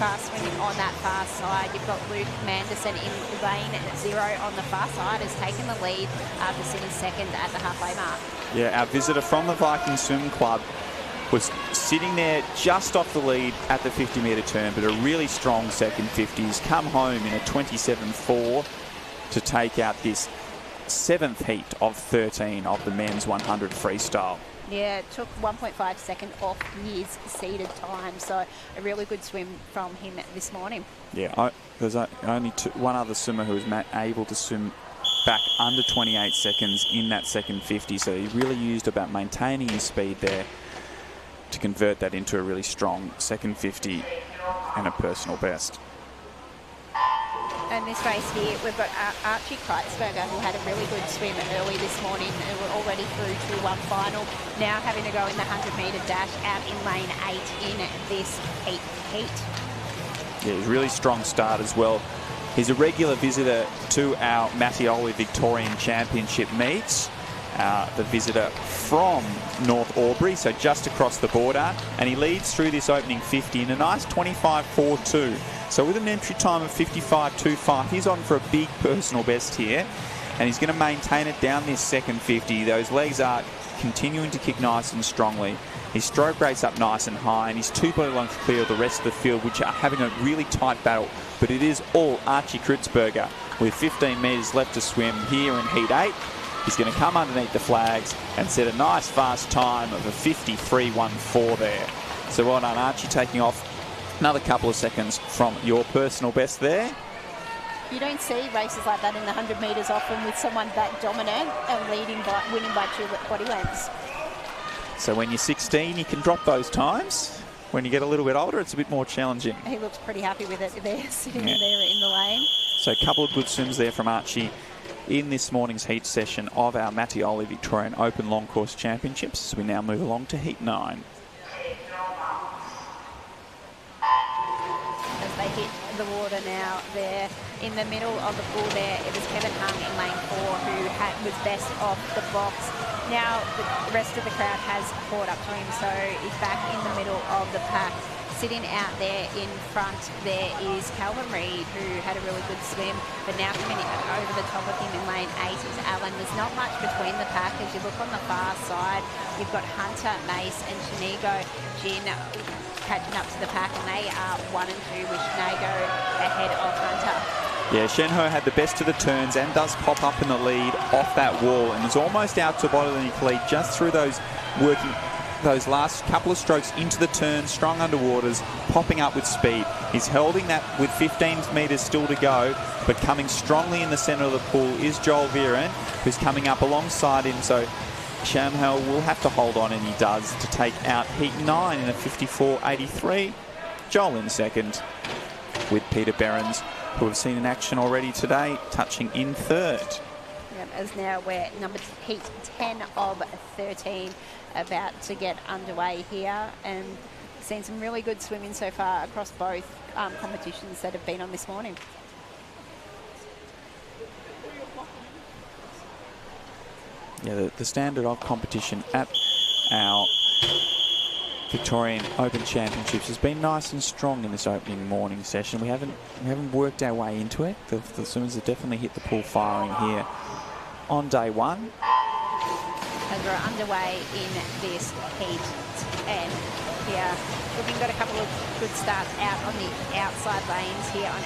fast swimming on that far side. You've got Luke Manderson in lane 0 on the far side, has taken the lead after sitting second at the halfway mark. Yeah, our visitor from the Viking Swim Club was sitting there just off the lead at the 50-metre turn, but a really strong second 50. He's come home in a 27.4 to take out this 7th heat of 13 of the men's 100 freestyle. Yeah, it took 1.5 seconds off his seeded time, so a really good swim from him this morning. Yeah, there's only one other swimmer who was able to swim back under 28 seconds in that second 50, so he really used about maintaining his speed there to convert that into a really strong second 50 and a personal best. And this race here, we've got Archie Kreitzberger, who had a really good swim early this morning. They were already through to one final. Now having to go in the 100-metre dash out in lane 8 in this heat. Yeah, he's a really strong start as well. He's a regular visitor to our Mattioli Victorian Championship meets. The visitor from North Albury, so just across the border, and he leads through this opening 50 in a nice 25.42. So with an entry time of 55.25, he's on for a big personal best here, and he's going to maintain it down this second 50. Those legs are continuing to kick nice and strongly. His stroke rate's up nice and high, and he's 2 body lengths clear of the rest of the field, which are having a really tight battle. But it is all Archie Kreitzberger with 15 metres left to swim here in heat 8. He's going to come underneath the flags and set a nice fast time of a 53.14 there. So well done, Archie, taking off another couple of seconds from your personal best there. You don't see races like that in the 100 metres often with someone that dominant and winning by 2 body lengths. So when you're 16, you can drop those times. When you get a little bit older, it's a bit more challenging. He looks pretty happy with it there, sitting there in the lane. So a couple of good swims there from Archie in this morning's heat session of our Mattioli Victorian Open Long Course Championships, as we now move along to heat 9. As they hit the water now there in the middle of the pool there, it was Kevin Hung in lane 4 who was best off the box. Now the rest of the crowd has caught up to him, so he's back in the middle of the pack. Sitting out there in front there is Calvin Reid, who had a really good swim, but now coming over the top of him in lane 8 is Alan. There's not much between the pack. As you look on the far side, you've got Hunter, Mace and Shanigo Jin catching up to the pack, and they are 1 and 2 with Shanigo ahead of Hunter. Yeah, Shenhe had the best of the turns and does pop up in the lead off that wall, and is almost out to bottom length lead just through those last couple of strokes into the turn, strong underwaters, popping up with speed. He's holding that with 15 metres still to go, but coming strongly in the centre of the pool is Joel Viren, who's coming up alongside him. So Shamhal will have to hold on, and he does, to take out Heat 9 in a 54.83. Joel in second, with Peter Behrens, who have seen in action already today, touching in third. Yep, as now we're Heat 10 of 13 about to get underway here, and seen some really good swimming so far across both competitions that have been on this morning. Yeah, the standard of competition at our Victorian Open Championships has been nice and strong in this opening morning session. We haven't worked our way into it. The swimmers have definitely hit the pool firing here on day one. As we're underway in this heat, and here we've got a couple of good starts out on the outside lanes here on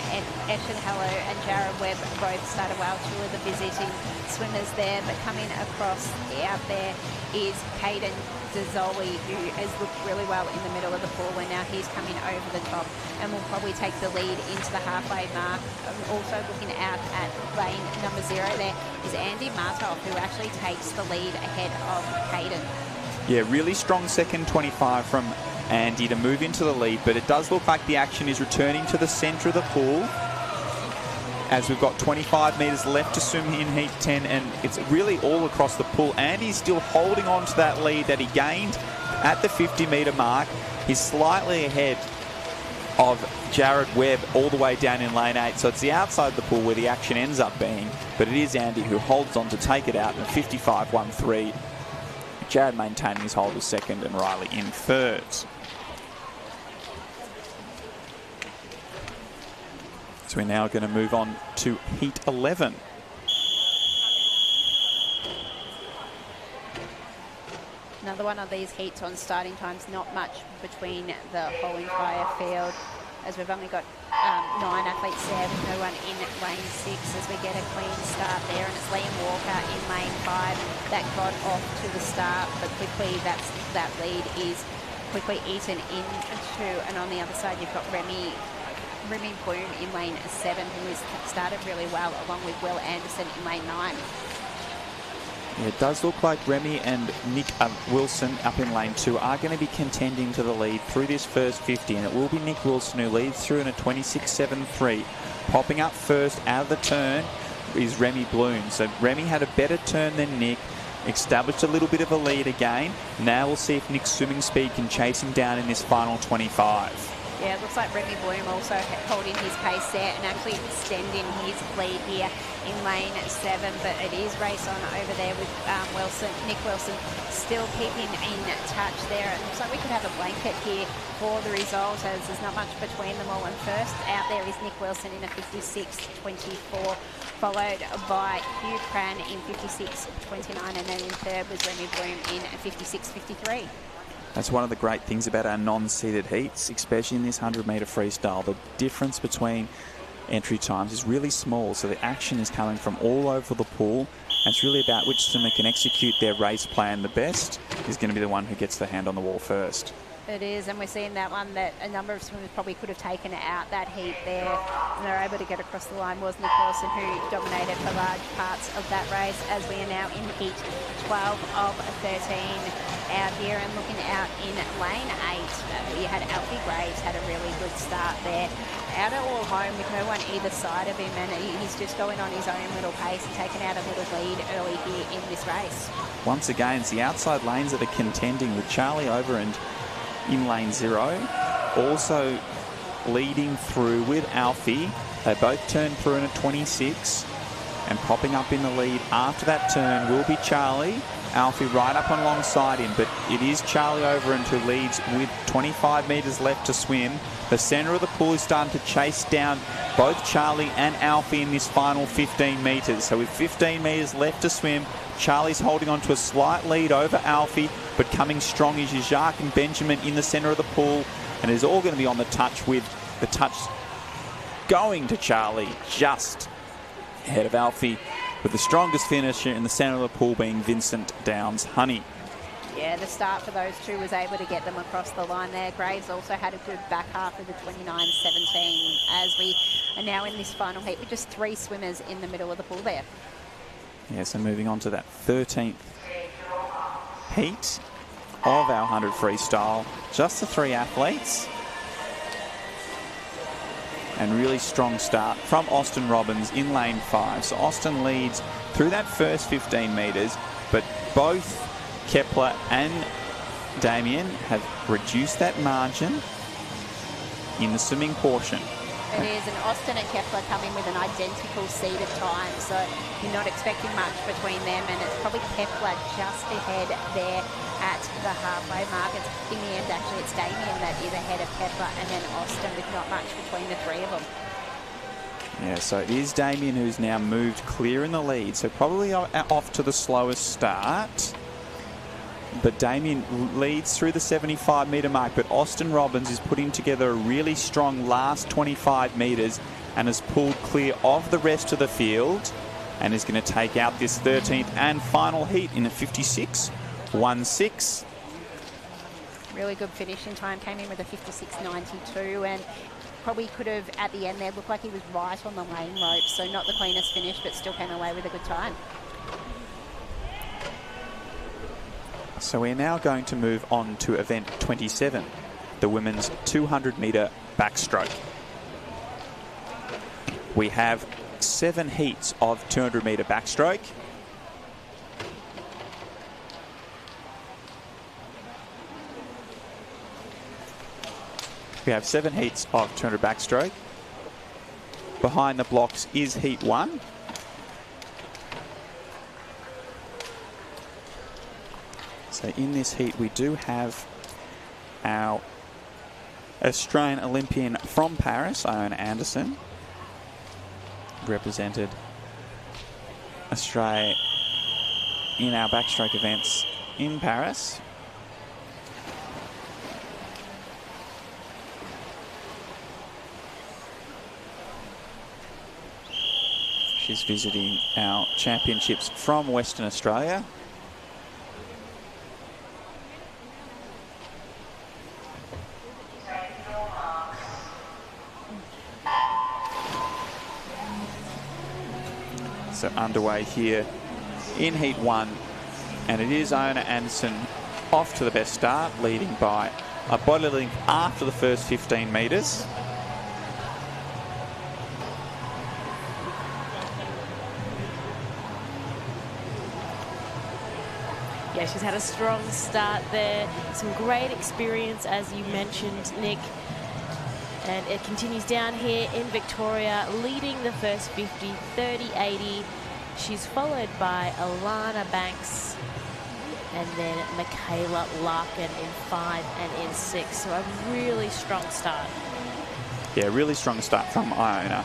Eshin Hello and Jared Webb both started well. Two of the visiting swimmers there, but coming across out there is Caden Dazoli, who has looked really well in the middle of the pool, and now he's coming over the top and will probably take the lead into the halfway mark. Also looking out at lane number 0 there is Andy Martov, who actually takes the lead ahead of Caden. Yeah, really strong second 25 from Andy to move into the lead, but it does look like the action is returning to the centre of the pool, as we've got 25 metres left to swim in Heat 10, and it's really all across the pool. Andy's still holding on to that lead that he gained at the 50-metre mark. He's slightly ahead of Jared Webb all the way down in lane 8, so it's the outside of the pool where the action ends up being, but it is Andy who holds on to take it out in a 55.13. Jared maintaining his hold as second and Riley in third. So we're now going to move on to Heat 11. Another one of these heats on starting times, not much between the whole entire field, as we've only got 9 athletes there with no one in lane 6 as we get a clean start there, and it's Liam Walker in lane 5 that got off to the start, but quickly that lead is quickly eaten into, and on the other side you've got Remy Bloom in lane 7, who has started really well, along with Will Anderson in lane 9. Yeah, it does look like Remy and Nick Wilson up in lane 2 are going to be contending to the lead through this first 50, and it will be Nick Wilson who leads through in a 26.73. Popping up first out of the turn is Remy Bloom. So Remy had a better turn than Nick, established a little bit of a lead again. Now we'll see if Nick's swimming speed can chase him down in this final 25. Yeah, it looks like Remy Bloom also holding his pace there and actually extending his lead here in lane 7, but it is race on over there with Nick Wilson still keeping in touch there. It looks like we could have a blanket here for the result, as there's not much between them all. And first out there is Nick Wilson in a 56.24, followed by Hugh Cran in 56.29, and then in third was Remy Bloom in 56.53. That's one of the great things about our non-seeded heats, especially in this 100-metre freestyle. The difference between entry times is really small, so the action is coming from all over the pool. And it's really about which swimmer can execute their race plan the best is going to be the one who gets the hand on the wall first. It is, and we're seeing that one that a number of swimmers probably could have taken out that heat there, and they're able to get across the line. Was Nick Wilson who dominated for large parts of that race, as we are now in heat 12 of 13 out here. And looking out in lane 8, you had Alfie Graves had a really good start there, out all home with no one either side of him, and he's just going on his own little pace and taking out a little lead early here in this race. Once again, it's the outside lanes that are contending, with Charlie Overend in lane 0, also leading through with Alfie. They both turn through in a 26, and popping up in the lead after that turn will be Charlie. Alfie right up alongside him, but it is Charlie Overend who leads with 25 metres left to swim. The centre of the pool is starting to chase down both Charlie and Alfie in this final 15 metres. So with 15 metres left to swim, Charlie's holding on to a slight lead over Alfie, but coming strong is Jacques and Benjamin in the centre of the pool, and it's all going to be on the touch, with the touch going to Charlie just ahead of Alfie, with the strongest finisher in the centre of the pool being Vincent Downs Honey. Yeah, the start for those two was able to get them across the line there. Graves also had a good back half of the 29.17, as we are now in this final heat with just 3 swimmers in the middle of the pool there. Yeah, so moving on to that 13th heat of our 100 freestyle. Just the 3 athletes. And really strong start from Austin Robbins in lane 5. So Austin leads through that first 15 metres, but both Kepler and Damien have reduced that margin in the swimming portion. It is, and Austin and Kepler come in with an identical seed of time, so you're not expecting much between them, and it's probably Kepler just ahead there at the halfway mark. In the end, actually, it's Damien that is ahead of Kepler, and then Austin with not much between the 3 of them. Yeah, so it is Damien who's now moved clear in the lead, so probably off to the slowest start. But Damien leads through the 75-metre mark, but Austin Robbins is putting together a really strong last 25 metres and has pulled clear of the rest of the field and is going to take out this 13th and final heat in a 56.16. Really good finishing time, came in with a 56.92, and probably could have, at the end there, looked like he was right on the lane rope, so not the cleanest finish, but still came away with a good time. So we're now going to move on to event 27, the women's 200-metre backstroke. We have 7 heats of 200-metre backstroke. We have 7 heats of 200 backstroke. Behind the blocks is heat 1. So in this heat, we do have our Australian Olympian from Paris, Iona Anderson, represented Australia in our backstroke events in Paris. She's visiting our championships from Western Australia. So underway here in heat 1, and it is Iona Anderson off to the best start, leading by a body length after the first 15 metres. Yeah, she's had a strong start there. Some great experience, as you mentioned, Nick. And it continues down here in Victoria, leading the first 50, 30-80. She's followed by Alana Banks and then Michaela Larkin in 5 and in 6. So a really strong start. Yeah, really strong start from Iona.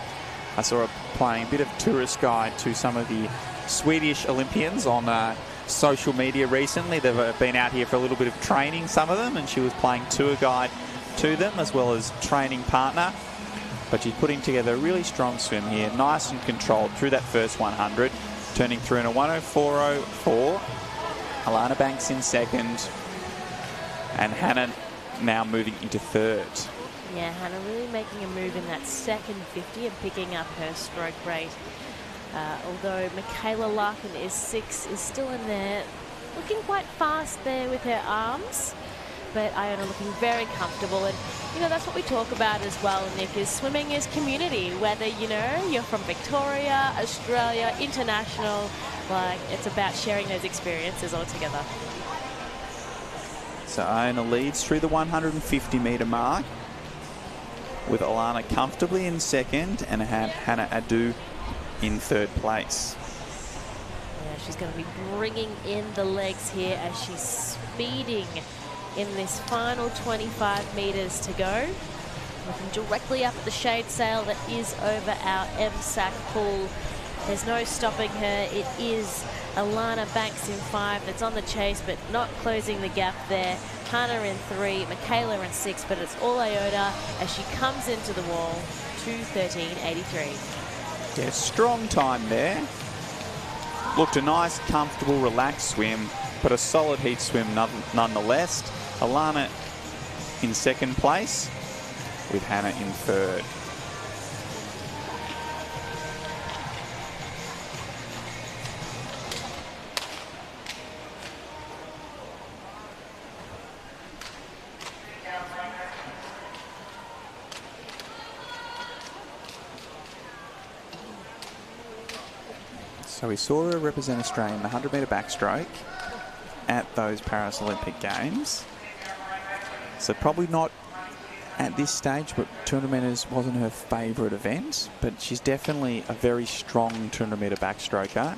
I saw her playing a bit of tourist guide to some of the Swedish Olympians on social media recently. They've been out here for a little bit of training, some of them, and she was playing tour guide to them as well as training partner. But she's putting together a really strong swim here, nice and controlled through that first 100, turning through in a 104.04. Alana Banks in second, and Hannah now moving into third. Yeah, Hannah really making a move in that second 50 and picking up her stroke rate. Although Michaela Larkin is 6, is still in there, looking quite fast there with her arms. But Iona looking very comfortable, and you know, that's what we talk about as well, Nick, is swimming is community. Whether, you know, you're from Victoria, Australia, international, like, it's about sharing those experiences all together. So Iona leads through the 150-metre mark, with Alana comfortably in second and Hannah Adu in third place. Yeah, she's going to be bringing in the legs here as she's speeding in this final 25 metres to go. Looking directly up at the shade sail that is over our MSAC pool. There's no stopping her. It is Alana Banks in 5 that's on the chase, but not closing the gap there. Hannah in 3, Michaela in 6, but it's all Iona as she comes into the wall, 2:13.83. Yeah, strong time there. Looked a nice, comfortable, relaxed swim, but a solid heat swim nonetheless. Alana in second place, with Hannah in third. So we saw her represent Australia in the 100-metre backstroke at those Paris Olympic Games. So probably not at this stage, but 200 metres wasn't her favourite event, but she's definitely a very strong 200-metre backstroker.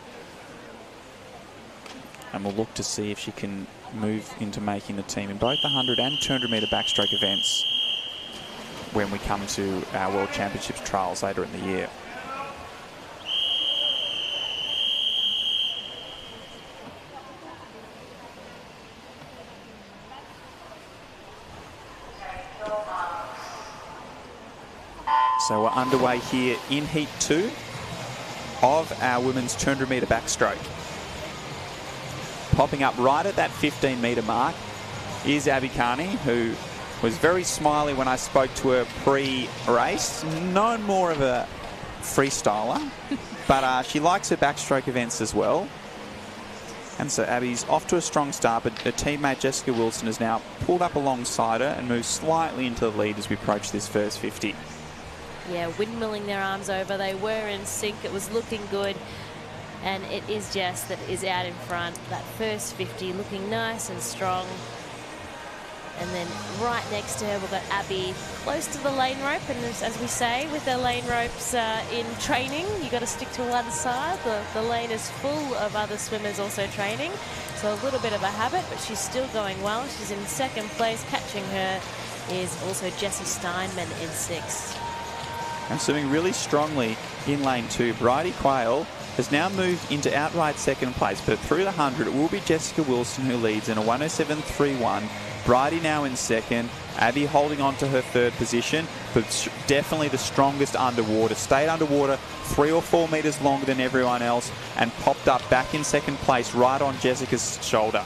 And we'll look to see if she can move into making the team in both the 100 and 200-metre backstroke events when we come to our World Championships trials later in the year. So we're underway here in Heat 2 of our women's 200-metre backstroke. Popping up right at that 15-metre mark is Abby Carney, who was very smiley when I spoke to her pre-race. Known more of a freestyler, but she likes her backstroke events as well. And so Abby's off to a strong start, but her teammate Jessica Wilson has now pulled up alongside her and moved slightly into the lead as we approach this first 50. Yeah, windmilling their arms over. They were in sync. It was looking good. And it is Jess that is out in front. That first 50 looking nice and strong. And then right next to her, we've got Abby close to the lane rope. And as we say, with their lane ropes in training, you've got to stick to one side. The lane is full of other swimmers also training. So a little bit of a habit, but she's still going well. She's in second place. Catching her is also Jessie Steinman in 6th. And swimming really strongly in lane 2, Bridie Quayle has now moved into outright second place, but through the 100 it will be Jessica Wilson who leads in a 107.31. Bridie now in second, Abby holding on to her third position, but definitely the strongest underwater. Stayed underwater 3 or 4 metres longer than everyone else and popped up back in second place right on Jessica's shoulder.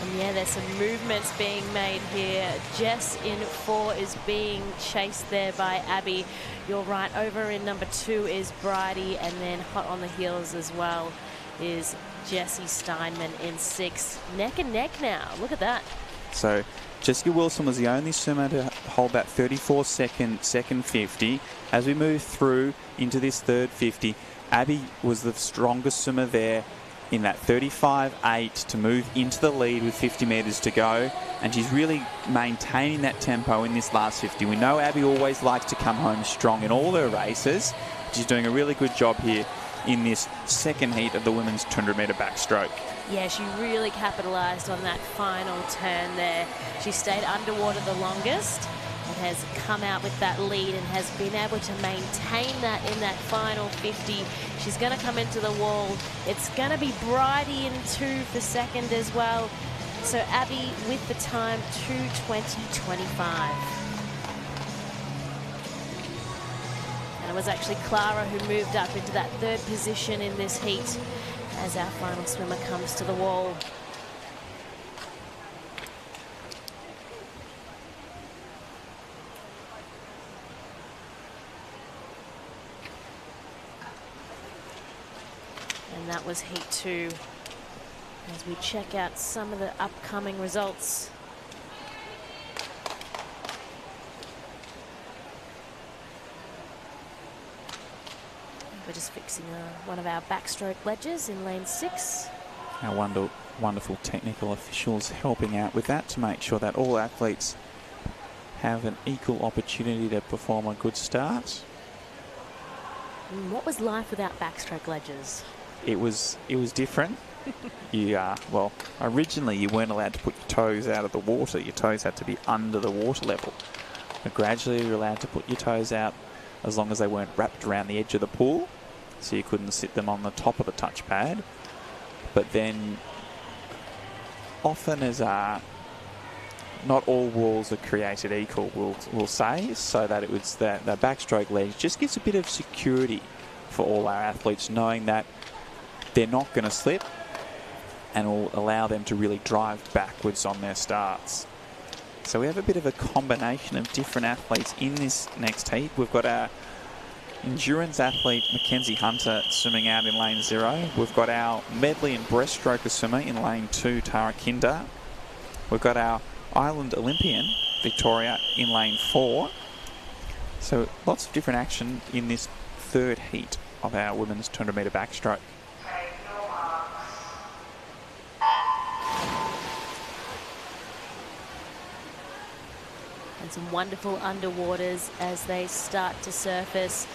And yeah, there's some movements being made here. Jess in 4 is being chased there by Abby. You're right, over in number 2 is Bridie, and then hot on the heels as well is Jessie Steinman in 6. Neck and neck now, look at that. So Jessica Wilson was the only swimmer to hold that 34-second second 50. As we move through into this third 50, Abby was the strongest swimmer there in that 35.8 to move into the lead with 50 metres to go, and she's really maintaining that tempo in this last 50. We know Abby always likes to come home strong in all her races. She's doing a really good job here in this second heat of the women's 200-metre backstroke. Yeah, she really capitalised on that final turn there. She stayed underwater the longest and has come out with that lead and has been able to maintain that in that final 50. She's going to come into the wall. It's going to be Bridie in 2 for second as well. So Abby with the time 2:20.25. And it was actually Clara who moved up into that third position in this heat as our final swimmer comes to the wall. And that was heat 2. As we check out some of the upcoming results. We're just fixing one of our backstroke ledges in lane 6. Our wonderful technical officials helping out with that to make sure that all athletes have an equal opportunity to perform a good start. What was life without backstroke ledges? It was different. Well, originally you weren't allowed to put your toes out of the water. Your toes had to be under the water level. But gradually you're allowed to put your toes out as long as they weren't wrapped around the edge of the pool. So you couldn't sit them on the top of the touchpad. But then often as not all walls are created equal, we'll say, so that it was that the backstroke ledge just gives a bit of security for all our athletes, knowing that they're not going to slip and will allow them to really drive backwards on their starts. So we have a bit of a combination of different athletes in this next heat. We've got our endurance athlete Mackenzie Hunter swimming out in lane 0. We've got our medley and breaststroker swimmer in lane 2, Tara Kinder. We've got our Island Olympian Victoria in lane 4. So lots of different action in this third heat of our women's 200-metre backstroke. And some wonderful underwaters as they start to surface.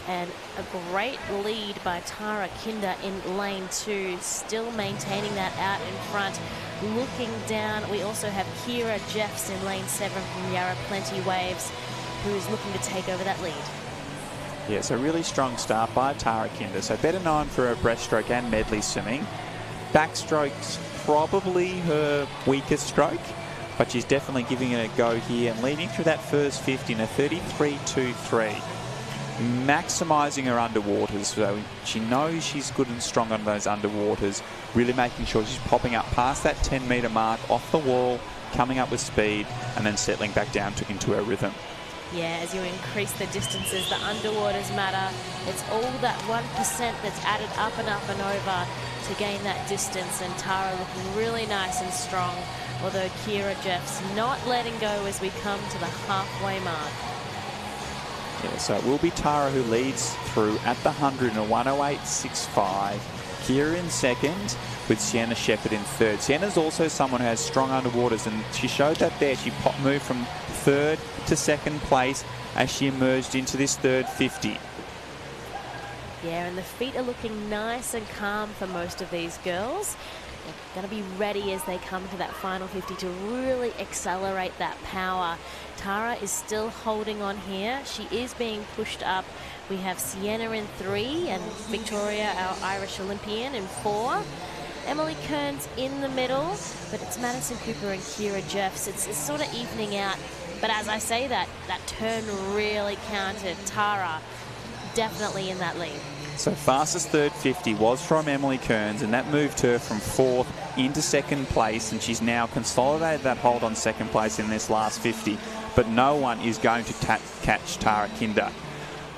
And a great lead by Tara Kinder in lane 2, still maintaining that out in front. Looking down, we also have Kira Jeffs in lane 7 from Yarra Plenty Waves, who is looking to take over that lead. Yeah, so really strong start by Tara Kinder. So better known for her breaststroke and medley swimming. Backstroke's probably her weakest stroke, but she's definitely giving it a go here and leading through that first 50 in a 33.23. Maximising her underwaters, so she knows she's good and strong on those underwaters, really making sure she's popping up past that 10-metre mark off the wall, coming up with speed, and then settling back down into her rhythm. Yeah, as you increase the distances, the underwaters matter. It's all that 1% that's added up and over to gain that distance, and Tara looking really nice and strong, although Kira Jeffs not letting go as we come to the halfway mark. Yeah, so it will be Tara who leads through at the 100 in a 108.65. Kira in second, with Sienna Shepherd in third. Sienna's also someone who has strong underwaters, and she showed that there. She moved from third to second place as she emerged into this third 50. Yeah, and the feet are looking nice and calm for most of these girls. They're going to be ready as they come to that final 50 to really accelerate that power. Tara is still holding on here. She is being pushed up. We have Sienna in 3 and Victoria, our Irish Olympian, in 4. Emily Kearns in the middle, but it's Madison Cooper and Kira Jeffs. It's sort of evening out, but as I say that turn really counted. Tara definitely in that lead. So fastest third 50 was from Emily Kearns, and that moved her from 4th into 2nd place, and she's now consolidated that hold on 2nd place in this last 50, but no one is going to catch Tara Kinder.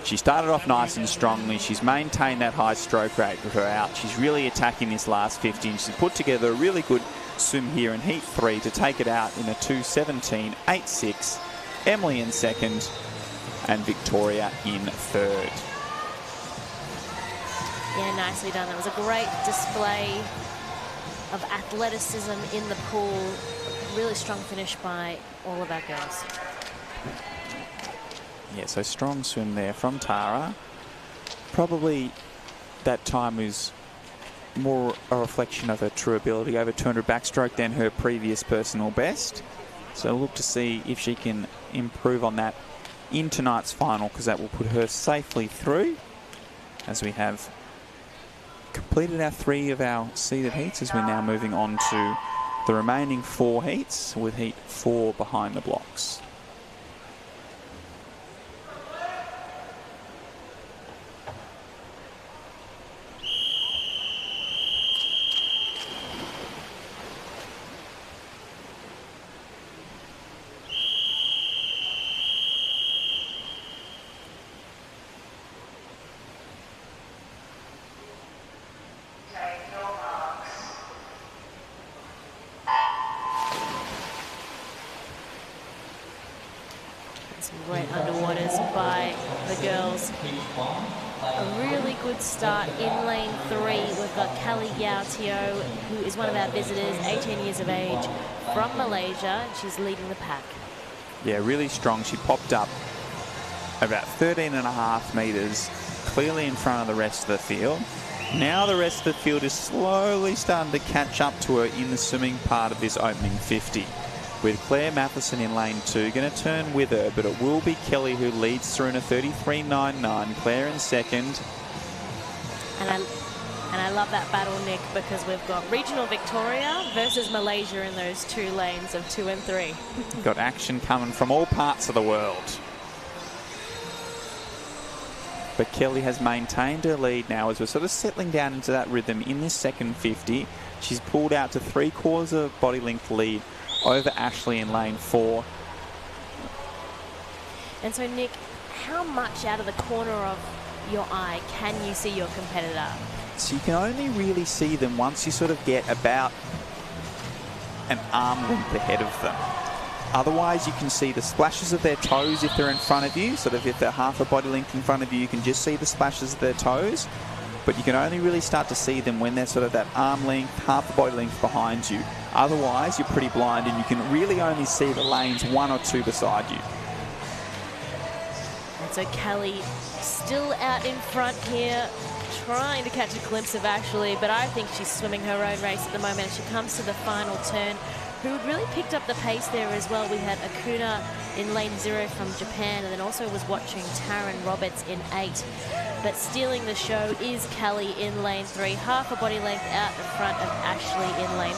She started off nice and strongly. She's maintained that high stroke rate throughout. She's really attacking this last 50, and she's put together a really good swim here in heat 3 to take it out in a 2:17.86. Emily in 2nd and Victoria in 3rd. Yeah, nicely done. That was a great display of athleticism in the pool. Really strong finish by all of our girls. Yeah, so strong swim there from Tara. Probably that time is more a reflection of her true ability over 200 backstroke than her previous personal best. So look to see if she can improve on that in tonight's final, because that will put her safely through, as we have completed our 3 of our seeded heats, as we're now moving on to the remaining 4 heats, with heat 4 behind the blocks. Some great underwaters by the girls. A really good start in lane 3. We've got Kelly Yao Teo, who is one of our visitors, 18 years of age, from Malaysia. She's leading the pack. Yeah, really strong. She popped up about 13.5 metres, clearly in front of the rest of the field. Now the rest of the field is slowly starting to catch up to her in the swimming part of this opening 50. With Claire Matheson in lane 2, going to turn with her, but it will be Kelly who leads through in a 33.99. Claire in 2nd. And I love that battle, Nick, because we've got regional Victoria versus Malaysia in those 2 lanes of 2 and 3. Got action coming from all parts of the world. But Kelly has maintained her lead now as we're sort of settling down into that rhythm in this second 50. She's pulled out to 3/4 of body length lead over Ashley in lane 4. And so, Nick, how much out of the corner of your eye can you see your competitor? So you can only really see them once you sort of get about an arm length ahead of them. Otherwise, you can see the splashes of their toes if they're in front of you. Sort of if they're half a body length in front of you, you can just see the splashes of their toes. But you can only really start to see them when they're sort of that arm length, half a body length behind you. Otherwise, you're pretty blind and you can really only see the lanes 1 or 2 beside you. And so Kelly still out in front here, trying to catch a glimpse of Ashley, but I think she's swimming her own race at the moment as she comes to the final turn. Who really picked up the pace there as well. We had Akuna in lane 0 from Japan, and then also was watching Taryn Roberts in 8. But stealing the show is Kelly in lane 3, half a body length out in front of Ashley in lane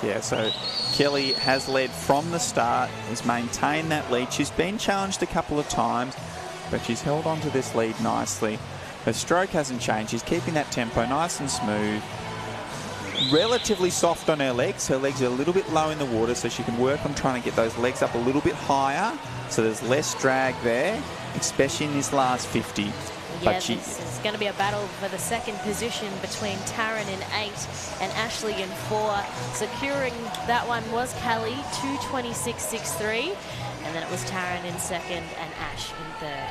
4. Yeah, so Kelly has led from the start, has maintained that lead. She's been challenged a couple of times, but she's held on to this lead nicely. Her stroke hasn't changed. She's keeping that tempo nice and smooth. Relatively soft on her legs. Her legs are a little bit low in the water, so she can work on trying to get those legs up a little bit higher, so there's less drag there, especially in this last 50. Yeah, but this is going to be a battle for the second position between Taryn in 8 and Ashley in 4. Securing that one was Kelly, 2:26.63, and then it was Taryn in 2nd and Ash in 3rd.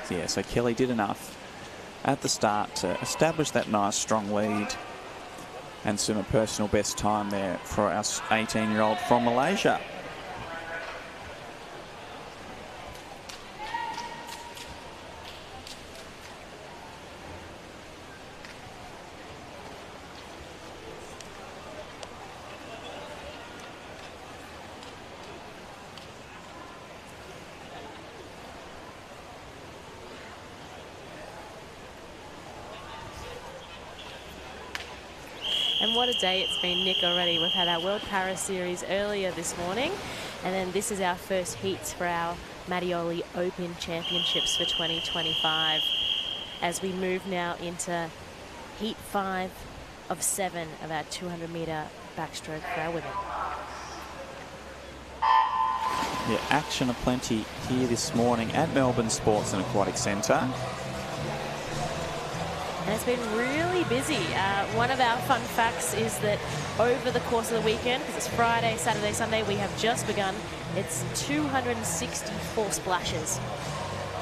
Yeah, so Kelly did enough at the start to establish that nice strong lead and swim a personal best time there for our 18-year-old from Malaysia. And what a day it's been, Nick, already. We've had our World Para Series earlier this morning, and then this is our first heats for our Mattioli Open Championships for 2025 as we move now into Heat 5 of 7 of our 200-metre backstroke for our women. Yeah, action aplenty here this morning at Melbourne Sports and Aquatic Centre. And it's been really busy. One of our fun facts is that over the course of the weekend, because it's Friday, Saturday, Sunday, we have just begun, it's 264 splashes.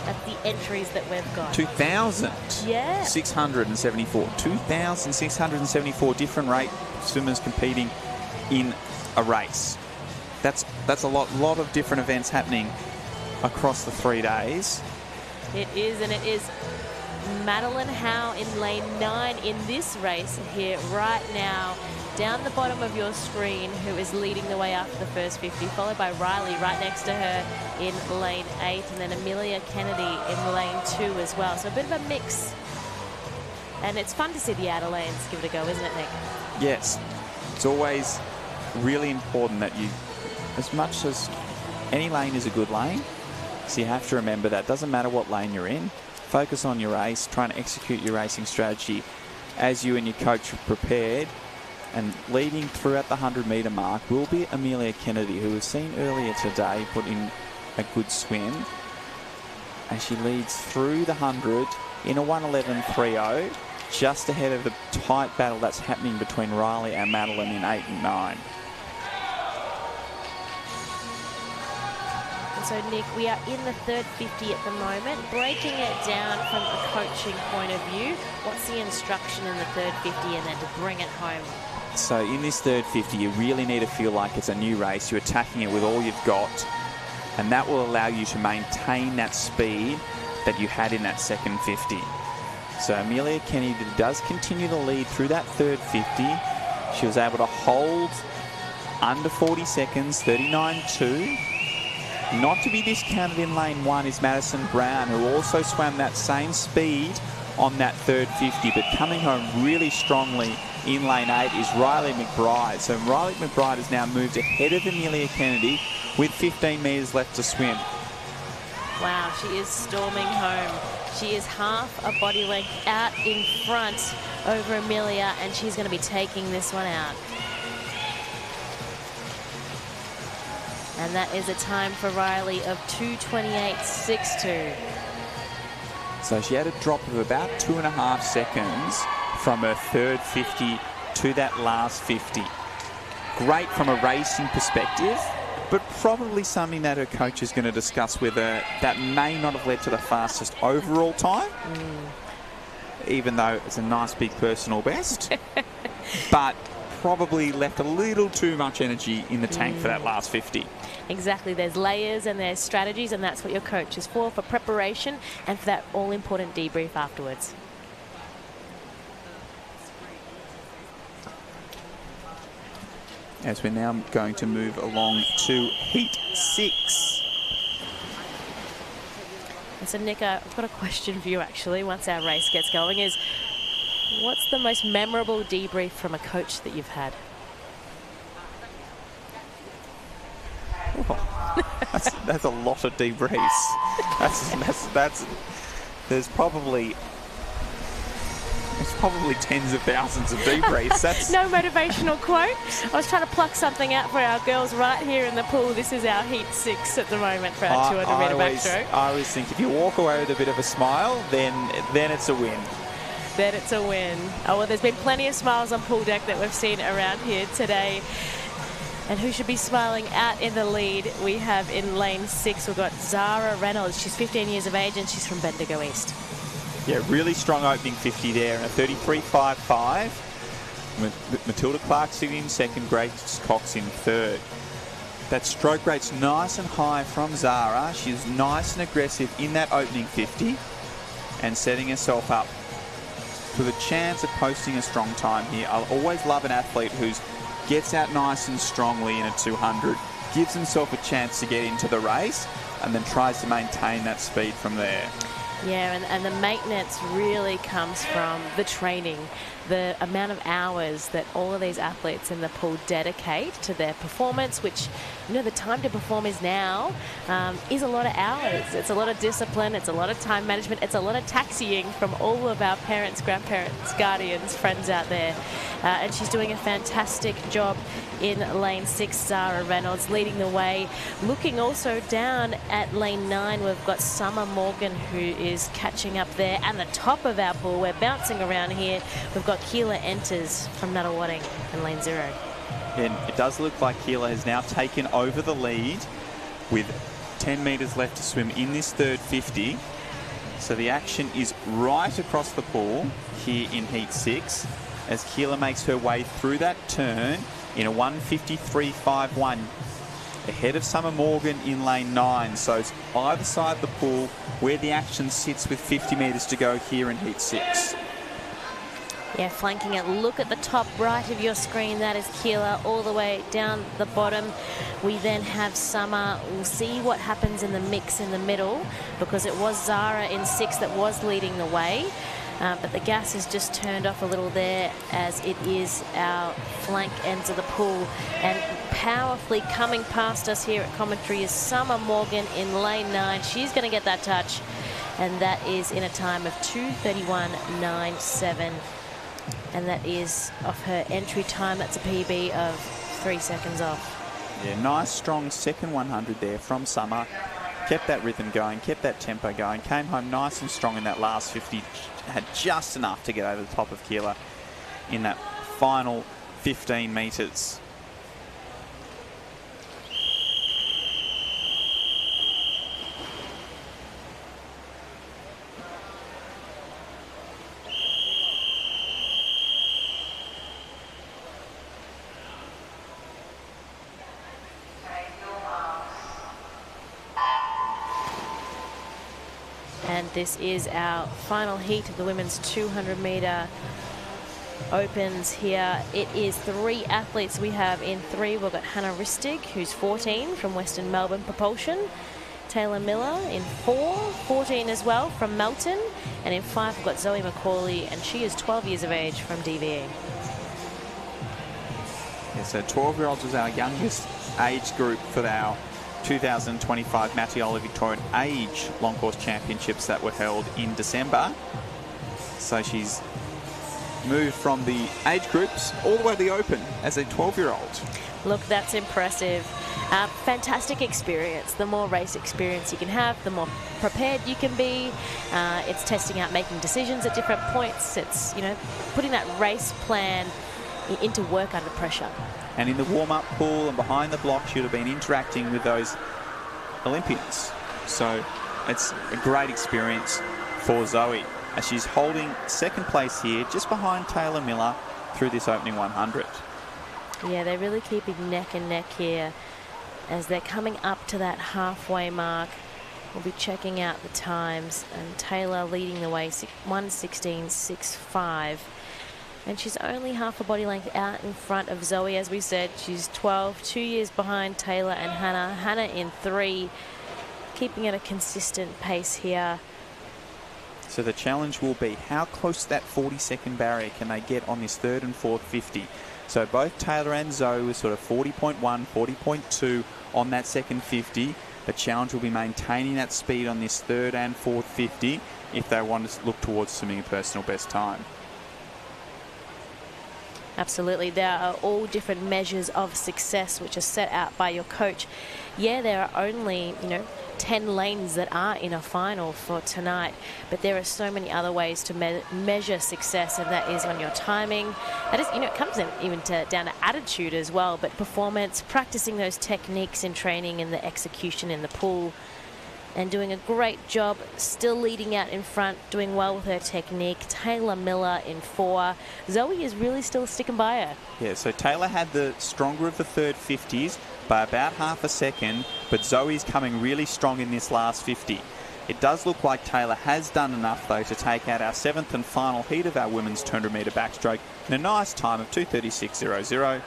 That's the entries that we've got. 2,000. Yeah. 674. 2,674 different rate swimmers competing in a race. That's a lot of different events happening across the 3 days. It is, and it is Madeline Howe in lane 9 in this race here right now, down the bottom of your screen, who is leading the way after the first 50, followed by Riley right next to her in lane 8, and then Amelia Kennedy in lane 2 as well. So a bit of a mix. And it's fun to see the outer lanes give it a go, isn't it, Nick? Yes. It's always really important that you, as much as any lane is a good lane, so you have to remember that. Doesn't matter what lane you're in. Focus on your race, try and execute your racing strategy as you and your coach are prepared. And leading throughout the 100-metre mark will be Amelia Kennedy, who was seen earlier today put in a good swim. As she leads through the 100 in a 1:11.30, just ahead of the tight battle that's happening between Riley and Madeline in 8 and 9. So, Nick, we are in the third 50 at the moment. Breaking it down from a coaching point of view, what's the instruction in the third 50 and then to bring it home? So in this third 50, you really need to feel like it's a new race. You're attacking it with all you've got, and that will allow you to maintain that speed that you had in that second 50. So Amelia Kennedy does continue to lead through that third 50. She was able to hold under 40 seconds, 39.2. Not to be discounted in lane 1 is Madison Brown, who also swam that same speed on that third 50, but coming home really strongly in lane 8 is Riley McBride. So Riley McBride has now moved ahead of Amelia Kennedy with 15 metres left to swim. Wow, she is storming home. She is half a body length out in front over Amelia, and she's going to be taking this one out. And that is a time for Riley of 2:28.62. So she had a drop of about 2.5 seconds from her third 50 to that last 50. Great from a racing perspective, but probably something that her coach is going to discuss with her that may not have led to the fastest overall time, even though it's a nice big personal best. but probably left a little too much energy in the tank for that last 50. Exactly. There's layers and there's strategies, and that's what your coach is for preparation and for that all-important debrief afterwards. As we're now going to move along to Heat 6. And so, Nick, I've got a question for you, actually, once our race gets going, is what's the most memorable debrief from a coach that you've had? Oh, that's a lot of debriefs. There's probably tens of thousands of debriefs. That's no motivational quote. I was trying to pluck something out for our girls right here in the pool. This is our Heat 6 at the moment for our 200 metre backstroke. I always think if you walk away with a bit of a smile, then it's a win. Then it's a win. Oh, well, there's been plenty of smiles on pool deck that we've seen around here today. And who should be smiling out in the lead? We have in lane 6, we've got Zara Reynolds. She's 15 years of age and she's from Bendigo East. Yeah, really strong opening 50 there, and a 33.55. Matilda Clark sitting in second, Grace Cox in third. That stroke rate's nice and high from Zara. She's nice and aggressive in that opening 50 and setting herself up for the chance of posting a strong time here. I'll always love an athlete who gets out nice and strongly in a 200, gives himself a chance to get into the race, and then tries to maintain that speed from there. Yeah, and the maintenance really comes from the training, the amount of hours that all of these athletes in the pool dedicate to their performance, which, you know, the time to perform is now, is a lot of hours. It's a lot of discipline. It's a lot of time management. It's a lot of taxiing from all of our parents, grandparents, guardians, friends out there. And she's doing a fantastic job in lane 6, Zara Reynolds leading the way. Looking also down at lane 9, we've got Summer Morgan, who is catching up there. And the top of our pool, we're bouncing around here. We've got Keela Enters from Nunawading in lane 0. And it does look like Keela has now taken over the lead with 10 metres left to swim in this third 50. So the action is right across the pool here in Heat 6 as Keela makes her way through that turn in a 1:53.51 ahead of Summer Morgan in lane 9. So it's either side of the pool where the action sits with 50 metres to go here in Heat 6. Yeah, flanking it. Look at the top right of your screen. That is Keela all the way down the bottom. We then have Summer. We'll see what happens in the mix in the middle because it was Zara in 6 that was leading the way. But the gas has just turned off a little there as it is our flank ends of the pool. And powerfully coming past us here at commentary is Summer Morgan in lane 9. She's going to get that touch. And that is in a time of 2:31.97. And that is off her entry time. That's a PB of 3 seconds off. Yeah, nice, strong second 100 there from Summer. Kept that rhythm going, kept that tempo going, came home nice and strong in that last 50. Had just enough to get over the top of Keela in that final 15 metres. And this is our final heat of the women's 200 metre opens here. It is 3 athletes we have in 3. We've got Hannah Ristig, who's 14 from Western Melbourne Propulsion. Taylor Miller in 4, 14 as well from Melton. And in 5 we've got Zoe McCauley, and she is 12 years of age from DVE. Yeah, so 12-year-olds was our youngest age group for our 2025 Mattioli Victorian Age Long Course Championships that were held in December. So she's moved from the age groups all the way to the Open as a 12-year-old. Look, that's impressive. Fantastic experience. The more race experience you can have, the more prepared you can be. It's testing out making decisions at different points. It's, you know, putting that race plan into work under pressure. And in the warm-up pool and behind the block, she would have been interacting with those Olympians. So it's a great experience for Zoe as she's holding second place here, just behind Taylor Miller, through this opening 100. Yeah, they're really keeping neck and neck here as they're coming up to that halfway mark. We'll be checking out the times, and Taylor leading the way, 1:16.65. And she's only half a body length out in front of Zoe. As we said, she's 12, 2 years behind Taylor and Hannah. Hannah in 3, keeping at a consistent pace here. So the challenge will be how close to that 40-second barrier can they get on this third and fourth 50. So both Taylor and Zoe were sort of 40.1, 40.2 on that second 50. The challenge will be maintaining that speed on this third and fourth 50 if they want to look towards swimming a personal best time. Absolutely. There are all different measures of success which are set out by your coach. Yeah, there are only, 10 lanes that are in a final for tonight, but there are so many other ways to measure success, and that is on your timing. That is, it comes in even down to attitude as well, but performance, practicing those techniques in training and the execution in the pool, and doing a great job, still leading out in front, doing well with her technique. Taylor Miller in 4. Zoe is really still sticking by her. Yeah, so Taylor had the stronger of the third 50s by about half a second, but Zoe's coming really strong in this last 50. It does look like Taylor has done enough, though, to take out our 7th and final heat of our women's 200-metre backstroke in a nice time of 2:36.00.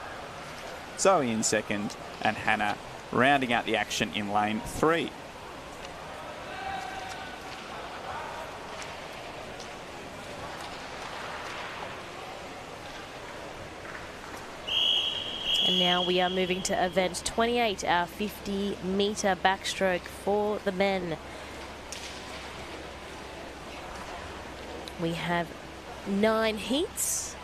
Zoe in 2nd, and Hannah rounding out the action in lane 3. And now we are moving to event 28, our 50-metre backstroke for the men. We have 9 heats.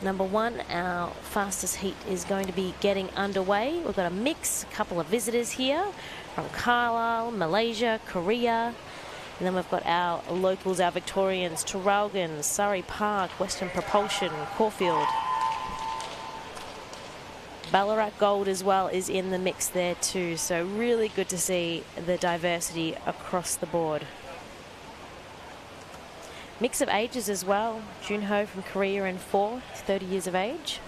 Number 1, our fastest heat is going to be getting underway. We've got a mix, a couple of visitors here from Carlisle, Malaysia, Korea. And then we've got our locals, our Victorians, Traralgon, Surrey Park, Western Propulsion, Caulfield. Ballarat Gold as well is in the mix there too, so really good to see the diversity across the board. Mix of ages as well. Junho from Korea in 4, 30 years of age.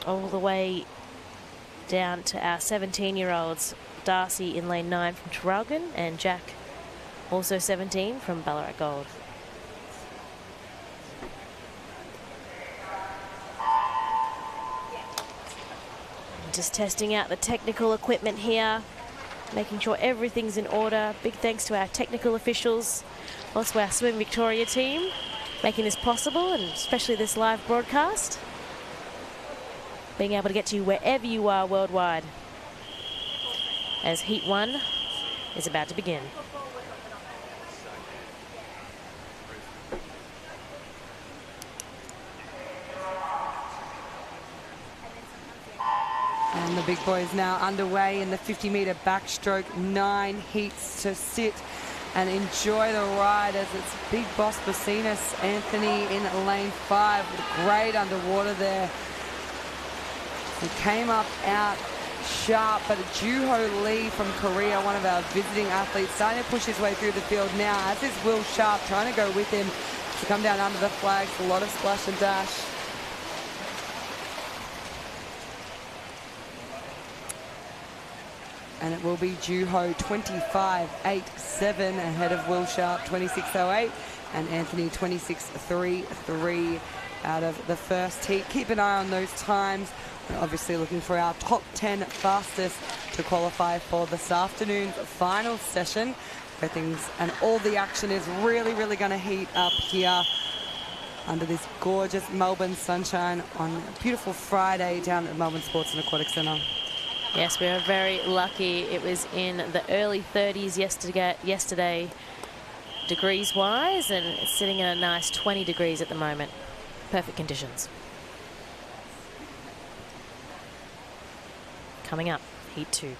All the way down to our 17-year-olds, Darcy in lane 9 from Traralgon, and Jack, also 17, from Ballarat Gold. Just testing out the technical equipment here, making sure everything's in order. Big thanks to our technical officials, also our Swim Victoria team, making this possible, and especially this live broadcast. Being able to get to you wherever you are worldwide, as Heat 1 is about to begin. And the big boys now underway in the 50-metre backstroke. 9 heats to sit and enjoy the ride as it's Big Boss Bacinas Anthony in lane 5 with great underwater there. He came up out sharp, but Juho Lee from Korea, one of our visiting athletes, starting to push his way through the field now, as is Will Sharp trying to go with him to come down under the flags. A lot of splash and dash. And it will be Juho 25.87 ahead of Will Sharp 26.08 and Anthony 26.33 out of the first heat. Keep an eye on those times. We're obviously looking for our top 10 fastest to qualify for this afternoon's final session, where things and all the action is really going to heat up here under this gorgeous Melbourne sunshine on a beautiful Friday down at Melbourne Sports and Aquatic Centre. Yes, we are very lucky. It was in the early 30s yesterday degrees-wise, and it's sitting at a nice 20 degrees at the moment. Perfect conditions. Coming up, Heat 2.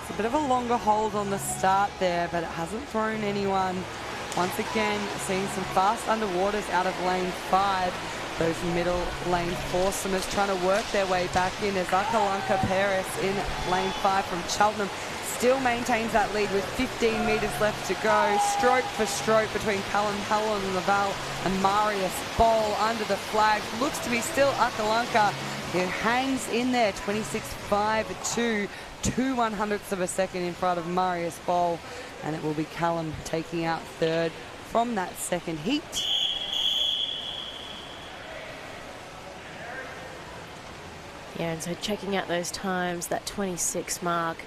It's a bit of a longer hold on the start there, but it hasn't thrown anyone. Once again, seeing some fast underwaters out of lane 5. Those middle lane four swimmers trying to work their way back in as Akalanka Perez in lane 5 from Cheltenham still maintains that lead with 15 metres left to go. Stroke for stroke between Callum Laval and Marius Boll under the flag. Looks to be still Akalanka, who hangs in there, 26.52, 2/100ths of a second in front of Marius Boll. And it will be Callum taking out third from that second heat. Yeah, and so checking out those times, that 26 mark,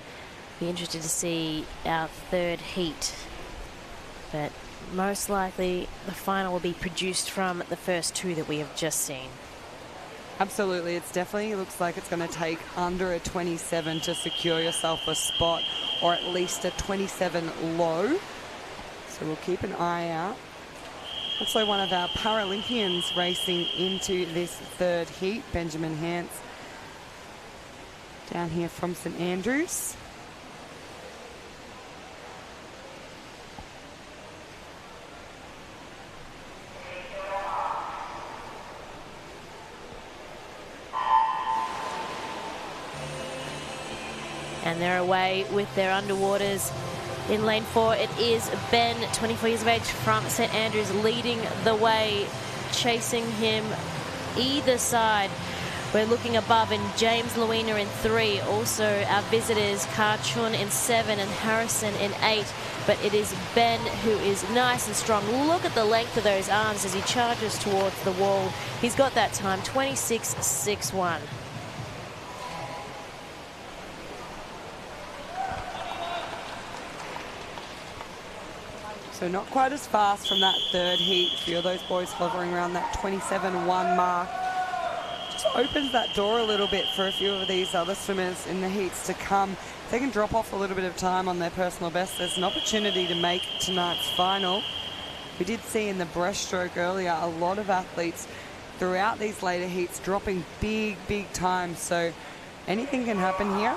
be interested to see our third heat. But most likely the final will be produced from the first two that we have just seen. Absolutely, it's definitely looks like it's going to take under a 27 to secure yourself a spot, or at least a 27 low. So we'll keep an eye out. Also one of our Paralympians racing into this third heat, Benjamin Hance, down here from St Andrews. And they're away with their underwaters. In lane 4, it is Ben, 24 years of age, from St Andrews, leading the way, chasing him either side. We're looking above, and James Luina in 3. Also our visitors, Kar-Chun in 7 and Harrison in 8. But it is Ben who is nice and strong. Look at the length of those arms as he charges towards the wall. He's got that time, 26.61. So not quite as fast from that third heat. A few of those boys hovering around that 27.1 mark. Just opens that door a little bit for a few of these other swimmers in the heats to come. If they can drop off a little bit of time on their personal best, there's an opportunity to make tonight's final. We did see in the breaststroke earlier a lot of athletes throughout these later heats dropping big times. So anything can happen here.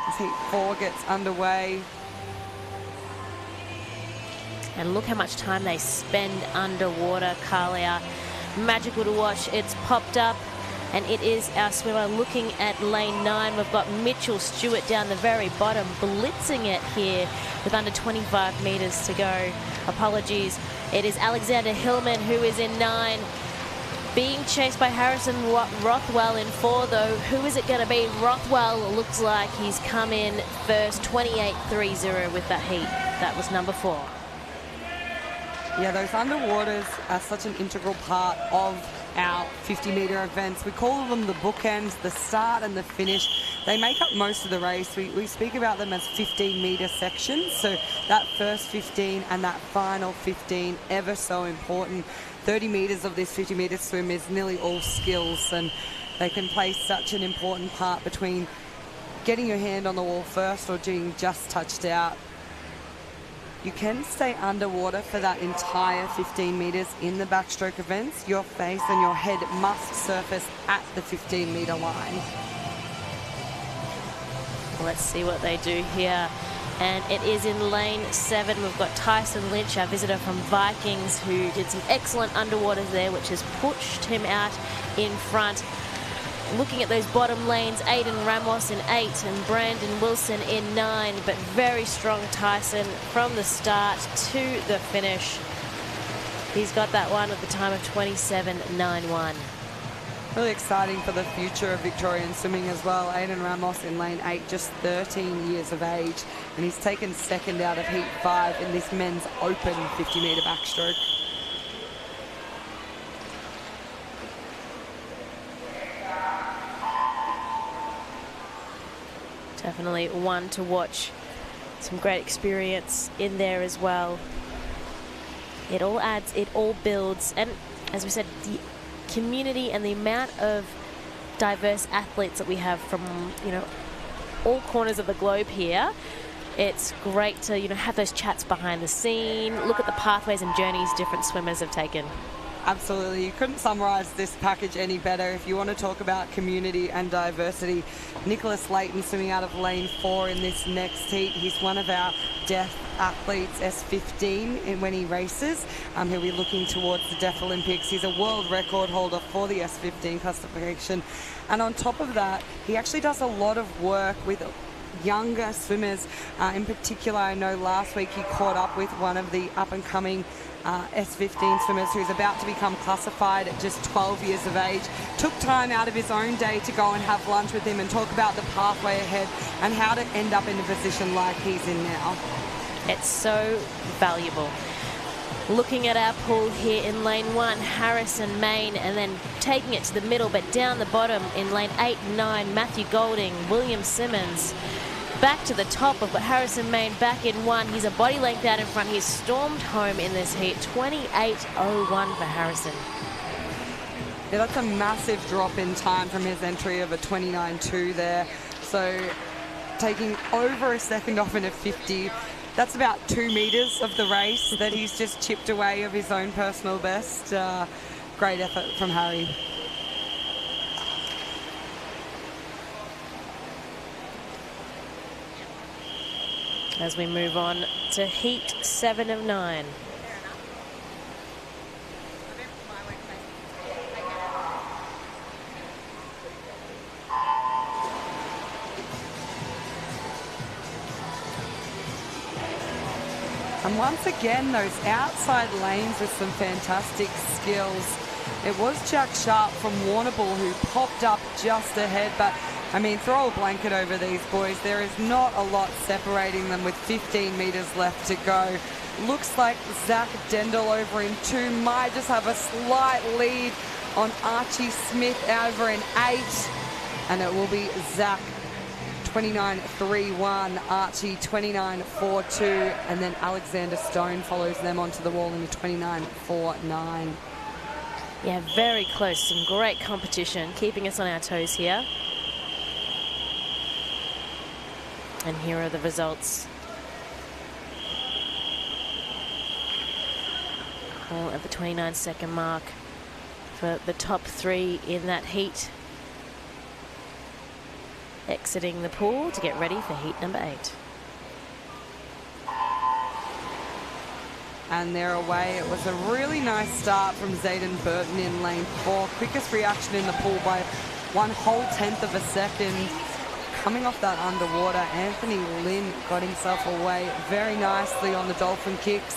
As heat 4 gets underway. And look how much time they spend underwater, Kalia. Magical to watch. It's popped up, and it is our swimmer looking at lane 9. We've got Mitchell Stewart down the very bottom, blitzing it here with under 25 metres to go. Apologies. It is Alexander Hillman who is in 9. Being chased by Harrison Rothwell in 4, though. Who is it going to be? Rothwell looks like he's come in first, 28.30 with that heat. That was number 4. Yeah, those underwaters are such an integral part of our 50-metre events. We call them the bookends, the start and the finish. They make up most of the race. We speak about them as 15-metre sections. So that first 15 and that final 15, ever so important. 30 metres of this 50-metre swim is nearly all skills, and they can play such an important part between getting your hand on the wall first or being just touched out. You can stay underwater for that entire 15 metres in the backstroke events. Your face and your head must surface at the 15-metre line. Let's see what they do here. And it is in lane 7. We've got Tyson Lynch, our visitor from Vikings, who did some excellent underwaters there, which has pushed him out in front. Looking at those bottom lanes, Aiden Ramos in 8 and Brandon Wilson in 9, but very strong Tyson from the start to the finish. He's got that one at the time of 27.91. Really exciting for the future of Victorian swimming as well. Aiden Ramos in lane 8, just 13 years of age, and he's taken second out of heat 5 in this men's open 50-metre backstroke. Definitely one to watch. Some great experience in there as well. It all adds, it all builds. And as we said, the community and the amount of diverse athletes that we have from, all corners of the globe here. It's great to, have those chats behind the scene, look at the pathways and journeys different swimmers have taken. Absolutely. You couldn't summarise this package any better. If you want to talk about community and diversity, Nicholas Layton swimming out of lane 4 in this next heat. He's one of our deaf athletes S15 when he races. He'll be looking towards the Deaf Olympics. He's a world record holder for the S15 classification. And on top of that, he actually does a lot of work with younger swimmers. In particular, I know last week he caught up with one of the up-and-coming S15 swimmers who's about to become classified at just 12 years of age. Took time out of his own day to go and have lunch with him and talk about the pathway ahead and how to end up in a position like he's in now. It's so valuable. Looking at our pool here in lane 1, Harrison Main, and then taking it to the middle, but down the bottom in lane 8 and 9, Matthew Golding, William Simmons. Back to the top, but Harrison Main back in 1. He's a body length out in front. He's stormed home in this heat. 28.01 for Harrison. Yeah, that's a massive drop in time from his entry of a 29.2 there. So taking over a second off in a 50. That's about 2 meters of the race that he's just chipped away of his own personal best. Great effort from Harry. As we move on to heat 7 of 9. And once again, those outside lanes with some fantastic skills. It was Jack Sharp from Warrnambool who popped up just ahead, but I mean, throw a blanket over these boys. There is not a lot separating them with 15 meters left to go. Looks like Zach Dendel over in 2 might just have a slight lead on Archie Smith over in 8. And it will be Zach 29.31, Archie 29.42, and then Alexander Stone follows them onto the wall in a 29.49. Yeah, very close. Some great competition, keeping us on our toes here. And here are the results. All at the 29-second mark for the top 3 in that heat. Exiting the pool to get ready for heat number 8. And they're away. It was a really nice start from Zayden Burton in lane 4. Quickest reaction in the pool by 1/10 of a second. Coming off that underwater, Anthony Lynn got himself away very nicely on the dolphin kicks.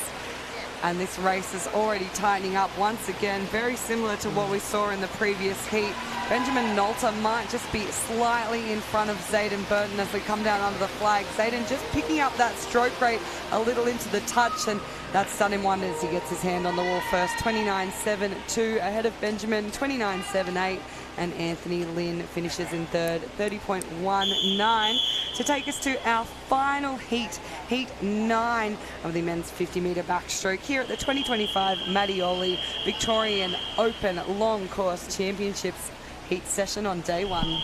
And this race is already tightening up once again, very similar to what we saw in the previous heat. Benjamin Nolter might just be slightly in front of Zayden Burton as we come down under the flag. Zayden just picking up that stroke rate a little into the touch, and that's done him wonders. He gets his hand on the wall first. 29.72 ahead of Benjamin, 29.78. And Anthony Lynn finishes in third, 30.19, to take us to our final heat, heat 9 of the men's 50-metre backstroke here at the 2025 Mattioli Victorian Open Long Course Championships heat session on day 1.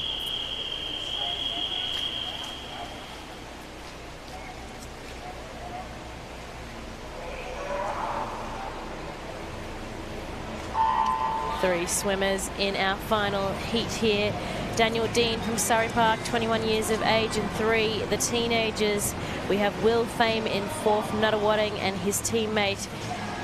Three swimmers in our final heat here. Daniel Dean from Surrey Park, 21 years of age, and 3, the teenagers. We have Will Fame in 4th from Nuttawading, and his teammate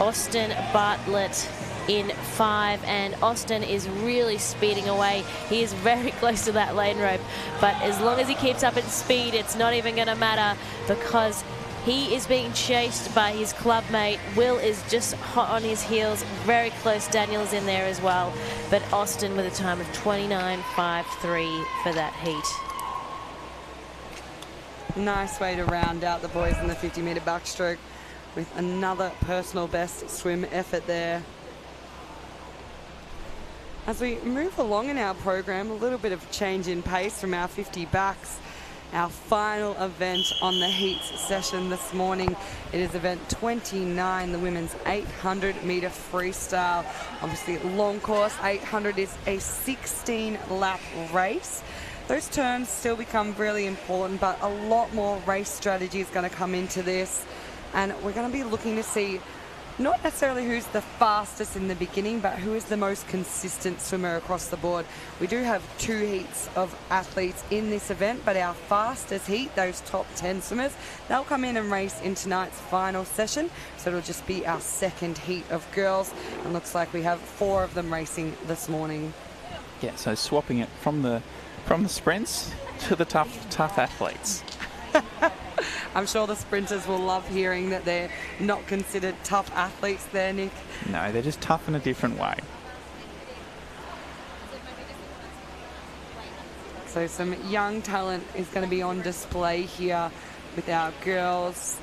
Austin Bartlett in 5. And Austin is really speeding away. He is very close to that lane rope, but as long as he keeps up in speed, it's not even going to matter, because he is being chased by his clubmate. Will is just hot on his heels, very close. Daniel's in there as well. But Austin with a time of 29.53 for that heat. Nice way to round out the boys in the 50-metre backstroke with another personal best swim effort there. As we move along in our program, a little bit of change in pace from our 50 backs. Our final event on the heats session this morning. It is event 29, the women's 800-metre freestyle. Obviously, long course, 800 is a 16-lap race. Those turns still become really important, but a lot more race strategy is going to come into this. And we're going to be looking to see not necessarily who's the fastest in the beginning, but who is the most consistent swimmer across the board. We do have 2 heats of athletes in this event, but our fastest heat, those top 10 swimmers, they'll come in and race in tonight's final session. So it'll just be our second heat of girls. And looks like we have 4 of them racing this morning. Yeah, so swapping it from the sprints to the tough athletes. I'm sure the sprinters will love hearing that they're not considered tough athletes there, Nick. No, they're just tough in a different way. So some young talent is going to be on display here with our girls.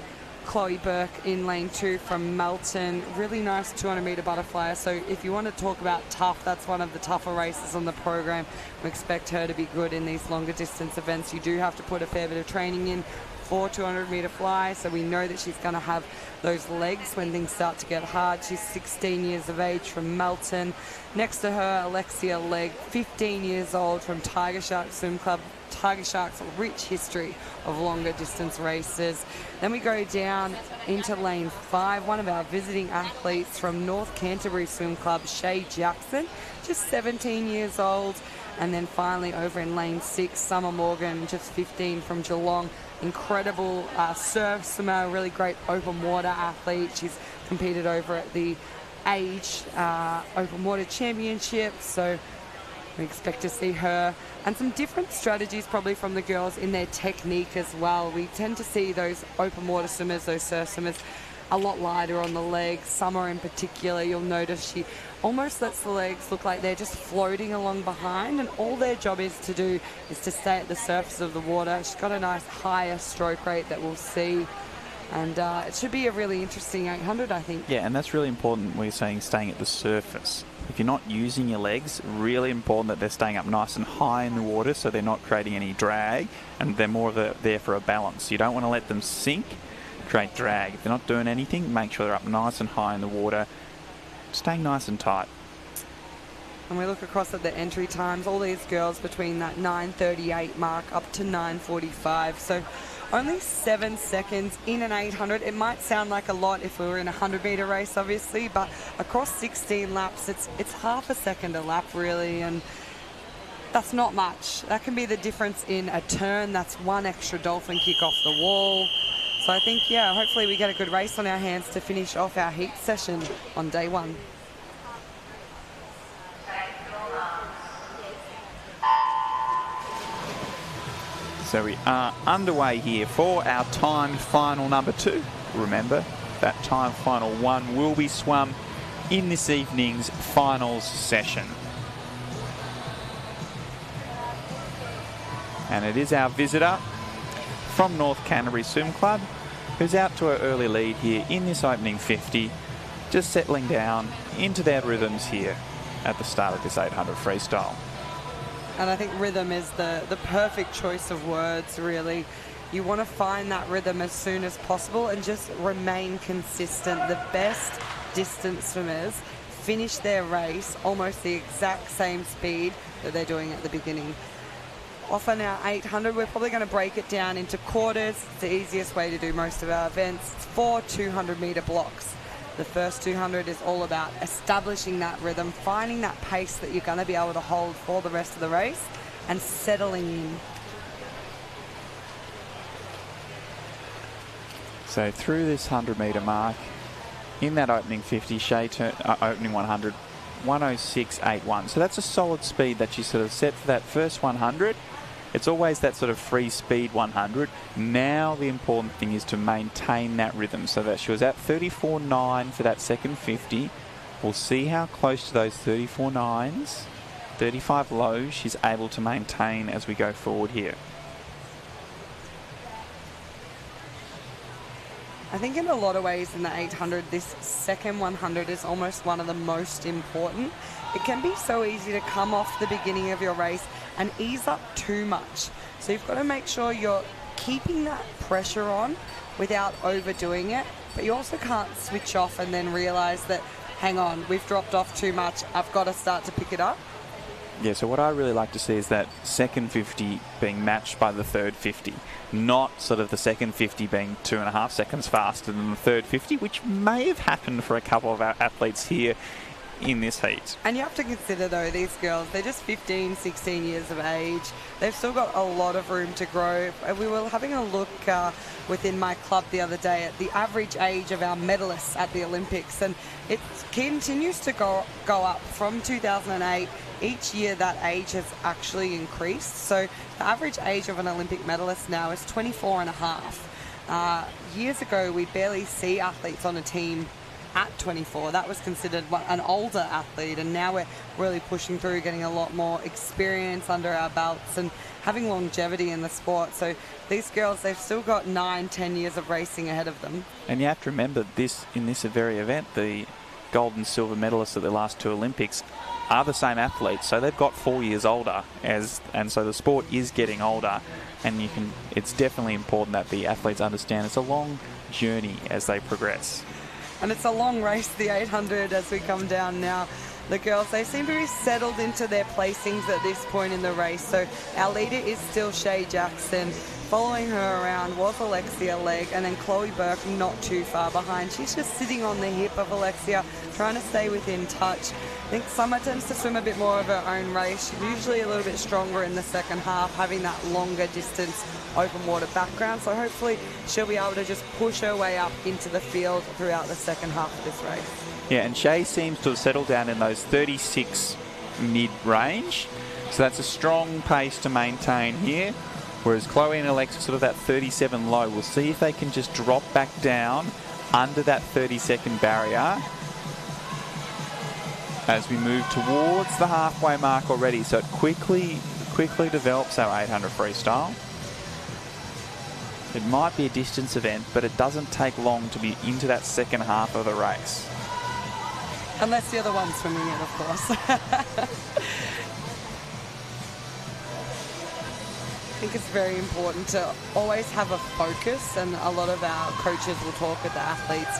Chloe Burke in lane 2 from Melton. Really nice 200-metre butterfly. So if you want to talk about tough, that's one of the tougher races on the program. We expect her to be good in these longer distance events. You do have to put a fair bit of training in for 200-metre fly, so we know that she's going to have those legs when things start to get hard. She's 16 years of age from Melton. Next to her, Alexia Legg, 15 years old from Tiger Shark Swim Club. Tiger Shark's rich history of longer distance races. Then we go down into lane 5, one of our visiting athletes from North Canterbury Swim Club, Shay Jackson, just 17 years old. And then finally over in lane 6, Summer Morgan, just 15 from Geelong. Incredible surf swimmer, really great open water athlete. She's competed over at the Age Open Water Championship, so we expect to see her. And some different strategies probably from the girls in their technique as well. We tend to see those open water swimmers, those surf swimmers, a lot lighter on the legs. Summer in particular, you'll notice she almost lets the legs look like they're just floating along behind, and all their job is to do is to stay at the surface of the water. She's got a nice higher stroke rate that we'll see, and it should be a really interesting 800, I think. Yeah, and that's really important when you're saying staying at the surface. If you're not using your legs, really important that they're staying up nice and high in the water so they're not creating any drag, and they're more there for a balance. You don't want to let them sink, create drag. If they're not doing anything, make sure they're up nice and high in the water, staying nice and tight. And we look across at the entry times, all these girls between that 9:38 mark up to 9:45. So only 7 seconds in an 800. It might sound like a lot if we were in a 100-metre race, obviously, but across 16 laps, it's half a second a lap, really, and that's not much. That can be the difference in a turn. That's one extra dolphin kick off the wall. So I think, yeah, hopefully we get a good race on our hands to finish off our heat session on day 1. So we are underway here for our timed final number 2. Remember, that timed final 1 will be swum in this evening's finals session. And it is our visitor from North Canterbury Swim Club, who's out to her early lead here in this opening 50, just settling down into their rhythms here at the start of this 800 freestyle. And I think rhythm is the perfect choice of words, really. You want to find that rhythm as soon as possible and just remain consistent. The best distance swimmers finish their race almost the exact same speed that they're doing at the beginning. Often our 800, we're probably going to break it down into quarters. It's the easiest way to do most of our events. It's 4 200-metre blocks. The first 200 is all about establishing that rhythm, finding that pace that you're going to be able to hold for the rest of the race, and settling in. So through this 100-metre mark, in that opening 50, opening 100, 106.81. So that's a solid speed that she sort of set for that first 100. It's always that sort of free speed 100. Now the important thing is to maintain that rhythm, so that she was at 34.9 for that second 50. We'll see how close to those 34.9s, 35 lows, she's able to maintain as we go forward here. I think in a lot of ways in the 800, this second 100 is almost one of the most important. It can be so easy to come off the beginning of your race and ease up too much. So you've got to make sure you're keeping that pressure on without overdoing it, but you also can't switch off and then realize that, hang on, we've dropped off too much, I've got to start to pick it up. Yeah, so what I really like to see is that second 50 being matched by the third 50, not sort of the second 50 being 2.5 seconds faster than the third 50, which may have happened for a couple of our athletes here in this heat. And you have to consider, though, these girls, they're just 15, 16 years of age. They've still got a lot of room to grow. We were having a look within my club the other day at the average age of our medalists at the Olympics, and it continues to go up from 2008. Each year that age has actually increased. So the average age of an Olympic medalist now is 24 and a half. Years ago, we barely see athletes on a team at 24. That was considered an older athlete, and now we're really pushing through, getting a lot more experience under our belts and having longevity in the sport. So these girls, they've still got 9-10 years of racing ahead of them. And you have to remember this, in this very event, the gold and silver medalists at the last two Olympics are the same athletes, so they've got 4 years older, and so the sport is getting older, and it's definitely important that the athletes understand it's a long journey as they progress. And it's a long race, the 800, as we come down now. The girls, they seem to be settled into their placings at this point in the race. So our leader is still Shay Jackson. Following her around was Alexia Legg, and then Chloe Burke not too far behind. She's just sitting on the hip of Alexia, trying to stay within touch. I think Summer tends to swim a bit more of her own race. She's usually a little bit stronger in the second half, having that longer distance open water background. So hopefully she'll be able to just push her way up into the field throughout the second half of this race. Yeah, and Shay seems to have settled down in those 36 mid-range. So that's a strong pace to maintain here. Whereas Chloe and Alexa sort of that 37 low. We'll see if they can just drop back down under that 30-second barrier as we move towards the halfway mark already. So it quickly develops our 800 freestyle. It might be a distance event, but it doesn't take long to be into that second half of the race. Unless you're the one swimming it, of course. I think it's very important to always have a focus, and a lot of our coaches will talk with the athletes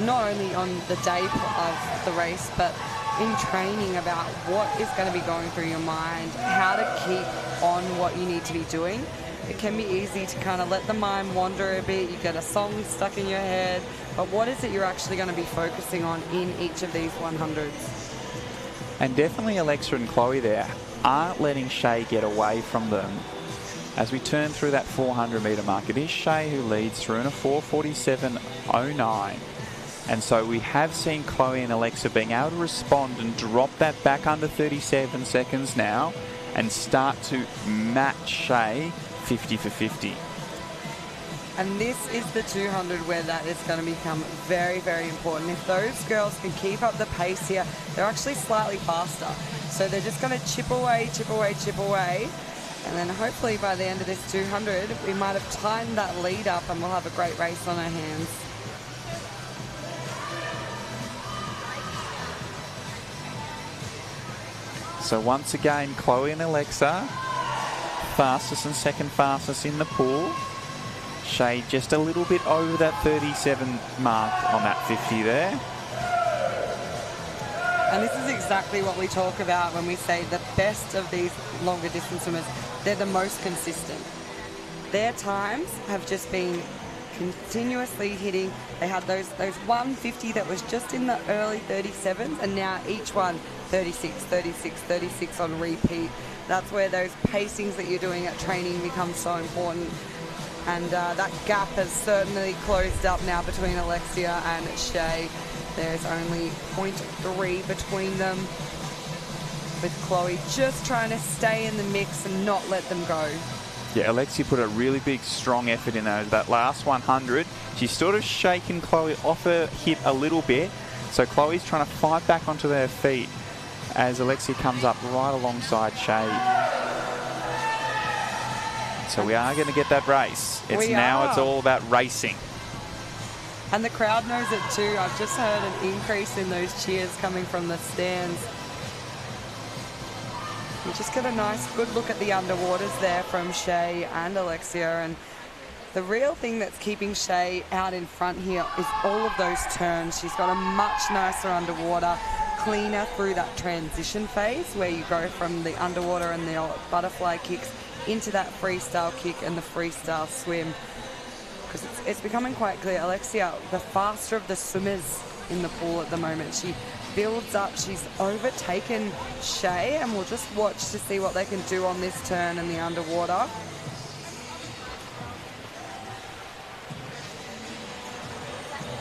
not only on the day of the race but in training about what is going to be going through your mind, how to keep on what you need to be doing. It can be easy to kind of let the mind wander a bit. You get a song stuck in your head, but what is it you're actually going to be focusing on in each of these 100s? And definitely Alexa and Chloe there aren't letting Shay get away from them. As we turn through that 400 metre mark, it is Shay who leads through in a 4:47.09. And so we have seen Chloe and Alexa being able to respond and drop that back under 37 seconds now and start to match Shay 50 for 50. And this is the 200 where that is going to become very, very important. If those girls can keep up the pace here, they're actually slightly faster. So they're just going to chip away, chip away, chip away. And then hopefully by the end of this 200, we might have tightened that lead up and we'll have a great race on our hands. So once again, Chloe and Alexa, fastest and second fastest in the pool. Shay just a little bit over that 37 mark on that 50 there. And this is exactly what we talk about when we say the best of these longer distance swimmers, they're the most consistent. Their times have just been continuously hitting. They had those 150 that was just in the early 37s, and now each one 36, 36, 36 on repeat. That's where those pacings that you're doing at training become so important. And that gap has certainly closed up now between Alexia and Shay. There's only 0.3 between them, with Chloe just trying to stay in the mix and not let them go. Yeah, Alexia put a really big, strong effort in that last 100. She's sort of shaken Chloe off her hip a little bit, so Chloe's trying to fight back onto their feet as Alexia comes up right alongside Shay. So we are going to get that race. It's all about racing. And the crowd knows it too. I've just heard an increase in those cheers coming from the stands. You just get a nice, good look at the underwaters there from Shay and Alexia. And the real thing that's keeping Shay out in front here is all of those turns. She's got a much nicer underwater. cleaner through that transition phase where you go from the underwater and the butterfly kicks into that freestyle kick and the freestyle swim. Because it's becoming quite clear, Alexia, the faster of the swimmers in the pool at the moment. She builds up, she's overtaken Shea, and we'll just watch to see what they can do on this turn in the underwater.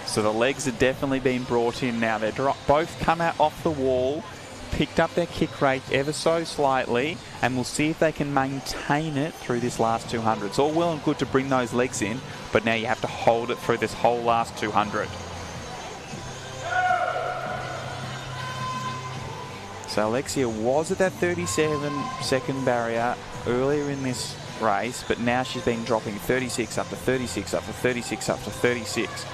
So the legs have definitely been brought in now. They're both come out off the wall, picked up their kick rate ever so slightly, and we'll see if they can maintain it through this last 200. It's all well and good to bring those legs in, but now you have to hold it through this whole last 200. So Alexia was at that 37-second barrier earlier in this race, but now she's been dropping 36 up to 36 up to 36 up to 36.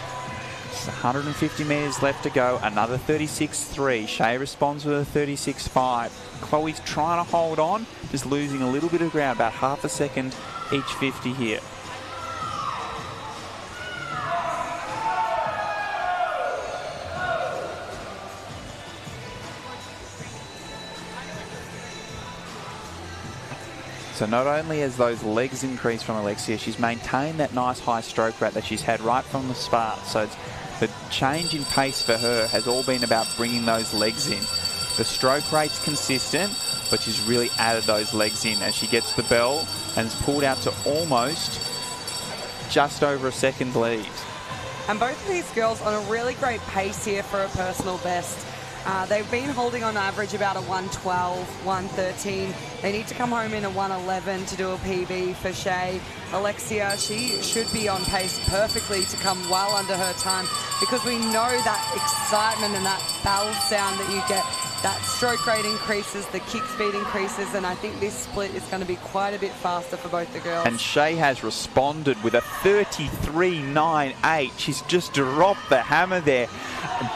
150 metres left to go, another 36.3. Shea responds with a 36.5. Chloe's trying to hold on, just losing a little bit of ground, about half a second each 50 here. So not only has those legs increased from Alexia, she's maintained that nice high stroke rate that she's had right from the start. So the change in pace for her has all been about bringing those legs in. The stroke rate's consistent, but she's really added those legs in as she gets the bell and is pulled out to almost just over a second lead. And both of these girls on a really great pace here for a personal best. They've been holding on average about a 112, 113. They need to come home in a 111 to do a PB for Shea. Alexia, she should be on pace perfectly to come well under her time, because we know that excitement and that bell sound that you get, that stroke rate increases, the kick speed increases, and I think this split is going to be quite a bit faster for both the girls. And Shea has responded with a 33.98. She's just dropped the hammer there.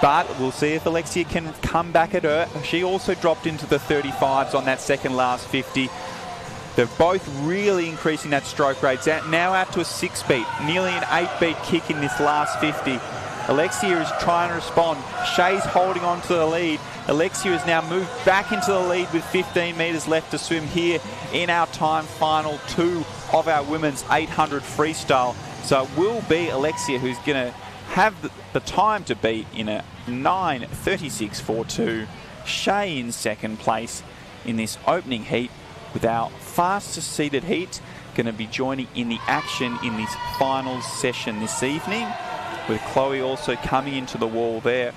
But we'll see if Alexia can come back at her. She also dropped into the 35s on that second last 50. They're both really increasing that stroke rate. Now out to a 6-beat, nearly an 8-beat kick in this last 50. Alexia is trying to respond. Shea's holding on to the lead. Alexia has now moved back into the lead with 15 metres left to swim here in our time final 2 of our women's 800 freestyle. So it will be Alexia who's going to have the time to beat in a 9:36.42. Shea in second place in this opening heat, with our fastest seeded heat going to be joining in the action in this final session this evening, with Chloe also coming into the wall there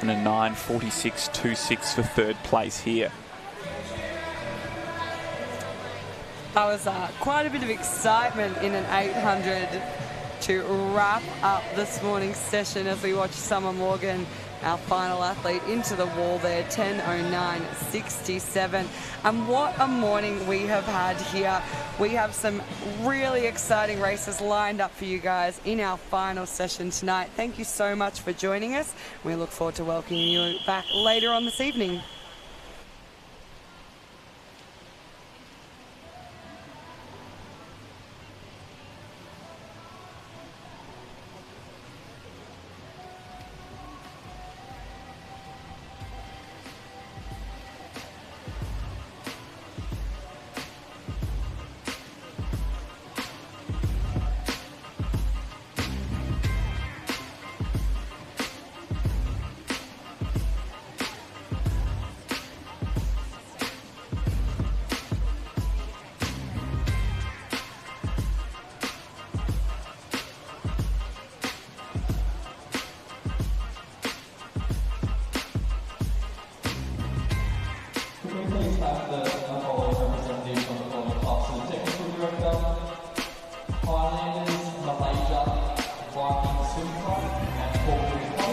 in a 9:46.26 for third place here. That was quite a bit of excitement in an 800 to wrap up this morning's session as we watch Summer Morgan, our final athlete, into the wall there, 10:09.67. And what a morning we have had here. We have some really exciting races lined up for you guys in our final session tonight. Thank you so much for joining us. We look forward to welcoming you back later on this evening. Highlanders, Malaysia, Viking Super, and Portugal.